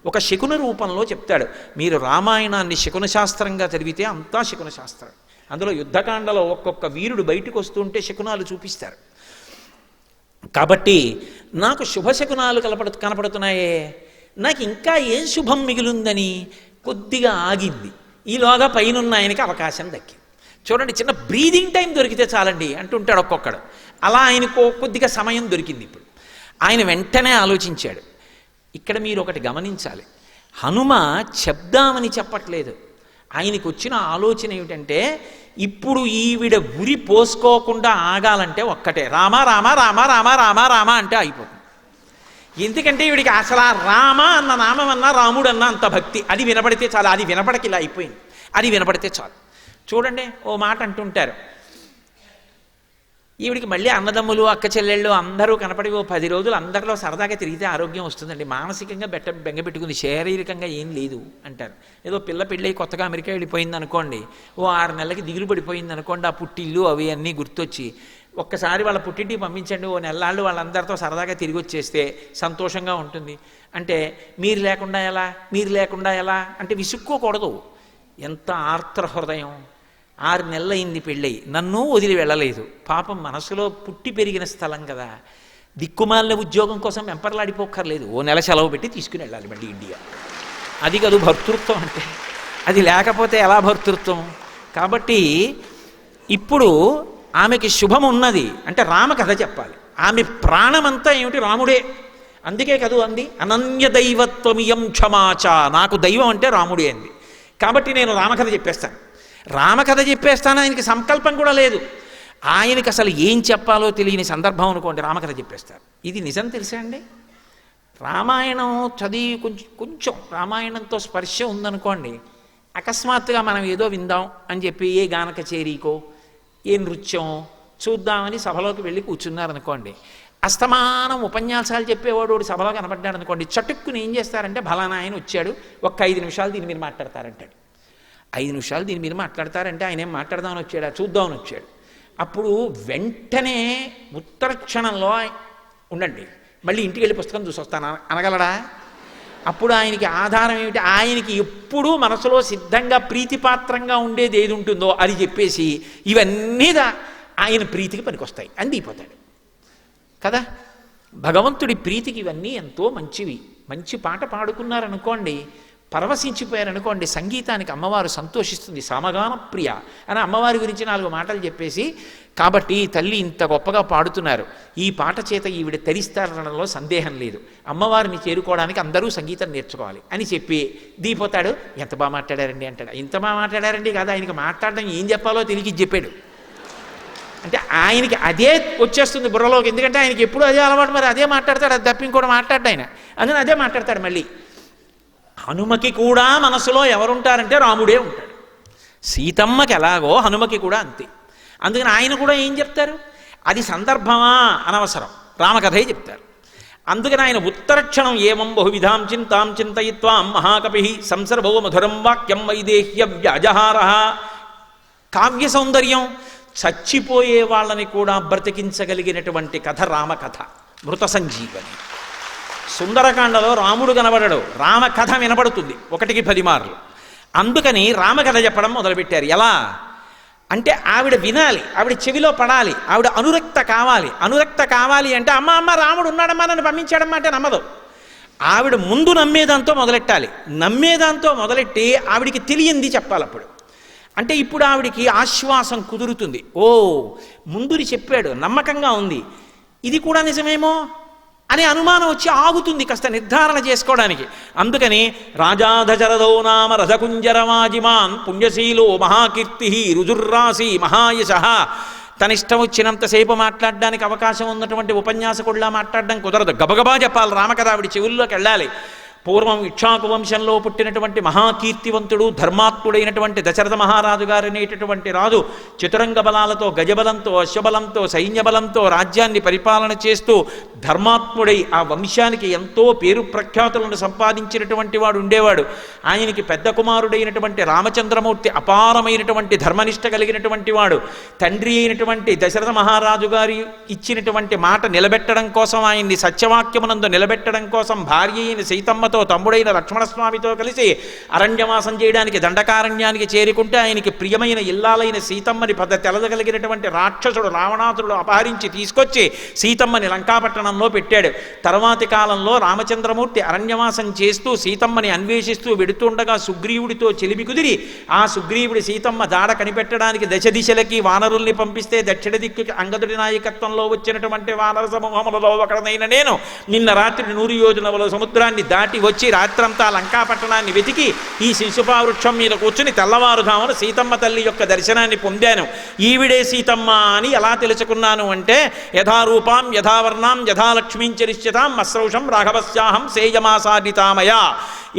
S2: ఒక శకున రూపంలో చెప్తాడు. మీరు రామాయణాన్ని శకున శాస్త్రంగా చదివితే అంతా శకున శాస్త్రం. అందులో యుద్ధకాండలో ఒక్కొక్క వీరుడు బయటకు వస్తుంటే శకునాలు చూపిస్తారు. కాబట్టి నాకు శుభశకునాలు కనపడుతున్నాయే, నాకు ఇంకా ఏం శుభం మిగిలిందని కొద్దిగా ఆగింది. ఈలోగా పైనున్న ఆయనకి అవకాశం దక్కింది. చూడండి, చిన్న బ్రీదింగ్ టైం దొరికితే చాలండి అంటుంటాడు ఒక్కొక్కడు. అలా ఆయనకు కొద్దిగా సమయం దొరికింది. ఇప్పుడు ఆయన వెంటనే ఆలోచించాడు. ఇక్కడ మీరు ఒకటి గమనించాలి, హనుమ చెప్దామని చెప్పట్లేదు. ఆయనకు వచ్చిన ఆలోచన ఏమిటంటే, ఇప్పుడు ఈవిడ ఉరి పోసుకోకుండా ఆగాలంటే ఒక్కటే, రామ రామ రామ రామ రామ రామ అంటే అయిపోతుంది. ఎందుకంటే ఈవిడికి అసలు ఆ రామ అన్న నామం అన్నా రాముడు అన్న అంత భక్తి. అది వినపడితే చాలు. అది వినపడకి ఇలా అయిపోయింది. అది వినపడితే చాలు. చూడండి, ఓ మాట అంటుంటారు, ఈవిడికి మళ్ళీ అన్నదమ్ములు అక్క చెల్లెళ్ళు అందరూ కనపడి ఓ 10 రోజులు అందరిలో సరదాగా తిరిగితే ఆరోగ్యం వస్తుందండి. మానసికంగా బెంగపెట్టుకుంది, శారీరకంగా ఏం లేదు అంటారు. ఏదో పిల్ల పెళ్ళి కొత్తగా అమెరికా వెళ్ళిపోయింది అనుకోండి, ఓ 6 నెలలకి దిగులు పడిపోయింది అనుకోండి, ఆ పుట్టిల్లు అవి అన్నీ గుర్తొచ్చి ఒక్కసారి వాళ్ళ పుట్టింటికి పంపించండి, ఓ నెలలాళ్ళు వాళ్ళందరితో సరదాగా తిరిగి వచ్చేస్తే సంతోషంగా ఉంటుంది. అంటే మీరు లేకుండా ఎలా అంటే విసుక్కోకూడదు. ఎంత ఆర్ద్ర హృదయం. 6 నెలలైంది పెళ్ళయి, నన్ను వదిలి వెళ్ళలేదు. పాపం మనసులో పుట్టి పెరిగిన స్థలం కదా, దిక్కుమాలిన ఉద్యోగం కోసం వెంపర్లాడిపోక్కర్లేదు. ఓ నెల సెలవు పెట్టి తీసుకుని వెళ్ళాలి మళ్ళీ ఇండియా. అది కాదు భర్తృత్వం అంటే. అది లేకపోతే ఎలా భర్తృత్వం? కాబట్టి ఇప్పుడు ఆమెకి శుభం ఉన్నది అంటే రామకథ చెప్పాలి. ఆమె ప్రాణమంతా ఏమిటి? రాముడే. అందుకే కదూ అంది, అనన్య దైవత్వమియం క్షమాచ, నాకు దైవం అంటే రాముడే అంది. కాబట్టి నేను రామకథ చెప్పేస్తాను. రామకథ చెప్పేస్తాను. ఆయనకి సంకల్పం కూడా లేదు. ఆయనకి అసలు ఏం చెప్పాలో తెలియని సందర్భం అనుకోండి, రామకథ చెప్పేస్తారు. ఇది నిజం తెలుసా అండి? రామాయణం చదివి కొంచెం రామాయణంతో స్పర్శ ఉందనుకోండి, అకస్మాత్తుగా మనం ఏదో విందాం అని చెప్పి ఏ గాన కచేరీకో ఏ నృత్యం చూద్దామని సభలోకి వెళ్ళి కూర్చున్నారనుకోండి, అస్తమానం ఉపన్యాసాలు చెప్పేవాడు సభలో కనపడ్డాడు అనుకోండి, చటుక్కుని ఏం చేస్తారంటే, ఫలానా ఆయన వచ్చాడు, ఒక్క 5 నిమిషాలు దీని మీద మాట్లాడతారంటాడు. 5 నిమిషాలు దీని మీద మాట్లాడతారంటే ఆయన ఏం మాట్లాడదామని వచ్చాడా, చూద్దామని వచ్చాడు. అప్పుడు వెంటనే ఉత్తర క్షణంలో ఉండండి, మళ్ళీ ఇంటికి వెళ్ళి పుస్తకం చూసి వస్తాను అనగలడా? అప్పుడు ఆయనకి ఆధారం ఏమిటి? ఆయనకి ఎప్పుడూ మనసులో సిద్ధంగా ప్రీతిపాత్రంగా ఉండేది ఏది ఉంటుందో అది చెప్పేసి ఇవన్నీ ఆయన ప్రీతికి పనికొస్తాయి అందిపోతాడు కదా. భగవంతుడి ప్రీతికి ఇవన్నీ ఎంతో మంచివి. మంచి పాట పాడుకున్నారనుకోండి, పరవశించిపోయారనుకోండి, సంగీతానికి అమ్మవారు సంతోషిస్తుంది. సామగాన ప్రియ అని అమ్మవారి గురించి 4 మాటలు చెప్పేసి, కాబట్టి తల్లి ఇంత గొప్పగా పాడుతున్నారు, ఈ పాట చేత ఈవిడ తరిస్తారనడంలో సందేహం లేదు, అమ్మవారిని చేరుకోవడానికి అందరూ సంగీతం నేర్చుకోవాలి అని చెప్పి దిగిపోతాడు. ఎంత బాగా మాట్లాడారండి అంటాడు. ఇంత బాగా మాట్లాడారండి కాదు, ఆయనకి మాట్లాడడం ఏం చెప్పాలో తెలియకి చెప్పాడు. అంటే ఆయనకి అదే వచ్చేస్తుంది బుర్రలోకి. ఎందుకంటే ఆయనకి ఎప్పుడు అదే అలవాటు, మరి అదే మాట్లాడతాడు. అది తప్ప ఇంకోటి మాట్లాడ్డా ఆయన, అందుకని అదే మాట్లాడతాడు. మళ్ళీ హనుమకి కూడా మనసులో ఎవరుంటారంటే రాముడే ఉంటాడు. సీతమ్మకి ఎలాగో హనుమకి కూడా అంతే. అందుకని ఆయన కూడా ఏం చెప్తారు? అది సందర్భమా అనవసరం, రామకథే చెప్తారు. అందుకని ఆయన ఉత్తరక్షణం ఏమం బహువిధాం చింతాం చింతయిత్వాం మహాకపి సంసర్భో మధురం వాక్యం వైదేహ్య వ్యాజహార. కావ్య సౌందర్యం, చచ్చిపోయే వాళ్ళని కూడా బ్రతికించగలిగినటువంటి కథ రామకథ, మృత సంజీవని. సుందరకాండలో రాముడు కనబడడు, రామకథ వినపడుతుంది 1కి 10 మార్లు. అందుకని రామకథ చెప్పడం మొదలుపెట్టారు. ఎలా అంటే ఆవిడ వినాలి, ఆవిడ చెవిలో పడాలి, ఆవిడ అనురక్త కావాలి. అనురక్త కావాలి అంటే అమ్మ రాముడు ఉన్నాడమ్మా నన్ను పంపించాడమ్మా అంటే నమ్మదు. ఆవిడ ముందు నమ్మేదాంతో మొదలెట్టాలి. నమ్మేదాంతో మొదలెట్టి ఆవిడికి తెలియంది చెప్పాలి. అప్పుడు అంటే ఇప్పుడు ఆవిడికి ఆశ్వాసం కుదురుతుంది. ఓ ముందుని చెప్పాడు, నమ్మకంగా ఉంది, ఇది కూడా నిజమేమో అనే అనుమానం వచ్చి ఆగుతుంది కాస్త నిర్ధారణ చేసుకోవడానికి. అందుకని రాజాధచరదో నామ రథకుంజరమాజిమాన్ పుణ్యశీలో మహాకీర్తి రుజుర్రాసి మహాయశ. తన ఇష్టం వచ్చినంతసేపు మాట్లాడడానికి అవకాశం ఉన్నటువంటి ఉపన్యాసకుడిలా మాట్లాడడం కుదరదు. గబగబా చెప్పాలి రామకథ, ఆవిడ చెవుల్లోకి వెళ్ళాలి. పూర్వం ఇక్ష్వాకు వంశంలో పుట్టినటువంటి మహాకీర్తివంతుడు ధర్మాత్ముడైనటువంటి దశరథ మహారాజు గారు అనేటటువంటి రాజు చతురంగ బలాలతో, గజబలంతో, అశ్వబలంతో, సైన్యబలంతో రాజ్యాన్ని పరిపాలన చేస్తూ ధర్మాత్ముడై ఆ వంశానికి ఎంతో పేరు ప్రఖ్యాతులను సంపాదించినటువంటి వాడు ఉండేవాడు. ఆయనకి పెద్ద కుమారుడైనటువంటి రామచంద్రమూర్తి అపారమైనటువంటి ధర్మనిష్ట కలిగినటువంటి వాడు. తండ్రి అయినటువంటి దశరథ మహారాజు గారి ఇచ్చినటువంటి మాట నిలబెట్టడం కోసం, ఆయన్ని సత్యవాక్యమునందు నిలబెట్టడం కోసం భార్య అయిన సీతమ్మ సీతమ్మతో తమ్ముడైన లక్ష్మణస్వామితో కలిసి అరణ్యవాసం చేయడానికి దండకారణ్యానికి చేరుకుంటే ఆయనకి ప్రియమైన ఇల్లాలైన సీతమ్మని తెలదగలిగినటువంటి రాక్షసుడు రావణాసురుడు అపహరించి తీసుకొచ్చి సీతమ్మని లంకాపట్టణంలో పెట్టాడు. తర్వాతి కాలంలో రామచంద్రమూర్తి అరణ్యవాసం చేస్తూ సీతమ్మని అన్వేషిస్తూ వెడుతుండగా సుగ్రీవుడితో చెలిమి కుదిరి ఆ సుగ్రీవుడి సీతమ్మ జాడ కనిపెట్టడానికి దశ దిశలకి వానరుల్ని పంపిస్తే దక్షిణ దిక్కుకి అంగదుడి నాయకత్వంలో వచ్చినటువంటి వానర సమూహములలో ఒకడనైన నేను నిన్న రాత్రి 100 యోజనముల సముద్రాన్ని దాటి వచ్చి రాత్రంతా లంకాపట్టణాన్ని వెతికి ఈ శిశుపావృక్షం మీద కూర్చుని తెల్లవారుధామున సీతమ్మ తల్లి యొక్క దర్శనాన్ని పొందాను. ఈవిడే సీతమ్మ అని ఎలా తెలుసుకున్నాను అంటే యథారూపాం యథావర్ణాం యథాలక్ష్మీంచరిష్యతాం అస్రౌషం రాఘవస్యాహం సేయమాసాదితామయ.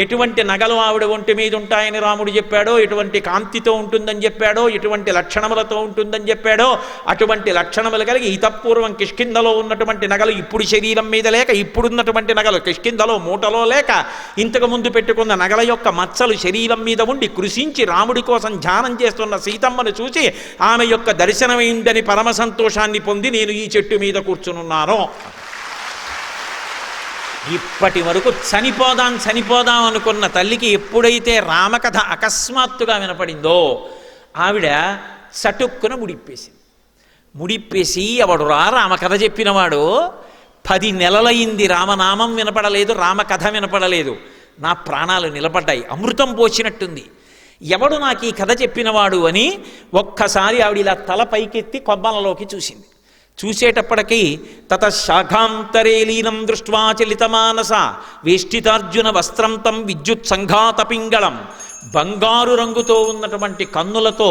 S2: ఎటువంటి నగలు ఆవిడ ఒంటి మీద ఉంటాయని రాముడు చెప్పాడో, ఎటువంటి కాంతితో ఉంటుందని చెప్పాడో, ఎటువంటి లక్షణములతో ఉంటుందని చెప్పాడో అటువంటి లక్షణములు కలిగి ఇతపూర్వం కిష్కింధలో ఉన్నటువంటి నగలు ఇప్పుడు శరీరం మీద లేక, ఇప్పుడున్నటువంటి నగలు కిష్కింధలో మూటలో లేక, ఇంతకు ముందు పెట్టుకున్న నగల యొక్క మచ్చలు శరీరం మీద ఉండి కృషించి రాముడి కోసం ధ్యానం చేస్తున్న సీతమ్మను చూసి ఆమె యొక్క దర్శనమైందని పరమ సంతోషాన్ని పొంది నేను ఈ చెట్టు మీద కూర్చునున్నాను. ఇప్పటి వరకు చనిపోదాం అనుకున్న తల్లికి ఎప్పుడైతే రామకథ అకస్మాత్తుగా వినపడిందో ఆవిడ చటుక్కున ముడిప్పేసి ఎవడురా రామకథ చెప్పినవాడు, 10 నెలలైంది రామనామం వినపడలేదు, రామకథ వినపడలేదు, నా ప్రాణాలు నిలబడ్డాయి, అమృతం పోసినట్టుంది, ఎవడు నాకు ఈ కథ చెప్పినవాడు అని ఒక్కసారి ఆవిడ ఇలా తల పైకెత్తి కొమ్మలలోకి చూసింది. చూసేటప్పటికీ తత శాఖాంతరే లీనం దృష్ట్వా చలితమానస వేష్టితార్జున వస్త్రం తం విద్యుత్ సంఘాత పింగళం. బంగారు రంగుతో ఉన్నటువంటి కన్నులతో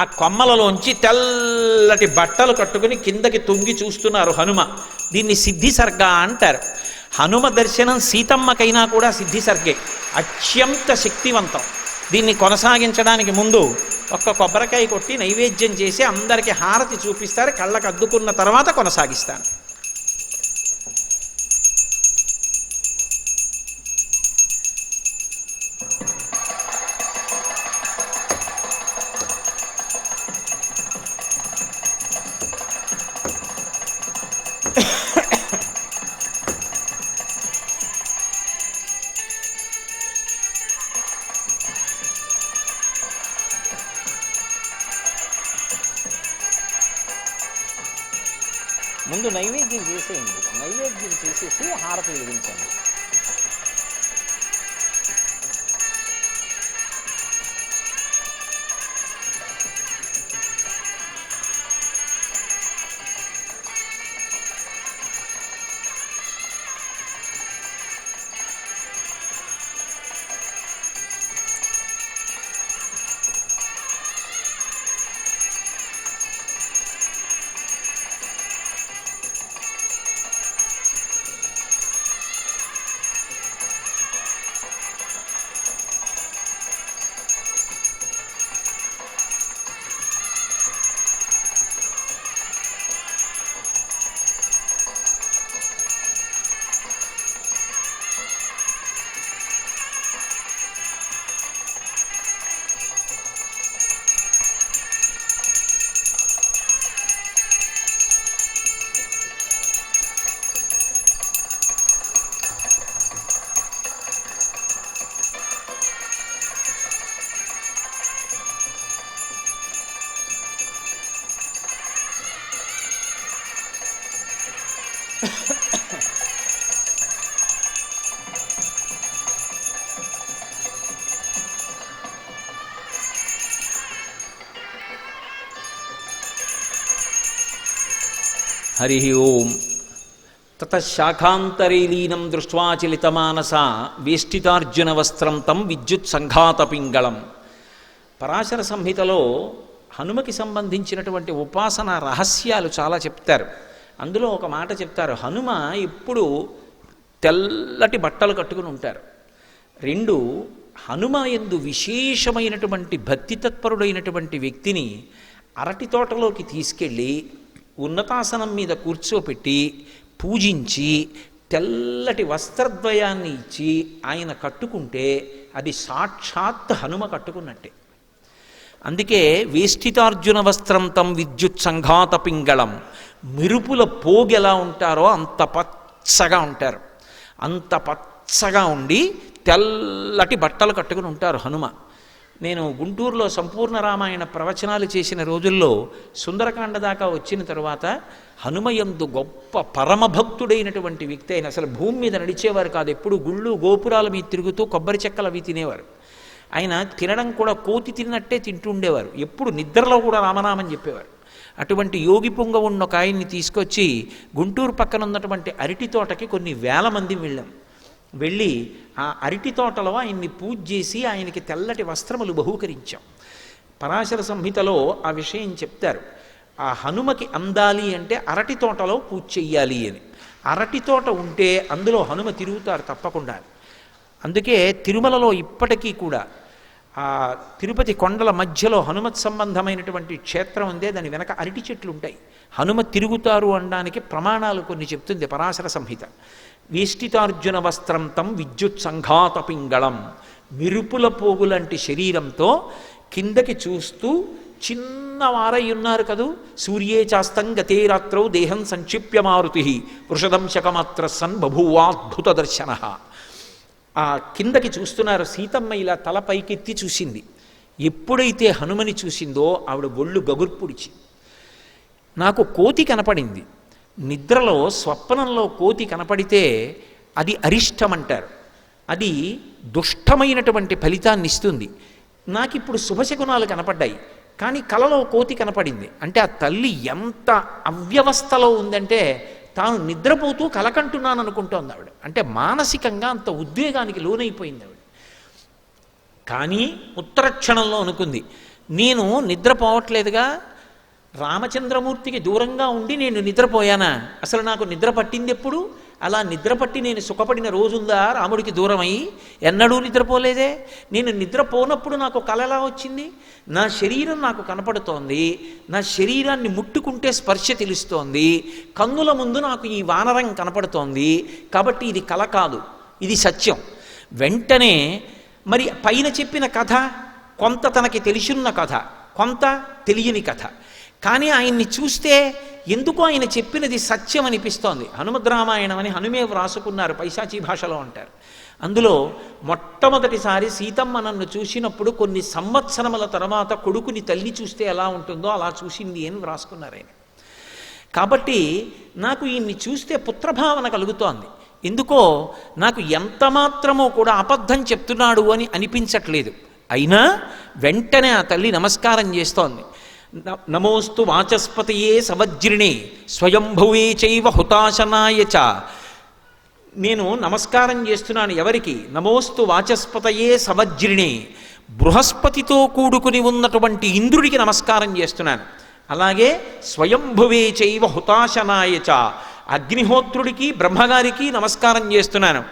S2: ఆ కొమ్మలలోంచి తెల్లటి బట్టలు కట్టుకుని కిందకి తొంగి చూస్తున్నారు హనుమ. దీన్ని సిద్ధిసర్గ అంటారు. హనుమ దర్శనం సీతమ్మకైనా కూడా సిద్ధిసర్గే, అత్యంత శక్తివంతం. దీన్ని కొనసాగించడానికి ముందు ఒక్క కొబ్బరికాయ కొట్టి నైవేద్యం చేసి అందరికీ హారతి చూపిస్తారు. కళ్ళకు అద్దుకున్న తర్వాత కొనసాగిస్తాను. ముందు నైవేద్యం చేసేయండి, నైవేద్యం చేసేసి హారతి వెలిగించండి. హరి ఓం. తతశాఖాంతరే లీనం దృష్ట్వా చలితమానస వేష్టితార్జున వస్త్రం తం విద్యుత్ సంఘాత పింగళం. పరాశర సంహితలో హనుమకి సంబంధించినటువంటి ఉపాసన రహస్యాలు చాలా చెప్తారు. అందులో ఒక మాట చెప్తారు, హనుమ ఎప్పుడు తెల్లటి బట్టలు కట్టుకుని ఉంటారు. 2, హనుమ యందు విశేషమైనటువంటి భక్తి తత్పరుడైనటువంటి వ్యక్తిని అరటి తోటలోకి తీసుకెళ్ళి ఉన్నతాసనం మీద కూర్చోపెట్టి పూజించి తెల్లటి వస్త్రద్వయాన్ని ఇచ్చి ఆయన కట్టుకుంటే అది సాక్షాత్ హనుమ కట్టుకున్నట్టే. అందుకే వేష్టితార్జున వస్త్రం తం విద్యుత్ సంఘాత పింగళం. మెరుపుల పోగెలా ఉంటారో అంత పచ్చగా ఉంటారు. అంత
S1: పచ్చగా ఉండి తెల్లటి బట్టలు కట్టుకుని ఉంటారు హనుమ. నేను గుంటూరులో సంపూర్ణ రామాయణ ప్రవచనాలు చేసిన రోజుల్లో సుందరకాండ దాకా వచ్చిన తరువాత హనుమయందు గొప్ప పరమభక్తుడైనటువంటి వ్యక్తి అయిన, అసలు భూమి మీద నడిచేవారు కాదు, ఎప్పుడు గుళ్ళు గోపురాల మీద తిరుగుతూ కొబ్బరి చెక్కలు అవి తినేవారు. ఆయన తినడం కూడా కోతి తిన్నట్టే తింటూ ఉండేవారు, ఎప్పుడు నిద్రలో కూడా రామనామని చెప్పేవారు. అటువంటి యోగి పొంగ ఉన్న ఒక ఆయన్ని తీసుకొచ్చి గుంటూరు పక్కన ఉన్నటువంటి అరటి తోటకి కొన్ని వేల మంది వెళ్ళాం. వెళ్ళి ఆ అరటి తోటలో ఆయన్ని పూజ చేసి ఆయనకి తెల్లటి వస్త్రములు బహూకరించాం. పరాశర సంహితలో ఆ విషయం చెప్తారు. ఆ హనుమకి అందాలి అంటే అరటి తోటలో పూజ చెయ్యాలి అని. అరటి తోట ఉంటే అందులో హనుమ తిరుగుతారు తప్పకుండా. అందుకే తిరుమలలో ఇప్పటికీ కూడా ఆ తిరుపతి కొండల మధ్యలో హనుమత్ సంబంధమైనటువంటి క్షేత్రం ఉందే, దాని వెనక అరటి చెట్లు ఉంటాయి. హనుమ తిరుగుతారు అనడానికి ప్రమాణాలు కొన్ని చెప్తుంది పరాశర సంహిత. వేష్టితార్జున వస్త్రం తం విద్యుత్ సంఘాత పింగళం, మిరుపుల పోగులంటి శరీరంతో కిందకి చూస్తూ చిన్నవారై ఉన్నారు కదూ. సూర్యే చాస్తం గతే రాత్రౌ దేహం సంక్షిప్య మారుతి వృషదంశకమాత్ర సన్ బభూవాద్భుత దర్శన. ఆ కిందకి చూస్తున్నారు. సీతమ్మ ఇలా తల పైకెత్తి చూసింది. ఎప్పుడైతే హనుమని చూసిందో ఆవిడ ఒళ్ళు గగుర్పుడిచి, నాకు కోతి కనపడింది. నిద్రలో స్వప్నంలో కోతి కనపడితే అది అరిష్టమంటారు, అది దుష్టమైనటువంటి ఫలితాన్ని ఇస్తుంది. నాకు ఇప్పుడు శుభశకునాలు కనపడ్డాయి, కానీ కలలో కోతి కనపడింది అంటే ఆ తల్లి ఎంత అవ్యవస్థలో ఉందంటే తాను నిద్రపోతూ కలకంటున్నాను అనుకుంటోంది ఆవిడ. అంటే మానసికంగా అంత ఉద్వేగానికి లోనైపోయింది ఆవిడ. కానీ ఉత్తర క్షణంలో అనుకుంది, నేను నిద్రపోవట్లేదుగా, రామచంద్రమూర్తికి దూరంగా ఉండి నేను నిద్రపోయానా? అసలు నాకు నిద్ర పట్టింది ఎప్పుడు? అలా నిద్రపట్టి నేను సుఖపడిన రోజుందా రాముడికి దూరమై? ఎన్నడూ నిద్రపోలేదే. నేను నిద్రపోనప్పుడు నాకు కల ఎలా వచ్చింది? నా శరీరం నాకు కనపడుతోంది, నా శరీరాన్ని ముట్టుకుంటే స్పర్శ తెలుస్తోంది, కన్నుల ముందు నాకు ఈ వానరం కనపడుతోంది. కాబట్టి ఇది కల కాదు, ఇది సత్యం. వెంటనే మరి పైన చెప్పిన కథ కొంత తనకి తెలిసిన్న కథ, కొంత తెలియని కథ. కానీ ఆయన్ని చూస్తే ఎందుకో ఆయన చెప్పినది సత్యం అనిపిస్తోంది. హనుమద్రామాయణం అని హనుమే వ్రాసుకున్నారు, పైశాచీ భాషలో అంటారు. అందులో మొట్టమొదటిసారి సీతమ్మ నన్ను చూసినప్పుడు కొన్ని సంవత్సరముల తర్వాత కొడుకుని తల్లి చూస్తే ఎలా ఉంటుందో అలా చూసింది అని వ్రాసుకున్నారు ఆయన. కాబట్టి నాకు ఈయన్ని చూస్తే పుత్రభావన కలుగుతోంది. ఎందుకో నాకు ఎంత మాత్రమో కూడా అబద్ధం చెప్తున్నాడు అని అనిపించట్లేదు. అయినా వెంటనే ఆ తల్లి నమస్కారం చేస్తోంది. నమోస్తు వాచస్పతయే సవజ్రిణే స్వయంభువే చైవ హుతాశనాయ చ. నేను నమస్కారం చేస్తున్నాను ఎవరికి? నమోస్తు వాచస్పతయే సవజ్రిణే, బృహస్పతితో కూడుకుని ఉన్నటువంటి ఇంద్రుడికి నమస్కారం చేస్తున్నాను. అలాగే స్వయంభువే చైవ హుతాశనాయ చ, అగ్నిహోత్రుడికి బ్రహ్మగారికి నమస్కారం చేస్తున్నాను.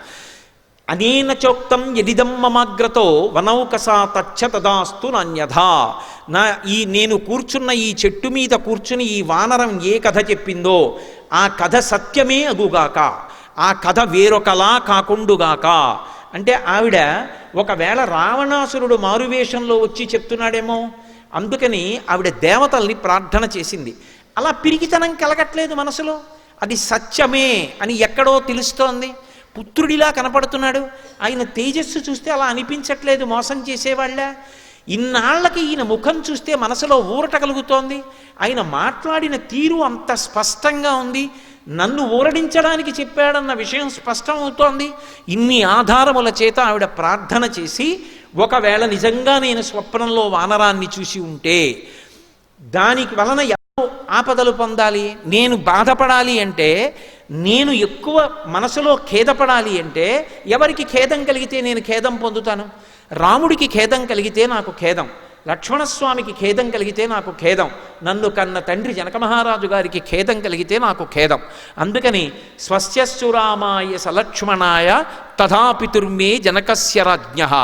S1: అనేన చోక్తం యదిదం మమాగ్రతో వనౌకసా తచ్చ తదాస్తు నాన్యథా. నేను కూర్చున్న ఈ చెట్టు మీద కూర్చుని ఈ వానరం ఏ కథ చెప్పిందో ఆ కథ సత్యమే అగుగాక, ఆ కథ వేరొకలా కాకుండుగాక. అంటే ఆవిడ ఒకవేళ రావణాసురుడు మారువేషంలో వచ్చి చెప్తున్నాడేమో, అందుకని ఆవిడ దేవతల్ని ప్రార్థన చేసింది. అలా పిరికితనం కలగట్లేదు మనసులో, అది సత్యమే అని ఎక్కడో తెలుస్తోంది. పుత్రుడిలా కనపడుతున్నాడు, ఆయన తేజస్సు చూస్తే అలా అనిపించట్లేదు మోసం చేసేవాళ్ళ. ఇన్నాళ్లకి ఈయన ముఖం చూస్తే మనసులో ఊరట కలుగుతోంది, ఆయన మాట్లాడిన తీరు అంత స్పష్టంగా ఉంది, నన్ను ఊరడించడానికి చెప్పాడన్న విషయం స్పష్టం అవుతోంది. ఇన్ని ఆధారముల చేత ఆవిడ ప్రార్థన చేసి, ఒకవేళ నిజంగా నేను స్వప్నంలో వానరాన్ని చూసి ఉంటే దానికి వలన ఆపదలు పొందాలి, నేను బాధపడాలి అంటే, నేను ఎక్కువ మనసులో ఖేదపడాలి అంటే, ఎవరికి ఖేదం కలిగితే నేను ఖేదం పొందుతాను? రాముడికి ఖేదం కలిగితే నాకు ఖేదం, లక్ష్మణస్వామికి ఖేదం కలిగితే నాకు ఖేదం, నన్ను కన్న తండ్రి జనక మహారాజు గారికి ఖేదం కలిగితే నాకు ఖేదం. అందుకని స్వస్యస్సు రామాయ సలక్ష్మణాయ తథాపితుర్మే జనకస్య రాజ్ఞః.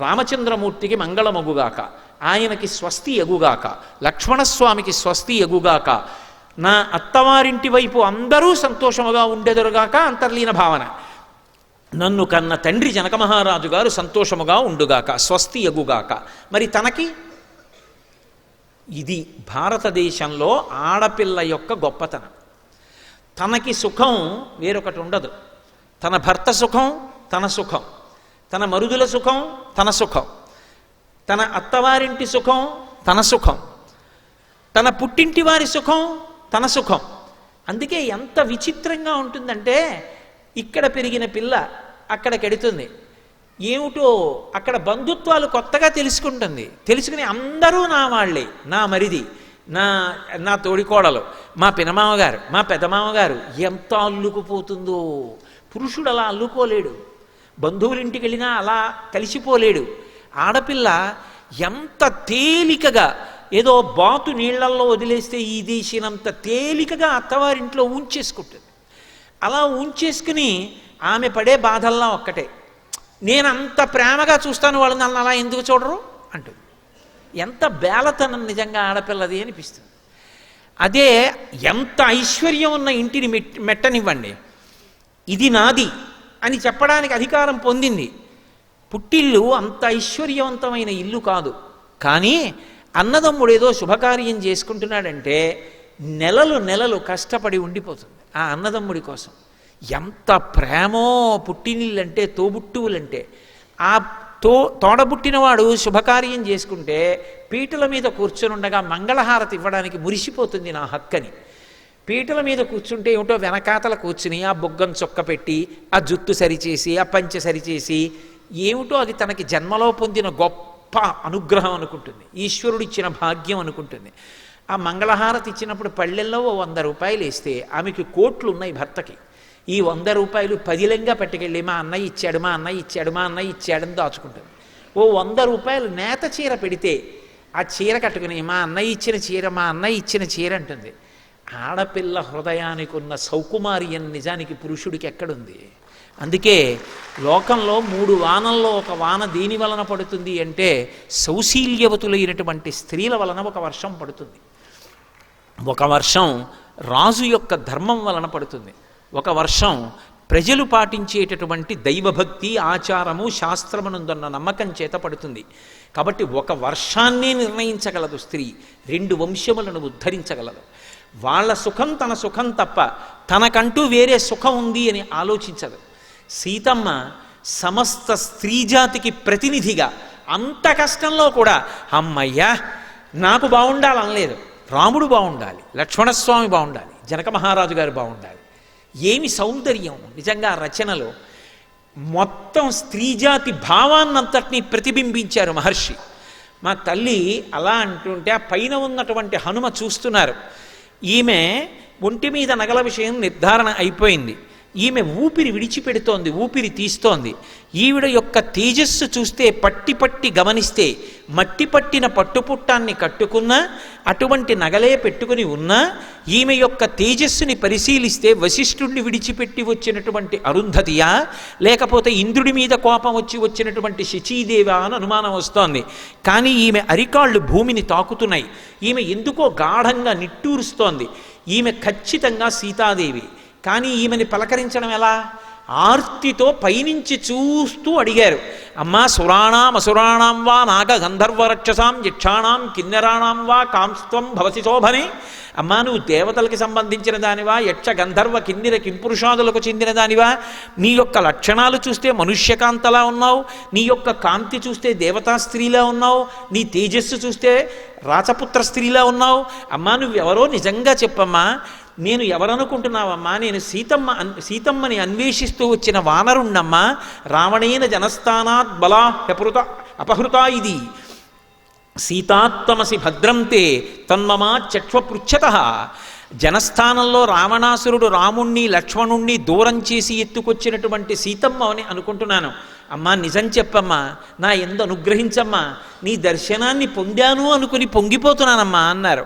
S1: రామచంద్రమూర్తికి మంగళమగుగాక, ఆయనకి స్వస్తి ఎగుగాక, లక్ష్మణస్వామికి స్వస్తి ఎగుగాక, నా అత్తవారింటి వైపు అందరూ సంతోషముగా ఉండెదరుగాక. అంతర్లీన భావన, నన్ను కన్న తండ్రి జనక మహారాజు గారు సంతోషముగా ఉండుగాక, స్వస్తి ఎగుగాక. మరి తనకి ఇది భారతదేశంలో ఆడపిల్ల యొక్క గొప్పతనం. తనకి సుఖం వేరొకటి ఉండదు, తన భర్త సుఖం,
S2: తన సుఖం, తన మరుదుల సుఖం తన సుఖం, తన అత్తవారింటి సుఖం తన సుఖం, తన పుట్టింటి వారి సుఖం తన సుఖం. అందుకే ఎంత విచిత్రంగా ఉంటుందంటే, ఇక్కడ పెరిగిన పిల్ల అక్కడికెడుతుంది, ఏమిటో అక్కడ బంధుత్వాలు కొత్తగా తెలుసుకుంటుంది. తెలుసుకుని అందరూ నా వాళ్ళే, నా మరిది, నా తోడికోడలు, మా పినమామగారు, మా పెదమామగారు, ఎంత అల్లుకుపోతుందో. పురుషుడు అలా అల్లుకోలేడు, బంధువులింటికి వెళ్ళినా అలా కలిసిపోలేడు. ఆడపిల్ల ఎంత తేలికగా, ఏదో బాతు నీళ్లల్లో వదిలేస్తే ఈ దేశినంత తేలికగా అత్తవారింట్లో ఉంచేసుకుంటుంది. అలా ఉంచేసుకుని ఆమె పడే బాధల్లా ఒక్కటే, నేను అంత ప్రేమగా చూస్తాను, వాళ్ళు నన్ను అలా ఎందుకు చూడరు అంటుంది. ఎంత బేలతనం నిజంగా ఆడపిల్లది అనిపిస్తుంది. అదే ఎంత ఐశ్వర్యం ఉన్న ఇంటిని మెట్టనివ్వండి, ఇది నాది అని చెప్పడానికి అధికారం పొందింది. పుట్టిల్లు అంత ఐశ్వర్యవంతమైన ఇల్లు కాదు, కానీ అన్నదమ్ముడు ఏదో శుభకార్యం చేసుకుంటున్నాడంటే నెలలు నెలలు కష్టపడి ఉండిపోతుంది ఆ అన్నదమ్ముడి కోసం. ఎంత ప్రేమో పుట్టినిల్లంటే, తోబుట్టువులంటే. ఆ తోడబుట్టినవాడు శుభకార్యం చేసుకుంటే పీటల మీద కూర్చొని ఉండగా మంగళహారతి ఇవ్వడానికి మురిసిపోతుంది నా హక్కని. పీటల మీద కూర్చుంటే ఏమిటో వెనకాతల కూర్చుని ఆ బొగ్గం చొక్క పెట్టి, ఆ జుట్టు సరిచేసి, ఆ పంచె సరిచేసి, ఏమిటో అది తనకి జన్మలో పొందిన గొప్ప అనుగ్రహం అనుకుంటుంది, ఈశ్వరుడిచ్చిన భాగ్యం అనుకుంటుంది. ఆ మంగళహారతి ఇచ్చినప్పుడు పళ్ళెల్లో 100 రూపాయలు వేస్తే ఆమెకి కోట్లు ఉన్నాయి భర్తకి. ఈ 100 రూపాయలు పదిలంగా పట్టుకెళ్ళి మా అన్నయ్య ఇచ్చాడు, మా అన్నయ్య ఇచ్చాడు, మా అన్నయ్య ఇచ్చాడని దాచుకుంటుంది. ఓ 100 రూపాయలు నేత చీర పెడితే ఆ చీర కట్టుకుని మా అన్నయ్య ఇచ్చిన చీర, మా అన్నయ్య ఇచ్చిన చీర అంటుంది. ఆడపిల్ల హృదయానికి ఉన్న సౌకుమార్యం నిజానికి పురుషుడికి ఎక్కడుంది? అందుకే లోకంలో 3 వానల్లో ఒక వాన దేని వలన పడుతుంది అంటే, సౌశీల్యవతులైనటువంటి స్త్రీల వలన ఒక వర్షం పడుతుంది. ఒక వర్షం రాజు యొక్క ధర్మం వలన పడుతుంది. ఒక వర్షం ప్రజలు పాటించేటటువంటి దైవభక్తి, ఆచారము, శాస్త్రమునందున్న నమ్మకం చేత పడుతుంది. కాబట్టి ఒక వర్షాన్నే నిర్ణయించగలదు స్త్రీ, 2 వంశములను ఉద్ధరించగలదు. వాళ్ళ సుఖం తన సుఖం తప్ప తనకంటూ వేరే సుఖం ఉంది అని ఆలోచించదు. సీతమ్మ సమస్త స్త్రీజాతికి ప్రతినిధిగా అంత కష్టంలో కూడా అమ్మయ్యా నాకు బాగుండాలనలేదు, రాముడు బాగుండాలి, లక్ష్మణస్వామి బాగుండాలి, జనక మహారాజు గారు బాగుండాలి. ఏమి సౌందర్యం నిజంగా రచనలో. మొత్తం స్త్రీజాతి భావాన్నంతటినీ ప్రతిబింబించారు మహర్షి. మా తల్లి అలా అంటుంటే ఆ పైన ఉన్నటువంటి హనుమ చూస్తున్నారు. ఈమె ఒంటి మీద నగల విషయం నిర్ధారణ అయిపోయింది. ఈమె ఊపిరి విడిచిపెడుతోంది, ఊపిరి తీస్తోంది. ఈవిడ యొక్క తేజస్సు చూస్తే పట్టి పట్టి గమనిస్తే మట్టి పట్టిన పట్టుపుట్టాన్ని కట్టుకున్నా, అటువంటి నగలే పెట్టుకుని ఉన్నా, ఈమె యొక్క తేజస్సుని పరిశీలిస్తే వశిష్ఠుడిని విడిచిపెట్టి వచ్చినటువంటి అరుంధతియా, లేకపోతే ఇంద్రుడి మీద కోపం వచ్చి వచ్చినటువంటి శచీదేవా అని అనుమానం వస్తోంది. కానీ ఈమె అరికాళ్ళు భూమిని తాకుతున్నాయి. ఈమె ఎందుకో గాఢంగా నిట్టూరుస్తోంది. ఈమె ఖచ్చితంగా సీతాదేవి. కానీ ఈమెని పలకరించడం ఎలా? ఆర్తితో పైనుంచి చూస్తూ అడిగారు, అమ్మా సురాణాం అసురాణాం వా నాగ గంధర్వ రక్షసాం యక్షాణాం కిన్నెరాణాం వా కాంస్త్వం భవసి శోభనే. అమ్మా నువ్వు దేవతలకి సంబంధించిన దానివా, యక్ష గంధర్వ కిన్నెర కింపురుషాదులకు చెందిన దానివా? నీ యొక్క లక్షణాలు చూస్తే మనుష్యకాంతలా ఉన్నావు, నీ యొక్క కాంతి చూస్తే దేవతా స్త్రీలా ఉన్నావు, నీ తేజస్సు చూస్తే రాచపుత్ర స్త్రీలా ఉన్నావు. అమ్మా నువ్వెవరో నిజంగా చెప్పమ్మా, నేను ఎవరనుకుంటున్నావమ్మా? నేను సీతమ్మని అన్వేషిస్తూ వచ్చిన వానరుణ్ణమ్మా. రావణేన జనస్థానాత్ బలా అపహృత ఇది సీతాత్మసి భద్రంతే తన్మమా చక్ష్వపృచ్ఛత. జనస్థానంలో రావణాసురుడు రాముణ్ణి లక్ష్మణుణ్ణి దూరం చేసి ఎత్తుకొచ్చినటువంటి సీతమ్మ అని అనుకుంటున్నాను. అమ్మా నిజం చెప్పమ్మా, నా ఎందు అనుగ్రహించమ్మా, నీ దర్శనాన్ని పొందాను అనుకుని పొంగిపోతున్నానమ్మా అన్నారు.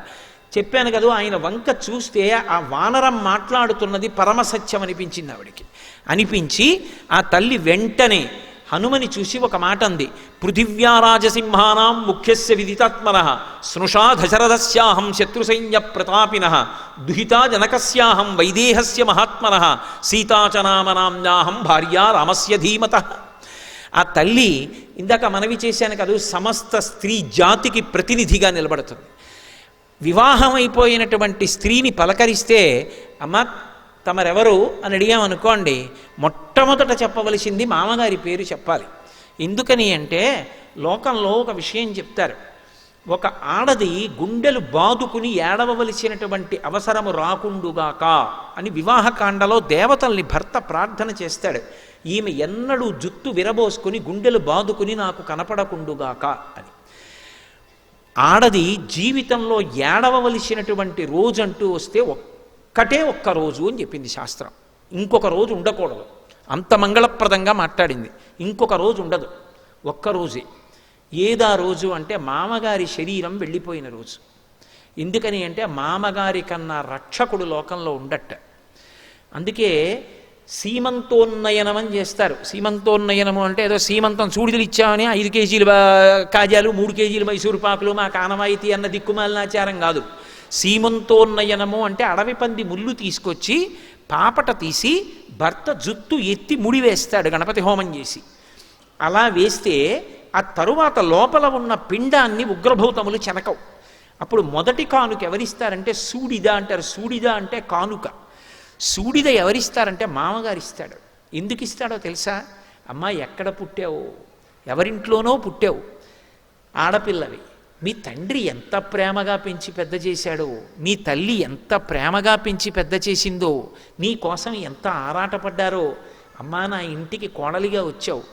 S2: చెప్పాను కదా, ఆయన వంక చూస్తే ఆ వానరం మాట్లాడుతున్నది పరమసత్యం అనిపించింది ఆవిడికి. అనిపించి ఆ తల్లి వెంటనే హనుమని చూసి ఒక మాట అంది, పృథివ్యారాజసింహానాం ముఖ్యస్య విదితాత్మనః స్నుషా దశరథస్యాహం శత్రుసైన్య ప్రతాపినః దుహితా జనకస్యాహం వైదేహస్య మహాత్మనః సీతాచనామనామ్యాహం భార్యా రామస్య ధీమతః. ఆ తల్లి ఇందాక మనవి చేశాను కదా, సమస్త స్త్రీ జాతికి ప్రతినిధిగా నిలబడుతుంది. వివాహమైపోయినటువంటి స్త్రీని పలకరిస్తే అమ్మ తమరెవరు అని అడిగామనుకోండి, మొట్టమొదట చెప్పవలసింది మామగారి పేరు చెప్పాలి. ఎందుకని అంటే లోకంలో ఒక విషయం చెప్తారు, ఒక ఆడది గుండెలు బాదుకుని ఏడవవలసినటువంటి అవసరము రాకుండుగాక అని వివాహకాండలో దేవతల్ని భర్త ప్రార్థన చేస్తాడు. ఈమె ఎన్నడూ జుత్తు విరబోసుకుని గుండెలు బాదుకుని నాకు కనపడకుండుగాక అని. ఆడది జీవితంలో ఏడవవలసినటువంటి రోజు అంటూ వస్తే ఒక్క రోజు అని చెప్పింది శాస్త్రం. ఇంకొక రోజు ఉండకూడదు. అంత మంగళప్రదంగా మాట్లాడింది. ఇంకొక రోజు ఉండదు, ఒక్కరోజే. ఏదా రోజు అంటే మామగారి శరీరం వెళ్ళిపోయిన రోజు. ఎందుకని అంటే మామగారి కన్నా రక్షకుడు లోకంలో ఉండట. అందుకే సీమంతోన్నయనం అని చేస్తారు. సీమంతోన్నయనము అంటే ఏదో సీమంతం సూడిదలు ఇచ్చామని 5 కేజీలు కాజాలు 3 కేజీలు మైసూరు పాకులు మా కానవాయితీ అన్న దిక్కుమాలినాచారం కాదు. సీమంతోన్నయనము అంటే అడవి పంది ముళ్ళు తీసుకొచ్చి పాపట తీసి భర్త జుత్తు ఎత్తి ముడి వేస్తాడు గణపతి హోమం చేసి. అలా వేస్తే ఆ తరువాత లోపల ఉన్న పిండాన్ని ఉగ్రభూతములు చెనకవు. అప్పుడు మొదటి కానుక ఎవరిస్తారంటే సూడిద అంటారు. సూడిద అంటే కానుక. సూడిద ఎవరిస్తారంటే మామగారు ఇస్తాడు. ఎందుకు ఇస్తాడో తెలుసా? అమ్మా, ఎక్కడ పుట్టావు, ఎవరింట్లోనో పుట్టావు, ఆడపిల్లవి, మీ తండ్రి ఎంత ప్రేమగా పెంచి పెద్ద చేశాడో, మీ తల్లి ఎంత ప్రేమగా పెంచి పెద్ద చేసిందో, నీ కోసం ఎంత ఆరాటపడ్డారో, అమ్మా నా ఇంటికి కోడలిగా వచ్చావు,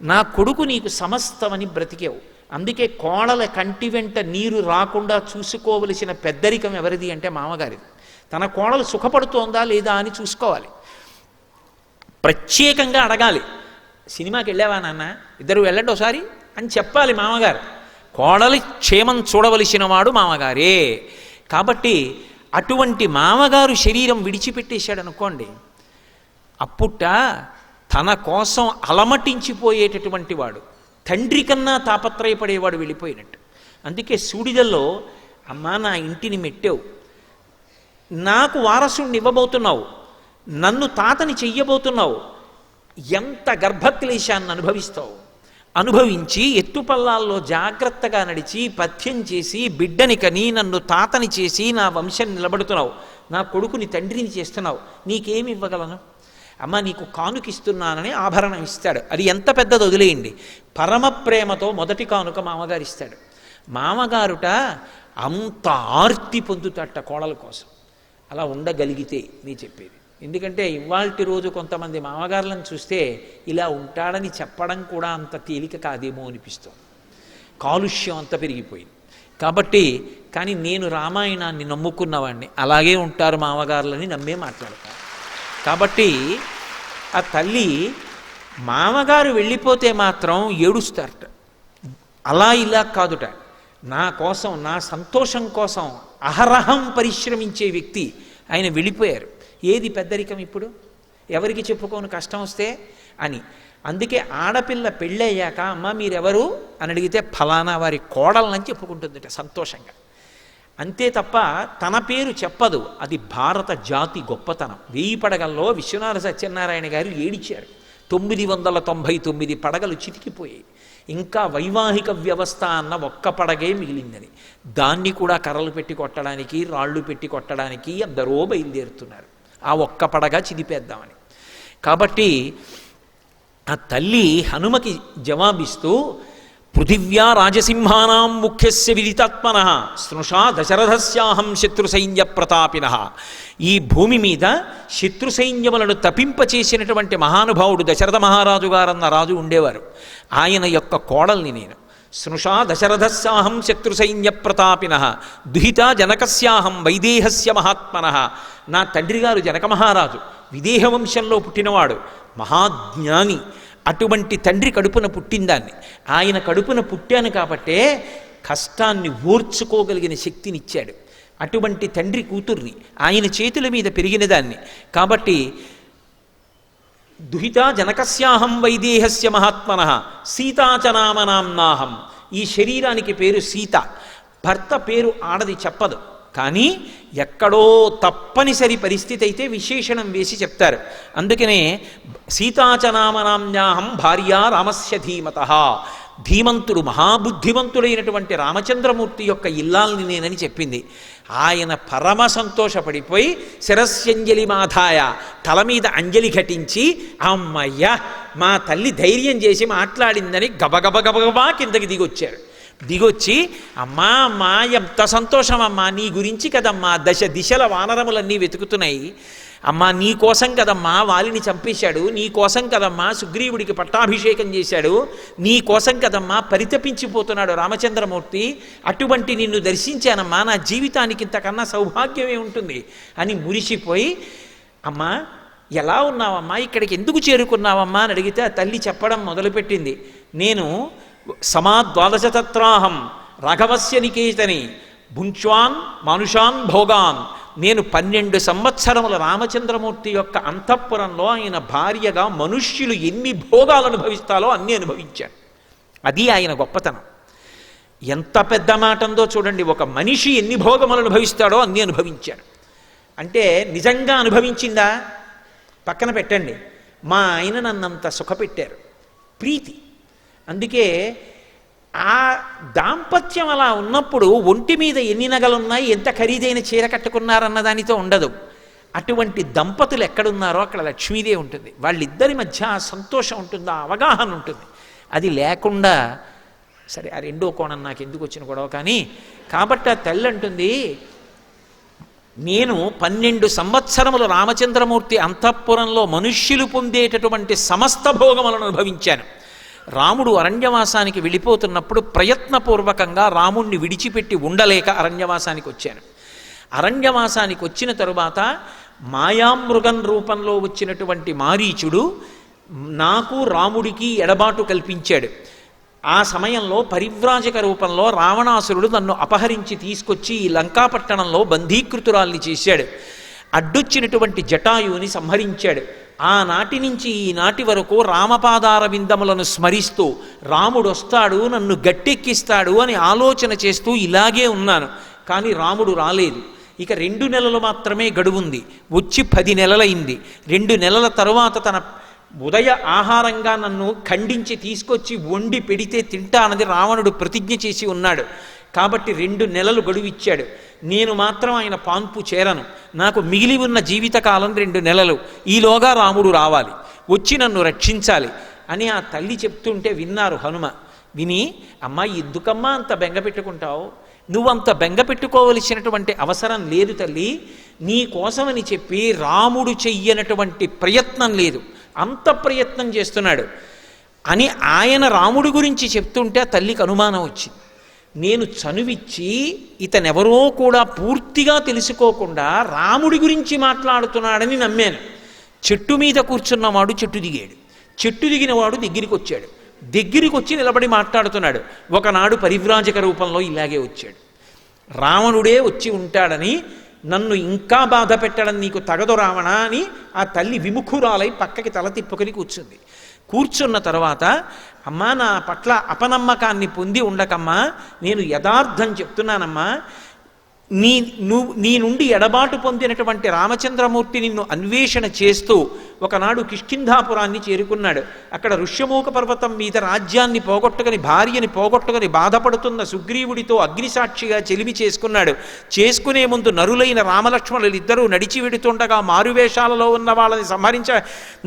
S2: నా కొడుకు నీకు సమస్తమని బ్రతికావు. అందుకే కోడల కంటి వెంట నీరు రాకుండా చూసుకోవలసిన పెద్దరికం ఎవరిది అంటే మామగారిది. తన కోడలు సుఖపడుతోందా లేదా అని చూసుకోవాలి. ప్రత్యేకంగా అడగాలి, సినిమాకి వెళ్ళావా నాన్న, ఇద్దరు వెళ్ళండి ఒకసారి అని చెప్పాలి మామగారు. కోడలి క్షేమం చూడవలసిన వాడు మామగారే. కాబట్టి అటువంటి మామగారు శరీరం విడిచిపెట్టేశాడు అనుకోండి, అప్పుట తన కోసం అలమటించిపోయేటటువంటి వాడు, తండ్రి కన్నా తాపత్రయపడేవాడు వెళ్ళిపోయినట్టు. అందుకే సూడిదల్లో, అమ్మా నా ఇంటిని మెట్టావు, నాకు వారసుడిని ఇవ్వబోతున్నావు, నన్ను తాతని చెయ్యబోతున్నావు, ఎంత గర్భక్లేశాన్ని అనుభవిస్తావు, అనుభవించి ఎత్తుపల్లాల్లో జాగ్రత్తగా నడిచి పథ్యం చేసి బిడ్డని కని నన్ను తాతని చేసి నా వంశం నిలబడుతున్నావు, నా కొడుకుని తండ్రిని చేస్తున్నావు, నీకేమి ఇవ్వగలను? అమ్మ నీకు కానుకిస్తున్నానని ఆభరణం ఇస్తాడు. అది ఎంత పెద్దది వదిలేయండి. పరమ ప్రేమతో మొదటి కానుక మామగారు ఇస్తాడు. మామగారుట అంత ఆర్తి పొందుతాట కోడల కోసం. అలా ఉండగలిగితే నీ చెప్పేది. ఎందుకంటే ఇవాల్టి రోజు కొంతమంది మామగారులను చూస్తే ఇలా ఉంటాడని చెప్పడం కూడా అంత తేలిక కాదేమో అనిపిస్తుంది. కాలుష్యం అంత పెరిగిపోయింది కాబట్టి. కానీ నేను రామాయణాన్ని నమ్ముకున్నవాడిని, అలాగే ఉంటారు మామగారులని నమ్మే మాట్లాడతాను. కాబట్టి ఆ తల్లి మామగారు వెళ్ళిపోతే మాత్రం ఏడుస్తారట. అలా ఇలా కాదుట, నా కోసం నా సంతోషం కోసం అహరహం పరిశ్రమించే వ్యక్తి ఆయన వెళ్ళిపోయారు. ఏది పెద్దరికం ఇప్పుడు? ఎవరికి చెప్పుకోను కష్టం వస్తే అని. అందుకే ఆడపిల్ల పెళ్ళయ్యాక అమ్మ మీరెవరు అని అడిగితే ఫలానా వారి కోడలని చెప్పుకుంటుందిట సంతోషంగా. అంతే తప్ప తన పేరు చెప్పదు. అది భారత జాతి గొప్పతనం. 1000 పడగల్లో విశ్వనాథ సత్యనారాయణ గారు ఏడిచారు. 999 పడగలు చితికిపోయాయి. ఇంకా వైవాహిక వ్యవస్థ అన్న ఒక్క పడగే మిగిలిందని. దాన్ని కూడా కర్రలు పెట్టి కొట్టడానికి, రాళ్ళు పెట్టి కొట్టడానికి అందరూ బయలుదేరుతున్నారు. ఆ ఒక్క పడగ చిదిపేద్దామని. కాబట్టి ఆ తల్లి హనుమకి జవాబిస్తూ, పృథివ్యా రాజసింహానాం ముఖ్యస్య విదితాత్మనః స్నుషా దశరథస్యాహం శత్రుసైన్య ప్రతాపినః. ఈ భూమి మీద శత్రు సైన్యములను తపింపచేసినటువంటి మహానుభావుడు దశరథ మహారాజు గారన్న రాజు ఉండేవారు. ఆయన యొక్క కోడల్ని నేను. స్నుషా దశరథస్యాహం శత్రుసైన్య ప్రతాపినః దుహిత జనకస్యాహం వైదేహస్య మహాత్మనః. నా తండ్రి గారు జనక మహారాజు, విదేహ వంశంలో పుట్టినవాడు, మహాజ్ఞాని. అటువంటి తండ్రి కడుపున పుట్టిందాన్ని, ఆయన కడుపున పుట్టాను కాబట్టే కష్టాన్ని ఓర్చుకోగలిగిన శక్తినిచ్చాడు. అటువంటి తండ్రి కూతుర్ని, ఆయన చేతుల మీద పెరిగిన దాన్ని. కాబట్టి దుహిత జనకస్యాహం వైదేహస్య మహాత్మనః సీతాచనామనాంనాహం. ఈ శరీరానికి పేరు సీత. భర్త పేరు ఆడది చెప్పదు, కానీ ఎక్కడో తప్పనిసరి పరిస్థితి అయితే విశేషణం వేసి చెప్తారు. అందుకనే సీతాచనామనామ్యాహం భార్య రామస్య ధీమతః, ధీమంతుడు మహాబుద్ధిమంతుడైనటువంటి రామచంద్రమూర్తి యొక్క ఇల్లాల్ని నేనని చెప్పింది. ఆయన పరమ సంతోషపడిపోయి శిరస్యంజలి మాధాయ, తల మీద అంజలి ఘటించి, అమ్మయ్య మా తల్లి ధైర్యం చేసి మాట్లాడిందని గబగబా కిందకి దిగొచ్చారు. దిగొచ్చి, అమ్మా అమ్మా ఎంత సంతోషం అమ్మా, నీ గురించి కదమ్మా దశ దిశల వానరములన్నీ వెతుకుతున్నాయి. అమ్మా నీ కోసం కదమ్మా వాలిని చంపేశాడు, నీ కోసం కదమ్మా సుగ్రీవుడికి పట్టాభిషేకం చేశాడు, నీ కోసం కదమ్మా పరితపించిపోతున్నాడు రామచంద్రమూర్తి. అటువంటి నిన్ను దర్శించానమ్మా, నా జీవితానికి ఇంతకన్నా సౌభాగ్యమే ఉంటుంది అని మురిసిపోయి, అమ్మా ఎలా ఉన్నావమ్మా, ఇక్కడికి ఎందుకు చేరుకున్నావమ్మా అని అడిగితే ఆ తల్లి చెప్పడం మొదలుపెట్టింది. నేను సమాద్వాదశతత్రాహం రాఘవస్య నికేతని భుంచ్వాన్ మానుషాన్ భోగాన్, నేను 12 సంవత్సరముల రామచంద్రమూర్తి యొక్క అంతఃపురంలో ఆయన భార్యగా మనుష్యులు ఎన్ని భోగాలు అనుభవిస్తాలో అన్నీ అనుభవించాను. అది ఆయన గొప్పతనం. ఎంత పెద్ద మాట ఉందో చూడండి, ఒక మనిషి ఎన్ని భోగములు అనుభవిస్తాడో అన్నీ అనుభవించాడు. అంటే నిజంగా అనుభవించిందా పక్కన పెట్టండి, మా ఆయన నన్నంత సుఖపెట్టారు, ప్రీతి. అందుకే ఆ దాంపత్యం అలా ఉన్నప్పుడు ఒంటి మీద ఎన్ని నగలున్నాయి, ఎంత ఖరీదైన చీర కట్టుకున్నారన్న దానితో ఉండదు. అటువంటి దంపతులు ఎక్కడున్నారో అక్కడ లక్ష్మీదేవి ఉంటుంది. వాళ్ళిద్దరి మధ్య ఆ సంతోషం ఉంటుంది, ఆ అవగాహన ఉంటుంది. అది లేకుండా సరే ఆ రెండో కోణం నాకు ఎందుకు వచ్చిన గొడవ కానీ, కాబట్టి ఆ తల్లి అంటుంది, నేను 12 సంవత్సరములు రామచంద్రమూర్తి అంతఃపురంలో మనుష్యులు పొందేటటువంటి సమస్త భోగములను అనుభవించాను. రాముడు అరణ్యవాసానికి వెళ్ళిపోతున్నప్పుడు ప్రయత్నపూర్వకంగా రాముణ్ణి విడిచిపెట్టి ఉండలేక అరణ్యవాసానికి వచ్చాను. అరణ్యవాసానికి వచ్చిన తరువాత మాయామృగం రూపంలో వచ్చినటువంటి మారీచుడు నాకు రాముడికి ఎడబాటు కల్పించాడు. ఆ సమయంలో పరివ్రాజక రూపంలో రావణాసురుడు నన్ను అపహరించి తీసుకొచ్చి ఈ లంకాపట్టణంలో బంధీకృతురాల్ని చేశాడు. అడ్డొచ్చినటువంటి జటాయువుని సంహరించాడు. ఆనాటి నుంచి ఈనాటి వరకు రామపాదార విందములను స్మరిస్తూ రాముడు వస్తాడు నన్ను గట్టెక్కిస్తాడు అని ఆలోచన చేస్తూ ఇలాగే ఉన్నాను. కానీ రాముడు రాలేదు. ఇక 2 నెలలు మాత్రమే గడువుంది. వచ్చి 10 నెలలైంది. 2 నెలల తరువాత తన ఉదయ ఆహారంగా నన్ను ఖండించి తీసుకొచ్చి వండి పెడితే తింటానది రావణుడు ప్రతిజ్ఞ చేసి ఉన్నాడు. కాబట్టి 2 నెలలు గడువిచ్చాడు. నేను మాత్రం ఆయన పాన్పు చేరను. నాకు మిగిలి ఉన్న జీవితకాలం 2 నెలలు. ఈలోగా రాముడు రావాలి, వచ్చి నన్ను రక్షించాలి అని ఆ తల్లి చెప్తుంటే విన్నారు హనుమ. విని, అమ్మా ఎందుకమ్మా అంత బెంగ పెట్టుకుంటావు, నువ్వంత బెంగ పెట్టుకోవలసినటువంటి అవసరం లేదు తల్లి, నీ కోసమని చెప్పి రాముడు చెయ్యనటువంటి ప్రయత్నం లేదు, అంత ప్రయత్నం చేస్తున్నాడు అని ఆయన రాముడి గురించి చెప్తుంటే ఆ తల్లికి అనుమానం వచ్చింది. నేను చనువిచ్చి ఇతనెవరో కూడా పూర్తిగా తెలుసుకోకుండా రాముడి గురించి మాట్లాడుతున్నాడని నమ్మాను. చెట్టు మీద కూర్చున్నవాడు చెట్టు దిగాడు, చెట్టు దిగినవాడు దగ్గరికి వచ్చాడు, దగ్గరికి వచ్చి నిలబడి మాట్లాడుతున్నాడు. ఒకనాడు పరివ్రాజక రూపంలో ఇలాగే వచ్చాడు. రావణుడే వచ్చి ఉంటాడని నన్ను ఇంకా బాధ పెట్టడం నీకు తగదు రావణ అని ఆ తల్లి విముఖురాలై పక్కకి తల తిప్పుకొని కూర్చుంది. కూర్చున్న తర్వాత, అమ్మా నా పట్ల అపనమ్మకాన్ని పొంది ఉండకమ్మా, నేను యథార్థం చెప్తున్నానమ్మా, నీ నుండి ఎడబాటు పొందినటువంటి రామచంద్రమూర్తి నిన్ను అన్వేషణ చేస్తూ ఒకనాడు కిష్కింధాపురాన్ని చేరుకున్నాడు. అక్కడ ఋష్యమూక పర్వతం మీద రాజ్యాన్ని పోగొట్టుకుని భార్యని పోగొట్టుకుని బాధపడుతున్న సుగ్రీవుడితో అగ్నిసాక్షిగా చెలిమి చేసుకున్నాడు. చేసుకునే ముందు నరులైన రామలక్ష్మణులు ఇద్దరూ నడిచి వెడుతుండగా మారువేషాలలో ఉన్న వాళ్ళని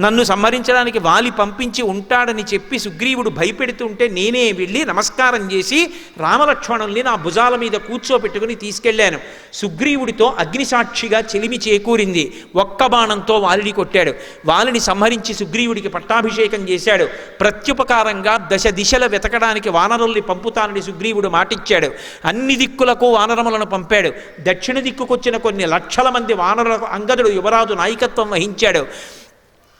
S2: నన్ను సంహరించడానికి వాలి పంపించి ఉంటాడని చెప్పి సుగ్రీవుడు భయపెడుతుంటే నేనే వెళ్ళి నమస్కారం చేసి రామలక్ష్మణుల్ని నా భుజాల మీద కూర్చోపెట్టుకుని తీసుకెళ్ళాను. సుగ్రీవుడితో అగ్నిసాక్షిగా చెలిమి చేకూరింది. ఒక్క బాణంతో వాలిని కొట్టాడు. వాలిని సంహరించి సుగ్రీవుడికి పట్టాభిషేకం చేశాడు. ప్రత్యుపకారంగా 10 దిశల వెతకడానికి వానరుల్ని పంపుతానని సుగ్రీవుడు మాటిచ్చాడు. అన్ని దిక్కులకు వానరములను పంపాడు. దక్షిణ దిక్కుకొచ్చిన కొన్ని లక్షల మంది వానరులకు అంగదుడు యువరాజు నాయకత్వం వహించాడు.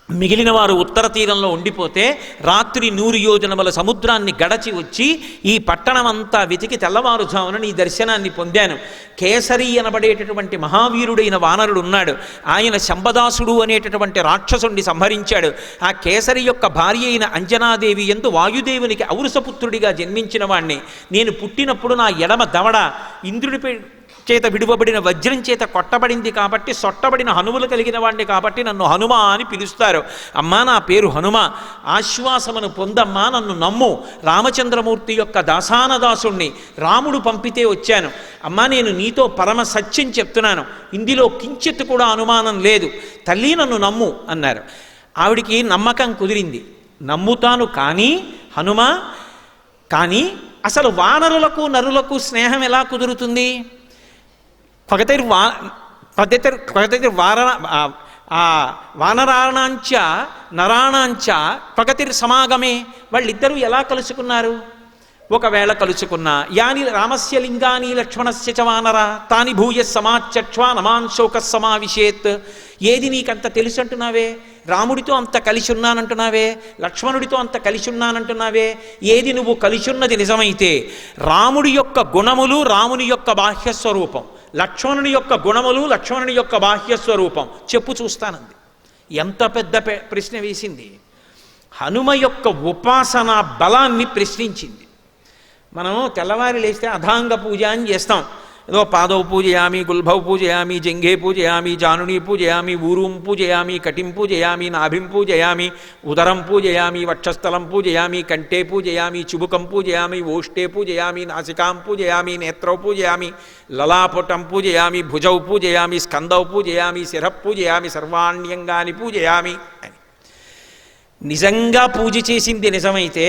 S2: మిగిలిన వారు ఉత్తర తీరంలో ఉండిపోతే రాత్రి 100 యోజనముల సముద్రాన్ని గడచి వచ్చి ఈ పట్టణమంతా వెతికి తెల్లవారుజామున నీ దర్శనాన్ని పొందాను. కేసరి అనబడేటటువంటి మహావీరుడైన వానరుడు ఉన్నాడు. ఆయన శంబదాసుడు అనేటటువంటి రాక్షసుడిని సంహరించాడు. ఆ కేసరి యొక్క భార్య అయిన అంజనాదేవి యందు వాయుదేవునికి ఔరసపుత్రుడిగా జన్మించిన వాణ్ణి. నేను పుట్టినప్పుడు నా ఎడమ దవడ ఇంద్రుడిపై చేత విడువబడిన వజ్రం చేత కొట్టబడింది కాబట్టి సొట్టబడిన హనుములు కలిగిన వాడిని కాబట్టి నన్ను హనుమ అని పిలుస్తారు. అమ్మా నా పేరు హనుమ, ఆశ్వాసమును పొందమ్మా, నన్ను నమ్ము, రామచంద్రమూర్తి యొక్క దాసానదాసుణ్ణి, రాముడు పంపితే వచ్చాను. అమ్మా నేను నీతో పరమ సత్యం చెప్తున్నాను, ఇందులో కించిత్ కూడా అనుమానం లేదు, తల్లి నన్ను నమ్ము అన్నారు. ఆవిడికి నమ్మకం కుదిరింది. నమ్ముతాను కానీ హనుమ, కానీ అసలు వానరులకు నరులకు స్నేహం ఎలా కుదురుతుంది? వానరాణాంచ నరాణాంచ పగతిర్ సమాగమే, వాళ్ళిద్దరూ ఎలా కలుసుకున్నారు? ఒకవేళ కలుసుకున్నా యాని రామస్య లింగాని లక్ష్మణస్య చ వానర తాని భూయ సమాచక్ష్వా నమాన్ శోక సమావిశేత్. ఏది నీకంత తెలుసు అంటున్నావే? రాముడితో అంత కలిసి ఉన్నానంటున్నావే, లక్ష్మణుడితో అంత కలిసి ఉన్నానంటున్నావే, ఏది నువ్వు కలిసి ఉన్నది నిజమైతే రాముడి యొక్క గుణములు రాముని యొక్క బాహ్యస్వరూపం, లక్ష్మణుని యొక్క గుణములు లక్ష్మణుని యొక్క బాహ్యస్వరూపం చెప్పు చూస్తానంది. ఎంత పెద్ద ప్రశ్న వేసింది! హనుమ యొక్క ఉపాసనా బలాన్ని ప్రశ్నించింది. మనం తెల్లవారి లేస్తే అధాంగ పూజ అని చేస్తాం. ఏదో పాదౌ పూజయామి, గుల్భౌ పూజయామి, జంఘే పూజయామి, జానుని పూజయామి, ఊరుం పూజయామి, కటిం పూజయామి, నాభిం పూజయామి, ఉదరం పూజయామి, వక్షస్థలం పూజయామి, కంఠే పూజయామి, చుబుకం పూజయామి, ఓష్టే పూజయామి, నాసికాం పూజయామి, నేత్రౌ పూజయామి, లలాపుటం పూజయామి, భుజౌ పూజయామి, స్కందౌ పూజయామి, శిరః పూజయామి, సర్వాణ్యంగాని పూజయామి అని. నిజంగా పూజ చేసింది నిజమైతే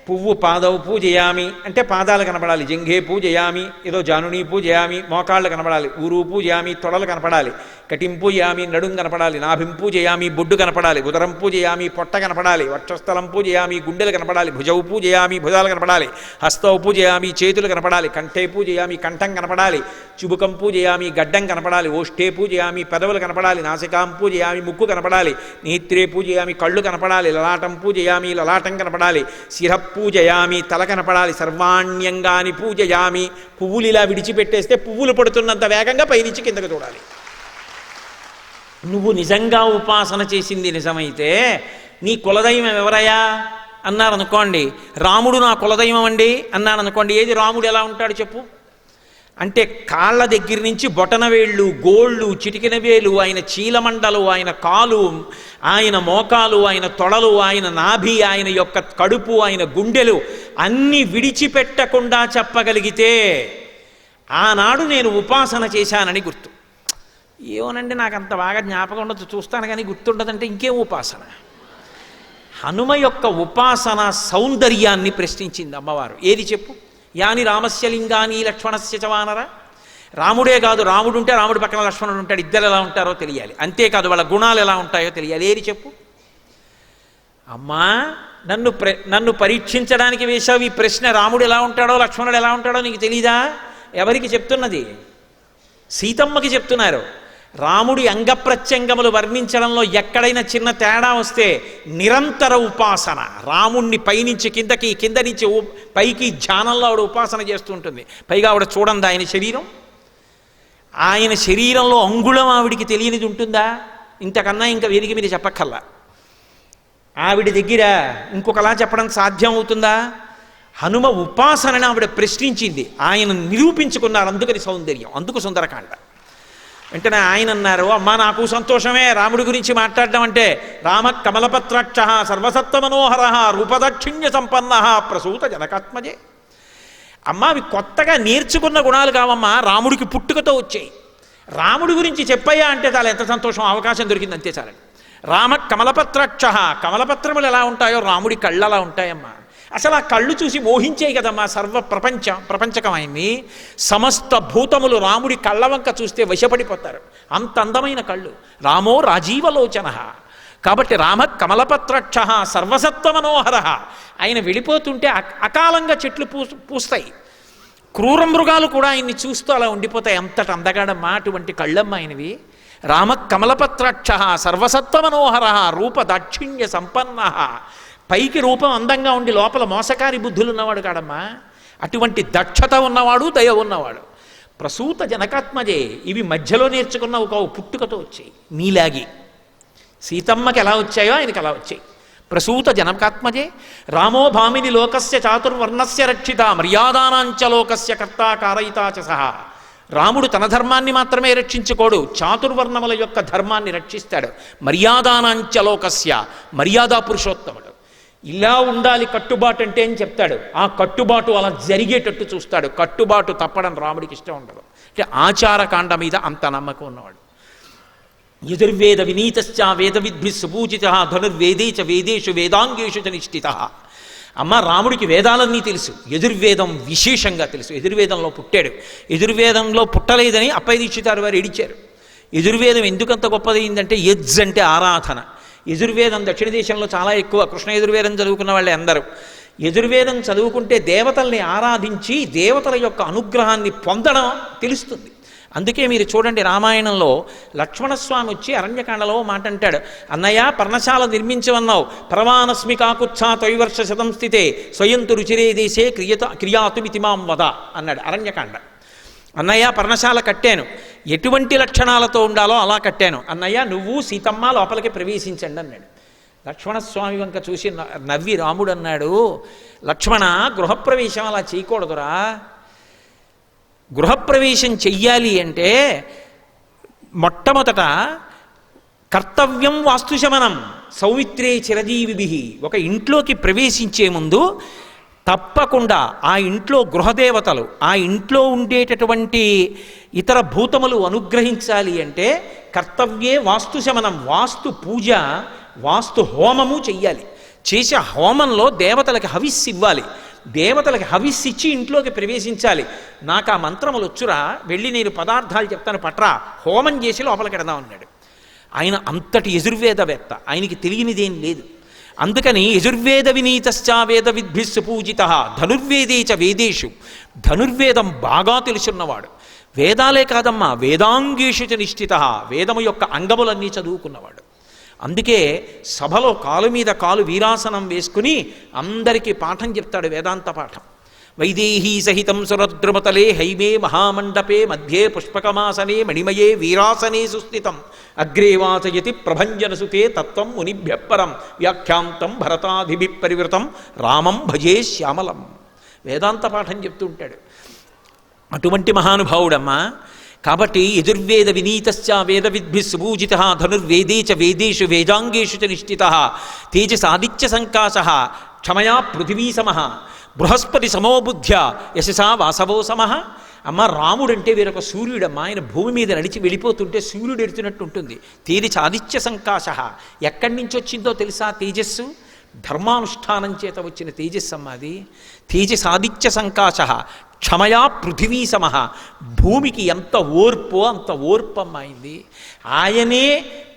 S2: పువ్వు పాదవు పూజయామి అంటే పాదాలు కనపడాలి, జంఘే పూజయామి ఏదో జానుని పూజయామి మోకాళ్ళు కనపడాలి, ఊరు పూజయామి తొడలు కనపడాలి, కటిం పూజయామి నడుం కనపడాలి, నాభిం పూజయామి బొడ్డు కనపడాలి, ఉదరం పూజయామి పొట్ట కనపడాలి, వక్షస్థలం పూజయామి గుండెలు కనపడాలి, భుజవు పూజయామి భుజాలు కనపడాలి, హస్తవు పూజయామి చేతులు కనపడాలి, కంఠే పూజయామి కంఠం కనపడాలి, చుబుకం పూజయామి గడ్డం కనపడాలి, ఓష్టే పూజయామి పెదవులు కనపడాలి, నాసికాం పూజయామి ముక్కు కనపడాలి, నేత్రే పూజయామి కళ్ళు కనపడాలి, లలాటం పూజయామి లలాటం కనపడాలి, శిరః పూజయామి తల కనపడాలి, సర్వాణ్యంగాని పూజయామి. పువ్వులు ఇలా విడిచిపెట్టేస్తే పువ్వులు పడుతున్నంత వేగంగా పైనుంచి కిందకు చూడాలి. నువ్వు నిజంగా ఉపాసన చేసింది నిజమైతే నీ కులదైవం ఎవరయ్యా అన్నారనుకోండి, రాముడు నా కులదైవం అండి అన్నారనుకోండి, ఏది రాముడు ఎలా ఉంటాడు చెప్పు అంటే కాళ్ళ దగ్గర నుంచి బొటనవేళ్ళు, గోళ్ళు, చిటికిన వేలు, ఆయన చీలమండలు, ఆయన కాలు, ఆయన మోకాలు, ఆయన తొడలు, ఆయన నాభి, ఆయన యొక్క కడుపు, ఆయన గుండెలు అన్నీ విడిచిపెట్టకుండా చెప్పగలిగితే ఆనాడు నేను ఉపాసన చేశానని గుర్తు. ఏమోనండి నాకు అంత బాగా జ్ఞాపకం ఉండదు, చూస్తాను కానీ గుర్తుండదంటే ఇంకేం ఉపాసన? హనుమ యొక్క ఉపాసన సౌందర్యాన్ని ప్రశ్నించింది అమ్మవారు. ఏది చెప్పు? యాని రామస్య లింగాని లక్ష్మణస్య చ వానర. రాముడే కాదు, రాముడు ఉంటే రాముడి పక్కన లక్ష్మణుడు ఉంటాడు, ఇద్దరు ఎలా ఉంటారో తెలియాలి. అంతేకాదు వాళ్ళ గుణాలు ఎలా ఉంటాయో తెలియాలి. ఏది చెప్పు? అమ్మా నన్ను పరీక్షించడానికి వేశావు ఈ ప్రశ్న. రాముడు ఎలా ఉంటాడో లక్ష్మణుడు ఎలా ఉంటాడో నీకు తెలీదా? ఎవరికి చెప్తున్నది? సీతమ్మకి చెప్తున్నారు. రాముడి అంగప్రత్యంగములు వర్ణించడంలో ఎక్కడైనా చిన్న తేడా వస్తే నిరంతర ఉపాసన, రాముణ్ణి పైనుంచి కిందకి, కింద నుంచి పైకి ధ్యానంలో ఆవిడ ఉపాసన చేస్తూ ఉంటుంది. పైగా ఆవిడ చూడండి ఆయన శరీరం, ఆయన శరీరంలో అంగుళం ఆవిడికి తెలియనిది ఉంటుందా? ఇంతకన్నా ఇంకా వేదిక మీద చెప్పక్కల్లా. ఆవిడ దగ్గర ఇంకొకలా చెప్పడం సాధ్యం అవుతుందా? హనుమ ఉపాసనని ఆవిడ ప్రశ్నించింది, ఆయన నిరూపించుకున్నారు. అందుకని సౌందర్యం, అందుకు సుందరకాండ. వెంటనే ఆయన అన్నారు, అమ్మా నాకు సంతోషమే రాముడి గురించి మాట్లాడడం అంటే. రామ కమలపత్రాక్ష సర్వసత్వ మనోహర రూపదాక్షిణ్య సంపన్న ప్రసూత జనకాత్మజే. అమ్మ అవి కొత్తగా నేర్చుకున్న గుణాలు కావమ్మా, రాముడికి పుట్టుకతో వచ్చాయి. రాముడి గురించి చెప్పయ్యా అంటే చాలా ఎంత సంతోషం, అవకాశం దొరికింది అంతే చాలండి. రామ కమలపత్రాక్ష, కమలపత్రములు ఎలా ఉంటాయో రాముడి కళ్ళు అలా ఉంటాయమ్మా. అసలు ఆ కళ్ళు చూసి మోహించాయి కదమ్మా సర్వ ప్రపంచకమైంది. సమస్త భూతములు రాముడి కళ్ళ వంక చూస్తే వశపడిపోతారు, అంత అందమైన కళ్ళు. రామో రాజీవలోచన. కాబట్టి రామ కమలపత్రక్ష సర్వసత్వ మనోహర. ఆయన వెళ్ళిపోతుంటే అకాలంగా చెట్లు పూస్తాయి, క్రూర మృగాలు కూడా ఆయన్ని చూస్తూ అలా ఉండిపోతాయి. అంతటి అందగాడమ్మా అటువంటి కళ్ళమ్మ ఆయనవి. రామ కమలపత్రక్ష సర్వసత్వ మనోహర రూప దాక్షిణ్య సంపన్న. పైకి రూపం అందంగా ఉండి లోపల మోసకారి బుద్ధులు ఉన్నవాడు కాడమ్మా. అటువంటి దక్షత ఉన్నవాడు, దయ ఉన్నవాడు. ప్రసూత జనకాత్మజే. ఇవి మధ్యలో నేర్చుకున్న ఒక పుట్టుకతో వచ్చాయి. నీలాగి సీతమ్మకి ఎలా వచ్చాయో ఆయనకి అలా వచ్చాయి. ప్రసూత జనకాత్మజే. రామో భామిని లోకస్య చాతుర్వర్ణస్య రక్షిత మర్యాదానాంచ లోకస్య కర్తా కారయితా చ సహా. రాముడు తన ధర్మాన్ని మాత్రమే రక్షించుకోడు, చాతుర్వర్ణముల యొక్క ధర్మాన్ని రక్షిస్తాడు. మర్యాదానాంచలోకస్య, మర్యాదా పురుషోత్తముడు. ఇలా ఉండాలి కట్టుబాటు అంటే అని చెప్తాడు. ఆ కట్టుబాటు అలా జరిగేటట్టు చూస్తాడు. కట్టుబాటు తప్పడం రాముడికి ఇష్టం ఉండదు. అంటే ఆచారకాండ మీద అంత నమ్మకం ఉన్నవాడు. యజుర్వేద వినీతశ్చ వేద విద్భి సుపూజిత ధనుర్వేదే చ వేదేషు వేదాంగేషు చ నిష్ఠిత. అమ్మ రాముడికి వేదాలన్నీ తెలుసు, యజుర్వేదం విశేషంగా తెలుసు. యజుర్వేదంలో పుట్టాడు. యజుర్వేదంలో పుట్టలేదని అప్పయ్య దీక్షితారు వారు ఏడిచారు. యజుర్వేదం ఎందుకంత గొప్పదైందంటే యజ్ అంటే ఆరాధన. యజుర్వేదం దక్షిణ దేశంలో చాలా ఎక్కువ. కృష్ణ యజుర్వేదం చదువుకున్న వాళ్ళే అందరూ. యజుర్వేదం చదువుకుంటే దేవతల్ని ఆరాధించి దేవతల యొక్క అనుగ్రహాన్ని పొందడం తెలుస్తుంది. అందుకే మీరు చూడండి, రామాయణంలో లక్ష్మణస్వామి వచ్చి అరణ్యకాండలో మాట అంటాడు, అన్నయ్య పర్ణశాల నిర్మించవన్నావు, పరమానస్మి కాకుచ్ఛా తొయ్వర్ష శతం స్థితే స్వయంతు రుచిరే దేశే క్రియాతుమితి మాం వద అన్నాడు అరణ్యకాండ. అన్నయ్య పర్ణశాల కట్టాను, ఎటువంటి లక్షణాలతో ఉండాలో అలా కట్టాను, అన్నయ్య నువ్వు సీతమ్మ లోపలికి ప్రవేశించండి అన్నాడు. లక్ష్మణస్వామి వంక చూసి నవ్వి రాముడు అన్నాడు, లక్ష్మణ గృహప్రవేశం అలా చేయకూడదురా. గృహప్రవేశం చెయ్యాలి అంటే మొట్టమొదట కర్తవ్యం వాస్తుశమనం సౌమిత్రే చిరజీవిభి. ఒక ఇంట్లోకి ప్రవేశించే ముందు తప్పకుండా ఆ ఇంట్లో గృహదేవతలు, ఆ ఇంట్లో ఉండేటటువంటి ఇతర భూతములు అనుగ్రహించాలి అంటే కర్తవ్యే వాస్తుశమనం, వాస్తు పూజ, వాస్తు హోమము చెయ్యాలి. చేసే హోమంలో దేవతలకి హవిస్సు ఇవ్వాలి. దేవతలకి హవిస్సు ఇచ్చి ఇంట్లోకి ప్రవేశించాలి. నాకు ఆ మంత్రములు వచ్చురా, వెళ్ళి నేను పదార్థాలు చెప్తాను పట్రా, హోమం చేసి లోపలికి వెడదాం అన్నాడు. ఆయన అంతటి యజుర్వేదవేత్త, ఆయనకి తెలియనిదేం లేదు. అందుకని యజుర్వేద వినీతశ్చ వేద విద్భిస్సు పూజిత ధనుర్వేదే చ వేదేషు, ధనుర్వేదం బాగా తెలుసున్నవాడు. వేదాలే కాదమ్మా వేదాంగేషు చ నిష్ఠిత, వేదము యొక్క అంగములన్నీ చదువుకున్నవాడు. అందుకే సభలో కాలు మీద కాలు వీరాసనం వేసుకుని అందరికీ పాఠం చెప్తాడు, వేదాంత పాఠం. వైదేహీ సహితం సురద్రుమతలే హైమే మహామండపే మధ్యే పుష్పకమాసనే మణిమయే వీరాసనే సుస్థితం అగ్రే వాచయతి ప్రభంజనసుతే తత్వం మునిభ్య పరం వ్యాఖ్యాంతం భరతాధిభి పరివృతం రామం భజే శ్యామలం. వేదాంత పాఠం చెప్తూ ఉంటాడు. అటువంటి మహానుభావుడమ్మా. కాబట్టి యజుర్వేద వినీతశ్చ వేద విద్భి సుపూజిత ధనుర్వేదే చ వేదేషు వేదాంగేషు చ నిష్ఠిత తేజసాదిత్య సంకాశ క్షమయా పృథివీ సమః బృహస్పతి సమో బుద్ధ్య యశసా వాసవో సమః. అమ్మ రాముడంటే వీరొక సూర్యుడమ్మ. ఆయన భూమి మీద నడిచి వెళ్ళిపోతుంటే సూర్యుడు ఎడుతున్నట్టు ఉంటుంది. తేజసాదిత్య సంకాశ. ఎక్కడి నుంచి వచ్చిందో తెలుసా తేజస్సు? ధర్మానుష్ఠానం చేత వచ్చిన తేజస్సు అమ్మ అది. తేజసాదిత్య సంకాశ క్షమయా పృథివీ సమః. భూమికి ఎంత ఓర్పో అంత ఓర్పమ్మ అయింది. ఆయనే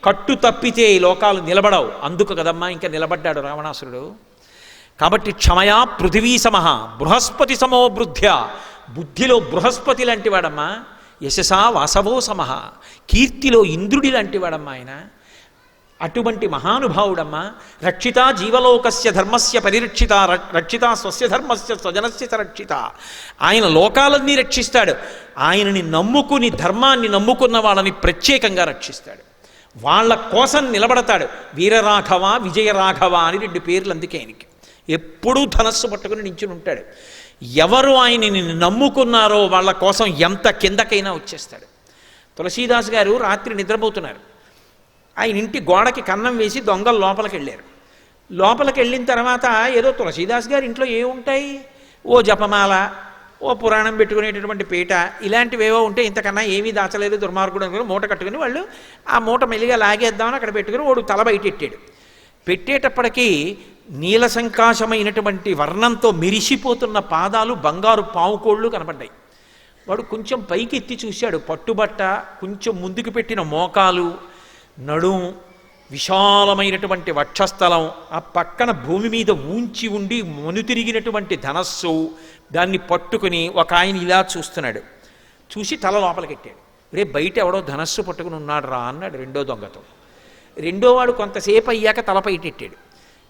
S2: కట్టు తప్పితే ఈ లోకాలు నిలబడవు. అందుకు కదమ్మా ఇంకా నిలబడ్డాడు రావణాసురుడు. కాబట్టి క్షమయా పృథివీ సమః బృహస్పతి సమో బుద్ధ్య, బుద్ధిలో బృహస్పతి లాంటి వాడమ్మా. యశసా వాసవో సమః, కీర్తిలో ఇంద్రుడి లాంటి వాడమ్మా ఆయన. అటువంటి మహానుభావుడమ్మా. రక్షిత జీవలోకస్య ధర్మస్య పరిరక్షిత రక్షిత స్వస్య ధర్మస్య స్వజనస్య రక్షిత. ఆయన లోకాలన్నీ రక్షిస్తాడు. ఆయనని నమ్ముకుని ధర్మాన్ని నమ్ముకున్న వాళ్ళని ప్రత్యేకంగా రక్షిస్తాడు. వాళ్ళ కోసం నిలబడతాడు. వీరరాఘవ విజయరాఘవ అని 2 పేర్లు అందుకే ఆయనకి. ఎప్పుడూ ధనస్సు పట్టుకుని నించుని ఉంటాడు. ఎవరు ఆయనని నమ్ముకున్నారో వాళ్ళ కోసం ఎంత కిందకైనా వచ్చేస్తాడు. తులసీదాస్ గారు రాత్రి నిద్రపోతున్నారు. ఆయన ఇంటి గోడకి కన్నం వేసి దొంగలు లోపలికి వెళ్ళారు. లోపలికి వెళ్ళిన తర్వాత ఏదో తులసీదాస్ గారి ఇంట్లో ఏముంటాయి, ఓ జపమాల, ఓ పురాణం పెట్టుకునేటటువంటి పీట, ఇలాంటివేవో ఉంటే ఇంతకన్నా ఏమీ దాచలేదు దుర్మార్గుడు అనుకుని మూట కట్టుకుని వాళ్ళు ఆ మూట మెల్లిగా లాగేద్దామని అక్కడ పెట్టుకుని వాడు తల బయటెట్టాడు. పెట్టేటప్పటికీ నీల సంకాశమైనటువంటి వర్ణంతో మెరిసిపోతున్న పాదాలు, బంగారు పావుకోళ్ళు కనపడ్డాయి. వాడు కొంచెం పైకి ఎత్తి చూశాడు. పట్టుబట్ట, కొంచెం ముందుకు పెట్టిన మోకాలు, నడుం, విశాలమైనటువంటి వక్షస్థలం, ఆ పక్కన భూమి మీద ఊంచి ఉండి మనుతిరిగినటువంటి ధనస్సు, దాన్ని పట్టుకుని ఒక ఆయన ఇలా చూస్తున్నాడు. చూసి తల లోపలికెట్టాడు. రే బయట ఎవడో ధనస్సు పట్టుకుని ఉన్నాడు రా అన్నాడు రెండో దొంగతో. రెండోవాడు కొంతసేపు అయ్యాక తలపైటెట్టాడు.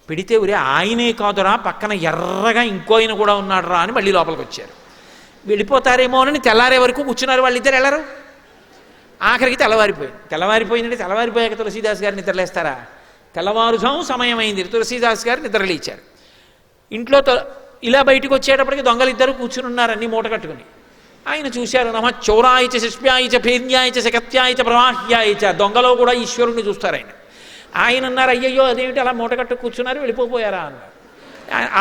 S2: పెడితే ఊరే ఆయనే కాదురా, పక్కన ఎర్రగా ఇంకో ఆయన కూడా ఉన్నాడు రా అని మళ్ళీ లోపలికి వచ్చారు. వెళ్ళిపోతారేమో అని తెల్లారే వరకు కూర్చున్నారు. వాళ్ళిద్దరు వెళ్ళరు. ఆఖరికి తెల్లవారిపోయిందంటే తెల్లవారిపోయాక తులసీదాస్ గారు నిద్రలేస్తారా? తెల్లవారుజాము సమయం అయింది. తులసీదాస్ గారు నిద్రలేచారు. ఇంట్లో ఇలా బయటకు వచ్చేటప్పటికి దొంగలు ఇద్దరు కూర్చుని ఉన్నారు, అన్ని మూట కట్టుకుని. ఆయన చూశారు. నమ చౌరాయచ శిష్ప్యాయచ భేద్యాయచ శకత్యాయచ ప్రవాహ్యాయచ, దొంగలో కూడా ఈశ్వరుణ్ణి చూస్తారు ఆయన. ఆయన అన్నారు, అయ్యయ్యో అదేమిటి అలా మూటకట్టు కూర్చున్నారు, వెళ్ళిపోయారా అన్నారు.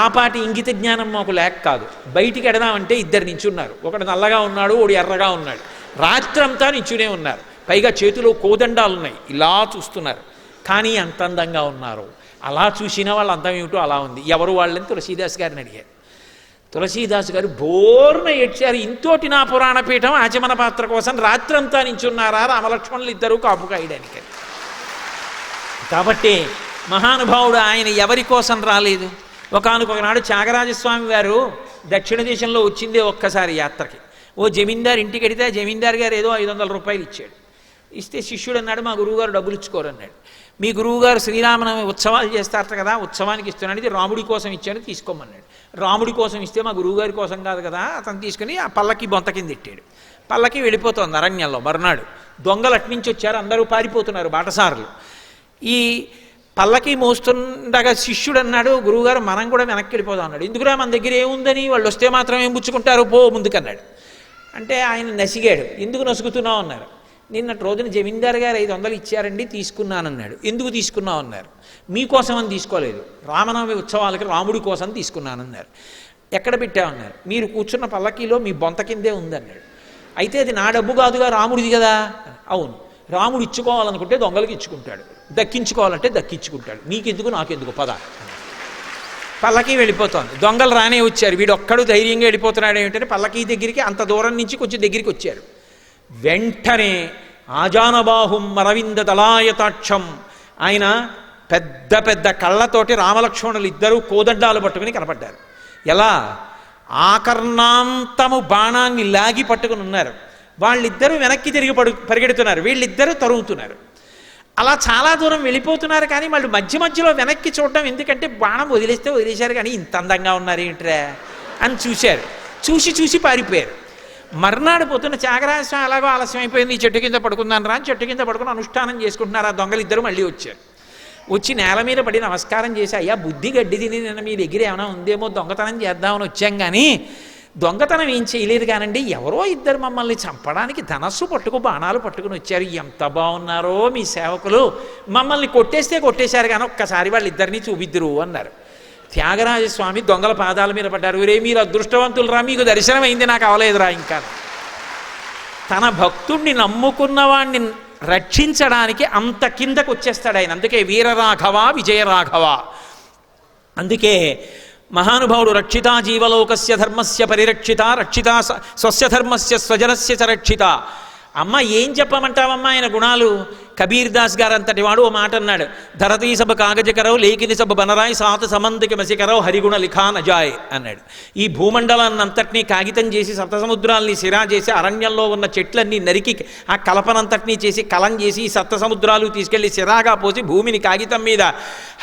S2: ఆ పాటి ఇంగిత జ్ఞానం మాకు లేక కాదు. బయటికి ఎడదామంటే ఇద్దరు నించున్నారు, ఒకడు నల్లగా ఉన్నాడు, ఒకడు ఎర్రగా ఉన్నాడు. రాత్రంతా నించునే ఉన్నారు, పైగా చేతిలో కోదండాలు ఉన్నాయి, ఇలా చూస్తున్నారు. కానీ అంత అందంగా ఉన్నారు. అలా చూసిన వాళ్ళు అందం ఏమిటో అలా ఉంది. ఎవరు వాళ్ళని తులసీదాస్ గారిని అడిగారు. తులసీదాస్ గారు బోర్న ఏడ్చారు. ఇంతోటి నా పురాణ పీఠం ఆచమన పాత్ర కోసం రాత్రంతా నించున్నారా రామలక్ష్మణులు ఇద్దరూ కాపు కాయడానికి. కాబట్టి మహానుభావుడు ఆయన ఎవరి కోసం రాలేదు. ఒకానొకనాడు త్యాగరాజస్వామి వారు దక్షిణ దేశంలో వచ్చిందే ఒక్కసారి యాత్రకి. ఓ జమీందారు ఇంటికి వెడితే జమీందారు గారు ఏదో 500 రూపాయలు ఇచ్చాడు. ఇస్తే శిష్యుడు అన్నాడు, మా గురువుగారు డబ్బులు ఇచ్చుకోరన్నాడు. మీ గురువుగారు శ్రీరామనవమి ఉత్సవాలు చేస్తారట కదా, ఉత్సవానికి ఇస్తున్నాడు, ఇది రాముడి కోసం ఇచ్చాను తీసుకోమన్నాడు. రాముడి కోసం ఇస్తే మా గురువుగారి కోసం కాదు కదా, అతను తీసుకుని ఆ పల్లకి బొంత కింద ఎట్టాడు. పల్లకి వెళ్ళిపోతుంది అరణ్యంలో. మరునాడు దొంగలు అట్నుంచి వచ్చారు, అందరూ పారిపోతున్నారు బాటసారులు. ఈ పల్లకి మోస్తుండగా శిష్యుడు అన్నాడు, గురువుగారు మనం కూడా వెనక్కి వెళ్ళిపోదాం అన్నాడు. ఎందుకురా మన దగ్గర ఏముందని, వాళ్ళు వస్తే మాత్రం ఏం పుచ్చుకుంటారు, పో ముందుకన్నాడు. అంటే ఆయన నసిగాడు. ఎందుకు నసుగుతున్నావు అన్నారు. నిన్నటి రోజున జమీందారు గారు 500 ఇచ్చారండి, తీసుకున్నానన్నాడు. ఎందుకు తీసుకున్నావు అన్నారు. మీకోసం అని తీసుకోలేదు, రామనవమి ఉత్సవాలకి రాముడి కోసం తీసుకున్నానన్నారు. ఎక్కడ పెట్టామన్నారు. మీరు కూర్చున్న పల్లకీలో మీ బొంత కిందే ఉందన్నాడు. అయితే అది నా డబ్బు కాదుగా, రాముడిది కదా. అవును, రాముడు ఇచ్చుకోవాలనుకుంటే దొంగలకి ఇచ్చుకుంటాడు, దక్కించుకోవాలంటే దక్కించుకుంటాడు, నీకెందుకు నాకెందుకు పద. పల్లకీ వెళ్ళిపోతోంది. దొంగలు రానే వచ్చారు. వీడు ఒక్కడు ధైర్యంగా వెళ్ళిపోతున్నాడు ఏమిటంటే పల్లకీ దగ్గరికి అంత దూరం నుంచి కొంచెం దగ్గరికి వచ్చారు. వెంటనే ఆజానబాహుం అరవింద దళాయతాక్షం, ఆయన పెద్ద పెద్ద కళ్ళతోటి రామలక్ష్మణులు ఇద్దరూ కోదండాలు పట్టుకుని కనపడ్డారు. ఎలా? ఆకర్ణాంతము బాణాన్ని లాగి పట్టుకుని ఉన్నారు. వాళ్ళిద్దరూ వెనక్కి తిరిగి పరిగెడుతున్నారు, వీళ్ళిద్దరూ తరుగుతున్నారు. అలా చాలా దూరం వెళ్ళిపోతున్నారు. కానీ వాళ్ళు మధ్య మధ్యలో వెనక్కి చూడడం ఎందుకంటే బాణం వదిలేస్తే వదిలేశారు, కానీ ఇంత అందంగా ఉన్నారు ఏంట్రా అని చూశారు. చూసి పారిపోయారు. మర్నాడు పొద్దున్న త్యాగరాజస్వామి అలాగో ఆలస్యం అయిపోయింది, ఈ చెట్టు కింద పడుకున్నాను రా అని చెట్టు కింద పడుకుని అనుష్ఠానం చేసుకుంటున్నారు. ఆ దొంగలు ఇద్దరు మళ్ళీ వచ్చారు. వచ్చి నేల మీద పడి నమస్కారం చేసి, అయ్యా బుద్ధి గడ్డి తిని నిన్న మీ దగ్గర ఏమైనా ఉందేమో దొంగతనం చేద్దామని వచ్చాం, కానీ దొంగతనం ఏం చేయలేదు కానండి, ఎవరో ఇద్దరు మమ్మల్ని చంపడానికి ధనస్సు పట్టుకు బాణాలు పట్టుకుని వచ్చారు, ఎంత బాగున్నారో మీ సేవకులు, మమ్మల్ని కొట్టేశారు కానీ ఒక్కసారి వాళ్ళిద్దరినీ చూపిద్దురు అన్నారు. త్యాగరాజస్వామి దొంగల పాదాల మీద పడ్డారు. రే మీరు అదృష్టవంతులు రా, మీకు దర్శనం అయింది, నాకు అవలేదురా. ఇంకా తన భక్తుడిని నమ్ముకున్నవాడిని రక్షించడానికి అంత కిందకు వచ్చేస్తాడు ఆయన. అందుకే వీరరాఘవ విజయరాఘవ. అందుకే మహానుభావుడు రక్షితా జీవలోకస్య ధర్మస్య పరిరక్షిత, రక్షిత స్వస్య ధర్మస్య స్వజనస్య చ రక్షిత. అమ్మ ఏం చెప్పమంటావమ్మా ఆయన గుణాలు? కబీర్ దాస్ గారు అంతటి వాడు ఓ మాట అన్నాడు, ధరతీ సభ కాగజకరవు లేకిని సభ బనరాయి సాత సమంతికి మసికరవు హరిగుణ లిఖా నజాయ్ అన్నాడు. ఈ భూమండలాన్ని అంతటినీ కాగితం చేసి సప్తసముద్రాల్ని సిరా చేసి అరణ్యంలో ఉన్న చెట్లన్నీ నరికి ఆ కలపనంతటినీ చేసి కలం చేసి ఈ సప్త సముద్రాలు తీసుకెళ్లి సిరాగా పోసి భూమిని కాగితం మీద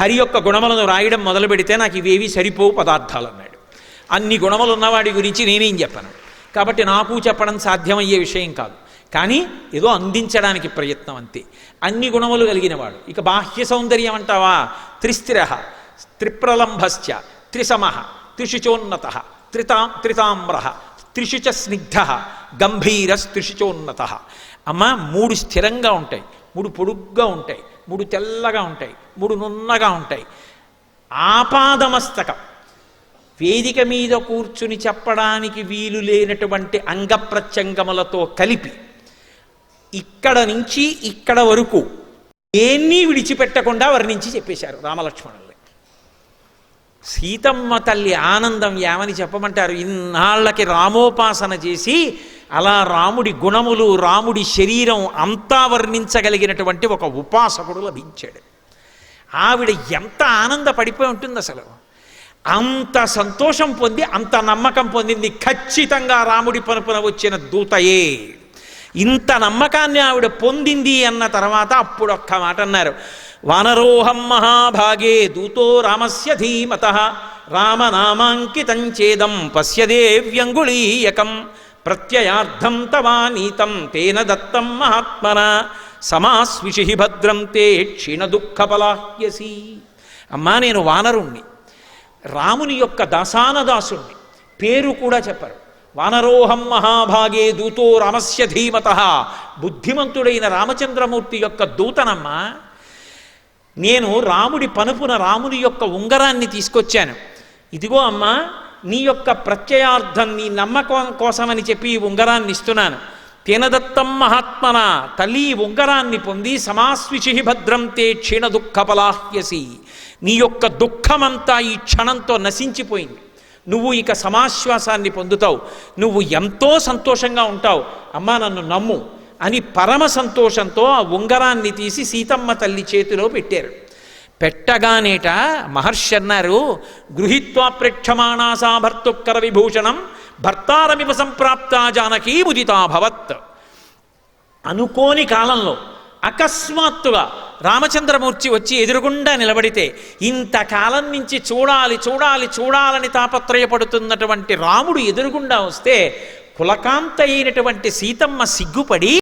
S2: హరి యొక్క గుణములను రాయడం మొదలు పెడితే నాకు ఇవేవి సరిపోవు పదార్థాలు అన్నాడు. అన్ని గుణములు ఉన్నవాడి గురించి నేనేం చెప్పను, కాబట్టి నాకు చెప్పడం సాధ్యమయ్యే విషయం కాదు, కానీ ఏదో అందించడానికి ప్రయత్నం అంతే. అన్ని గుణములు కలిగినవాడు. ఇక బాహ్య సౌందర్యం అంటావా? త్రిస్థిర త్రిప్రలంభశ్చ త్రిసమ త్రిశుచోన్నత త్రితామ్ర త్రిశుచ స్నిగ్ధ గంభీరస్త్రిశుచోన్నత. అమ్మ 3 స్థిరంగా ఉంటాయి, 3 పొడుగ్గా ఉంటాయి, 3 తెల్లగా ఉంటాయి, 3 నున్నగా ఉంటాయి. ఆపాదమస్తకం, వేదిక మీద కూర్చుని చెప్పడానికి వీలు లేనటువంటి అంగప్రత్యంగములతో కలిపి ఇక్కడ నుంచి ఇక్కడ వరకు ఏన్నీ విడిచిపెట్టకుండా వర్ణించి చెప్పేశారు రామలక్ష్మణుల్ని. సీతమ్మ తల్లి ఆనందం ఏమని చెప్పమంటారు? ఇన్నాళ్ళకి రామోపాసన చేసి అలా రాముడి గుణములు రాముడి శరీరం అంతా వర్ణించగలిగినటువంటి ఒక ఉపాసకుడు లభించాడు. ఆవిడ ఎంత ఆనందపడిపోయి ఉంటుంది అసలు. అంత సంతోషం పొంది అంత నమ్మకం పొందింది, ఖచ్చితంగా రాముడి పనుపున వచ్చిన దూతయే. ఇంత నమ్మకాన్ని ఆవిడ పొందింది అన్న తర్వాత అప్పుడు ఒక్క మాట అన్నారు, వానరోహం మహాభాగే దూతో రామస్య ధీమతః రామనామాంకితం చేదం పశ్యదేవ్యంగుళీయకం ప్రత్యయార్థం తవానీతం తేన దత్తం మహాత్మన సమాస్విషి భద్రం తే క్షీణ దుఃఖపలాహ్యసి. అమ్మా నేను వానరుణ్ణి, రాముని యొక్క దాసానదాసుణ్ణి, పేరు కూడా చెప్పరు. వానరోహం మహాభాగే దూతో రామస్య ధీమత. బుద్ధిమంతుడైన రామచంద్రమూర్తి యొక్క దూతనమ్మా. నేను రాముడి పనుపున రాముని యొక్క ఉంగరాన్ని తీసుకొచ్చాను. ఇదిగో అమ్మా, నీ యొక్క ప్రత్యయార్థం, నీ నమ్మకం కోసమని చెప్పి ఈ ఉంగరాన్ని ఇస్తున్నాను. తేనదత్తం మహాత్మన, తల్లి ఉంగరాన్ని పొంది సమాస్విషి భద్రం తే క్షీణ దుఃఖపలాహ్యసి. నీ యొక్క దుఃఖమంతా ఈ క్షణంతో నశించిపోయింది. నువ్వు ఇక సమాశ్వాసాన్ని పొందుతావు. నువ్వు ఎంతో సంతోషంగా ఉంటావు. అమ్మా నన్ను నమ్ము అని పరమ సంతోషంతో ఆ ఉంగరాన్ని తీసి సీతమ్మ తల్లి చేతిలో పెట్టారు. పెట్టగానేట మహర్షి అన్నారు, గృహీత్వా ప్రేక్షమాణాసా భర్తుక్కర విభూషణం భర్తారమివ సంప్రాప్త జానకీ ముదితాభవత్. అనుకోని కాలంలో అకస్మాత్తుగా రామచంద్రమూర్తి వచ్చి ఎదురుగుండా నిలబడితే, ఇంతకాలం నుంచి చూడాలని తాపత్రయపడుతున్నటువంటి రాముడు ఎదురుగుండా వస్తే పులకాంత అయినటువంటి సీతమ్మ సిగ్గుపడి